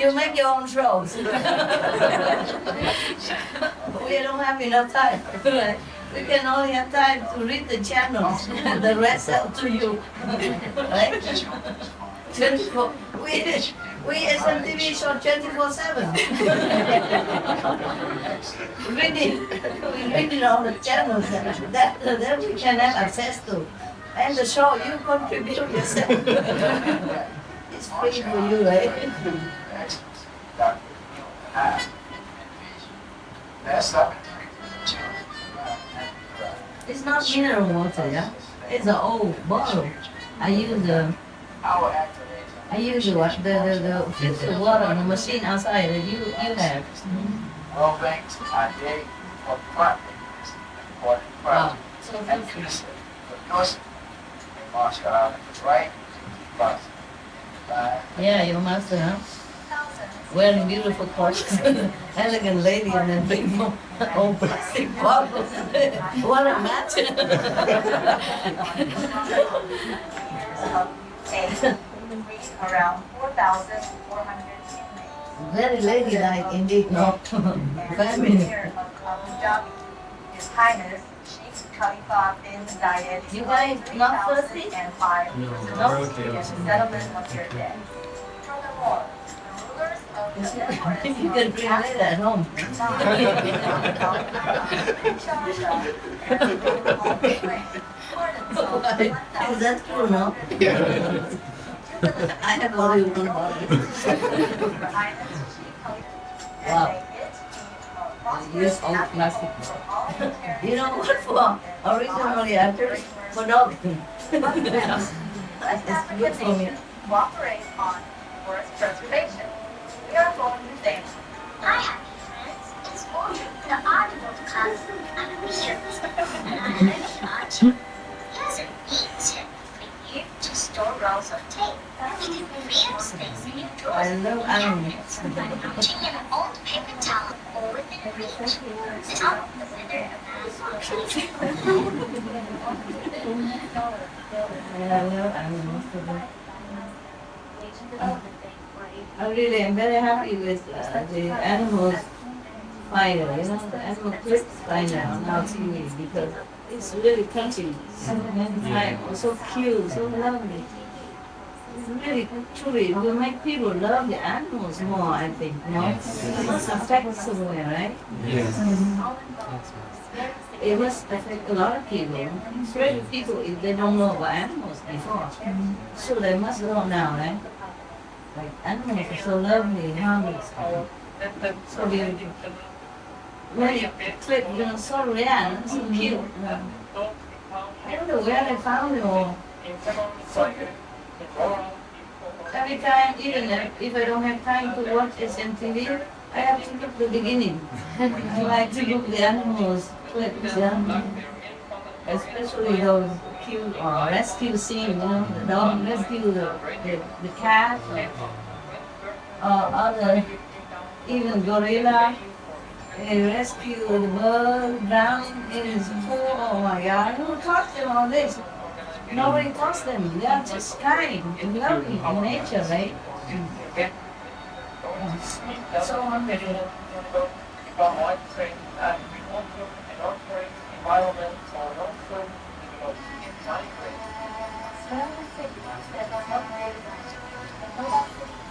you make your own shows. We don't have enough time. We can only have time to read the channels, and the rest up to you. Right? 24. We as MTV show 24/7. reading all the channels that we can have access to. And the show, you contribute yourself. It's free for you, right? It's not mineral water, yeah? It's an old bottle. I use the filtered water on the machine outside that you have. Well, thanks. Wow. So right? Yeah, your master, huh? Wearing beautiful clothes. Elegant lady, and then big old plastic bottles. What a match. Around 4,400 inmates. Very ladylike indeed, not feminine. His Highness Sheikh Khalifa bin Zayed. You guys not thirsty? And 5 No, okay. The settlement of their dead. Furthermore, you can drink later at home. Is that true, no? I have only one bottle. Wow. Use old plastic. You know what for? Originally after for dogs. It's good for me. Cooperate on forest preservation. We are going to thank Hi, happy friends. It's William, the audible class. I'm here. And I like Archie. Here's a neat tip for you to store rolls of tape. You can free up space in your drawers I love cabinets by mounting an old paper towel or within reach. Stop the weather I really am very happy with the animals finder, you know, the animal clips finder on our TV, because it's really touching. And so cute, so lovely. It's really, truly, it will make people love the animals more, I think, you know? It must affect somewhere, right? Yes. it must affect a lot of people. Especially people if they don't know about animals before. So they must know now, right? Like animals are so lovely, harmless. So beautiful. When you clip, so rare, so cute. I don't know where they found it or. Every time, even if I don't have time to watch SMTV, I have to look the beginning. I like to look the animals clips, especially those cute rescue scenes, the dog rescue the cat, or other, even gorilla. They rescue the bird drowned in his pool. Oh my God! Who taught them all this? Nobody taught them. They are just kind and loving in nature, right? So wonderful.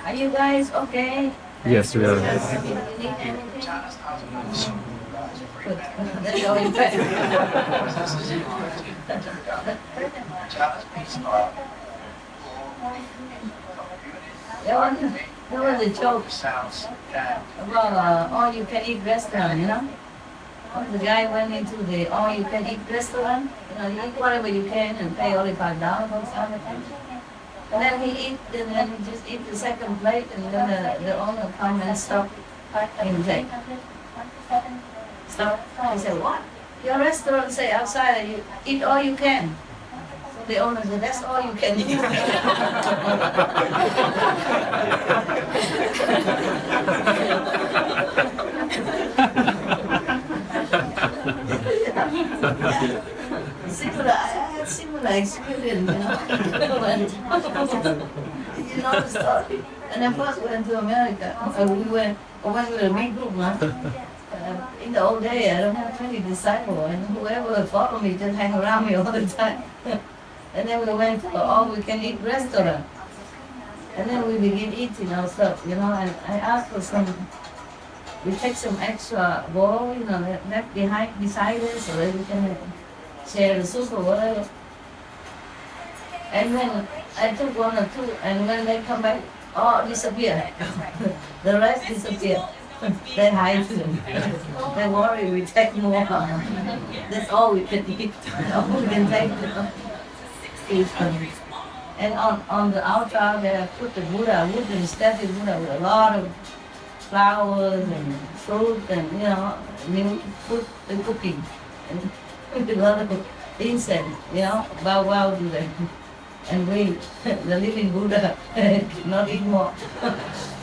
Are you guys okay? Yes, we are. There was a joke about all-you-can-eat restaurant, The guy went into the all-you-can-eat restaurant, you eat whatever you can and pay only $5 or something. And then he just eat the second plate, and then the owner come and stop and say, stop. He said, what? Your restaurant say outside that you eat all you can. So the owner said, that's all you can eat. I had similar experience, you know the story. And I first went to America. We went with a big group, in the old day, I don't have 20 disciples, and whoever followed me just hang around me all the time. And then we went to an all-we-can-eat restaurant. And then we began eating our stuff, and I asked for some. We take some extra bowl, left behind beside us, so that we can share the soup or whatever. And then I took one or two, and when they come back, all disappear. The rest disappear. They hide them. They worry we take more. That's all we can eat. All we can take. And on the altar, they put the Buddha, wooden statue Buddha with a lot of flowers and fruit and, milk, food and cooking. And with a lot of incense, bow to them. And we, the living Buddha, cannot eat more,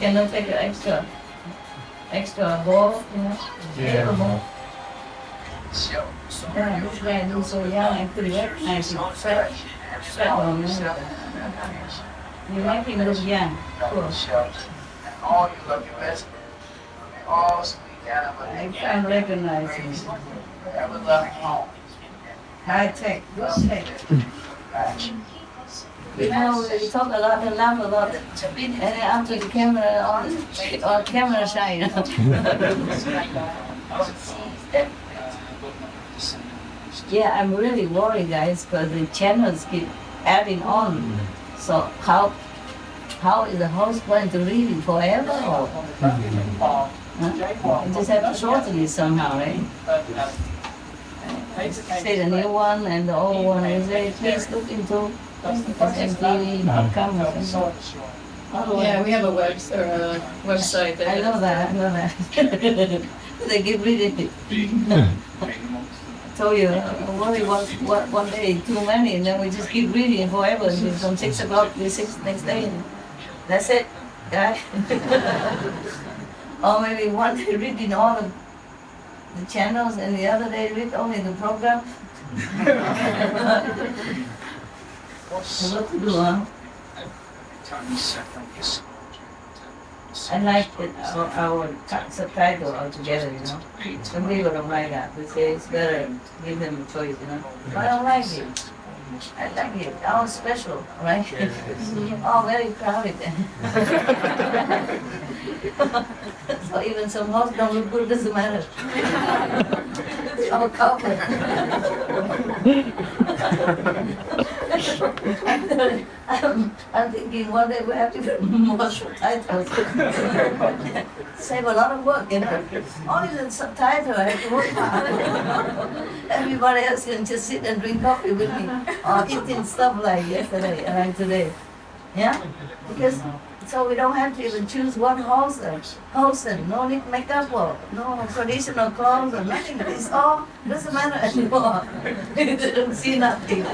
cannot take an extra bowl, Yeah. More. Yeah, this guy looks so young and pretty recognize him. Fat on him. You make him look young. Cool. All you love your best. All speak animal. I can't recognize him. Ever love home. High tech, good tech. We talk a lot and laugh a lot, and then after the camera on camera shy, Yeah, I'm really worried, guys, because the channels keep adding on. So how is the host going to read it forever? Or, You just have to shorten it somehow, right? Say the new one and the old one, and say, please look into SMTV, upcoming. Yeah, we have a website. That I know that. They get rid of it. I told you, worry one day, too many, and then we just keep reading forever. And from 6 o'clock to 6 next day. And that's it, guy. Or maybe one day reading all of the channels, and the other day read only the program. What to do, huh? I like our subtitle altogether, Some people don't like that. They say it's better, give them a choice, But I don't like it. I like it. All special, right? All very crowded. So even some hosts don't look good, doesn't matter. our cover. I'm thinking one day we have to put more subtitles. Save a lot of work, you know. Only the subtitle I have to work hard. Everybody else can just sit and drink coffee with me or eating stuff like yesterday and like today. Yeah? Because so we don't have to even choose one wholesome, no need makeup or no traditional clothes or nothing. It's all doesn't matter anymore. You don't see nothing.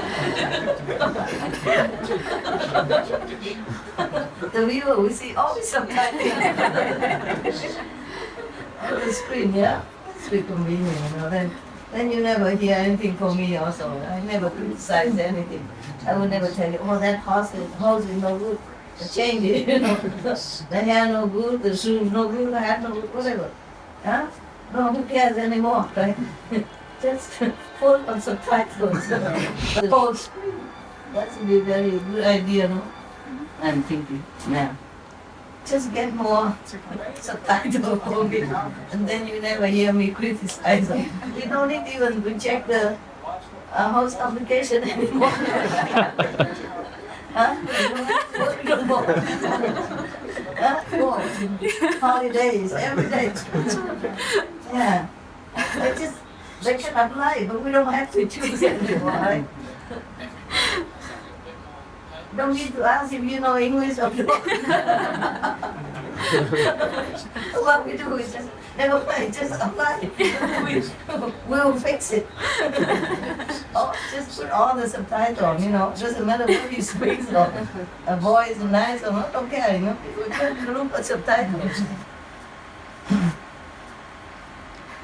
The viewer we see all the subtitles on the screen, yeah? It's very convenient, you know. Then you never hear anything from me also. I never criticize anything. I would never tell you, oh, that horse is no good. Change it, you know. The hair no good, the shoes no good, the hat no good, whatever. Huh? No, who cares anymore, right? Just full of subtitles. The whole screen. That would be a very good idea, no? I'm thinking, yeah. Just get more subtitles for me, and then you never hear me criticize them. You don't need even to check the host application anymore. Huh? Holidays, every day. Yeah. They can apply, but we don't have to choose anymore, right? Don't need to ask if you know English or not. What we do is just never mind, just apply. We'll fix it. Oh, just put all the subtitles on, you know. Doesn't matter what you speak or a voice is nice or not, don't care, you know. We just look at subtitles.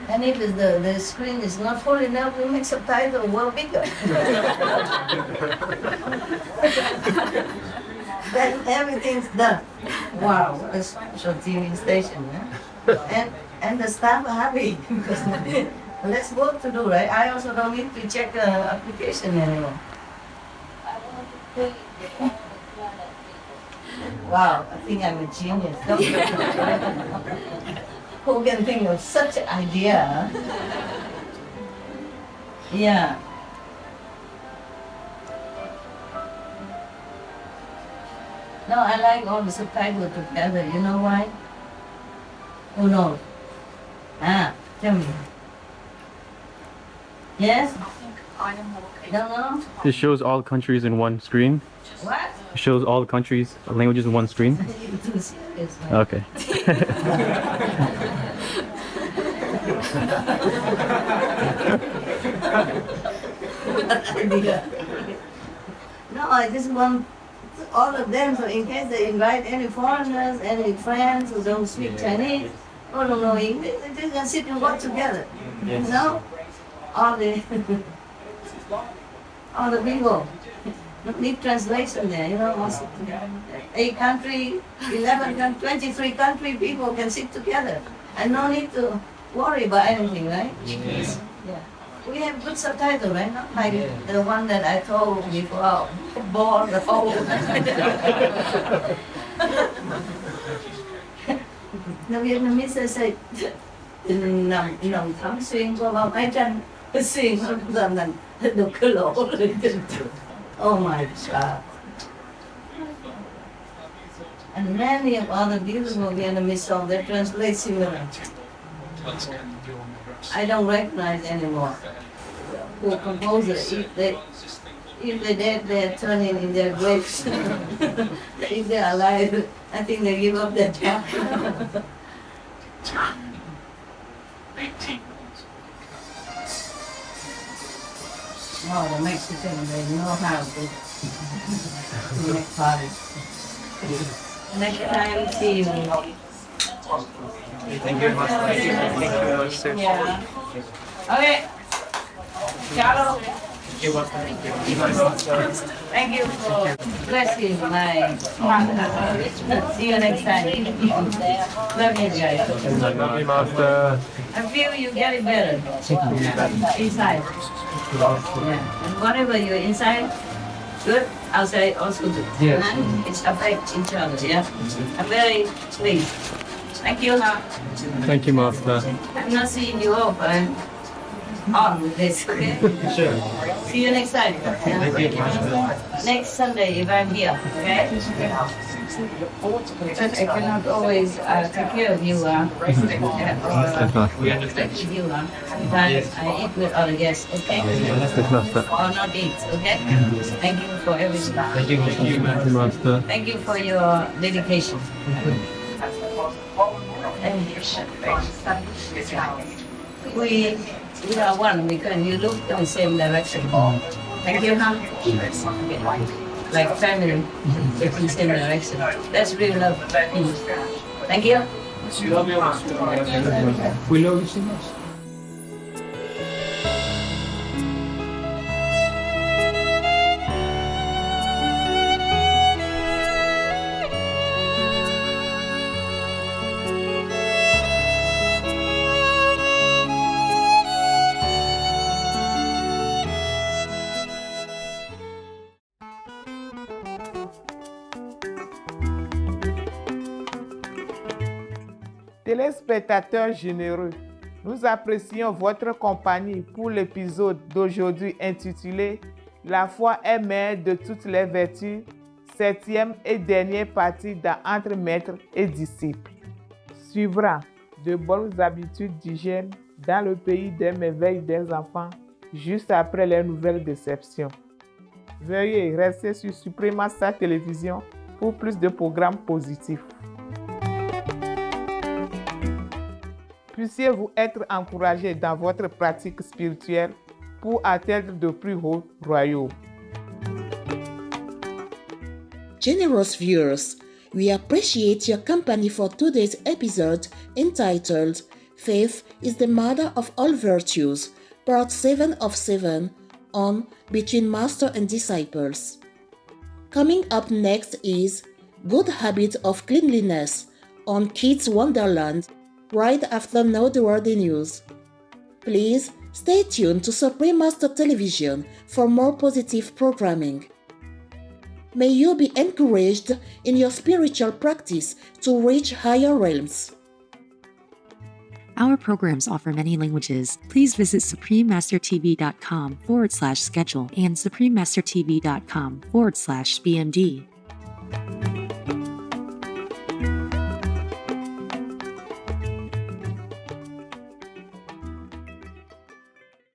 And if the screen is not full enough, we make subtitles well bigger. Then everything's done. Wow, what a special TV station, yeah? And the staff are happy because less work to do, right? I also don't need to check the application anymore. Wow, I think I'm a genius. Don't you? Who can think of such an idea? Yeah. No, I like all the subtitles together. You know why? Who knows? Tell me. Yes? Don't know? It shows all countries in one screen. What? It shows all the countries, languages in one screen. You're too serious, man. Okay. What idea? No, I just want all of them, so in case they invite any foreigners, any friends who don't speak Chinese, or don't know English, they can sit and work together. You know? All the people. Don't need translation there, you know. 8 country, 11 country, 23 country people can sit together. And no need to worry about anything, right? Yes. Yeah. We have good subtitles, right? Not like the one that I told before, bore the whole. The Vietnamese say, nằm thắm xuyên qua bao mái tranh, xuyên dần dần được cái lỗ lên trên. Oh my God. And many of other beautiful Vietnamese songs, they translate similar. I don't recognize anymore who composed it. If they're dead, they're turning in their graves. If they're alive, I think they give up their job. Oh, the Mexicans, they know how to make parties. Next time, see you. Thank you very much. Thank you. Yeah. Okay. Ciao. Thank you for blessing my mother. See you next time. Love you guys. Love you, Master. I feel you getting better inside. Yeah. And whatever you're inside, good, outside also good. Yes. It's affect each other, yeah? I'm very pleased. Thank you, huh? Thank you, Master. I'm not seeing you all, but on with this, okay? Sure. See you next time. Thank you. Next Sunday if I'm here, okay? But I cannot always take care of you, or take you, but I eat with other guests, okay? Or not eat, okay? Thank you for everything. Thank you, Master. Thank you for your dedication. We are one because you look in the same direction. Thank you, huh? Like family, look in the same direction. That's real love. Thank you. We love you so much. Téléspectateurs généreux, nous apprécions votre compagnie pour l'épisode d'aujourd'hui intitulé « La foi est mère de toutes les vertus », 7e et dernière partie dans Entre maîtres et disciples. Suivra de bonnes habitudes d'hygiène dans le pays des merveilles des enfants, juste après les nouvelles déceptions. Veuillez rester sur Suprema Star Télévision pour plus de programmes positifs. Puissiez-vous être encouragés dans votre pratique spirituelle pour atteindre de plus hauts royaumes. Generous viewers, we appreciate your company for today's episode entitled Faith is the Mother of All Virtues, Part 7 of 7 on Between Master and Disciples. Coming up next is Good Habit of Cleanliness on Kids Wonderland, right after Noteworthy News. Please stay tuned to Supreme Master Television for more positive programming. May you be encouraged in your spiritual practice to reach higher realms. Our programs offer many languages. Please visit suprememastertv.com/schedule and suprememastertv.com/BMD.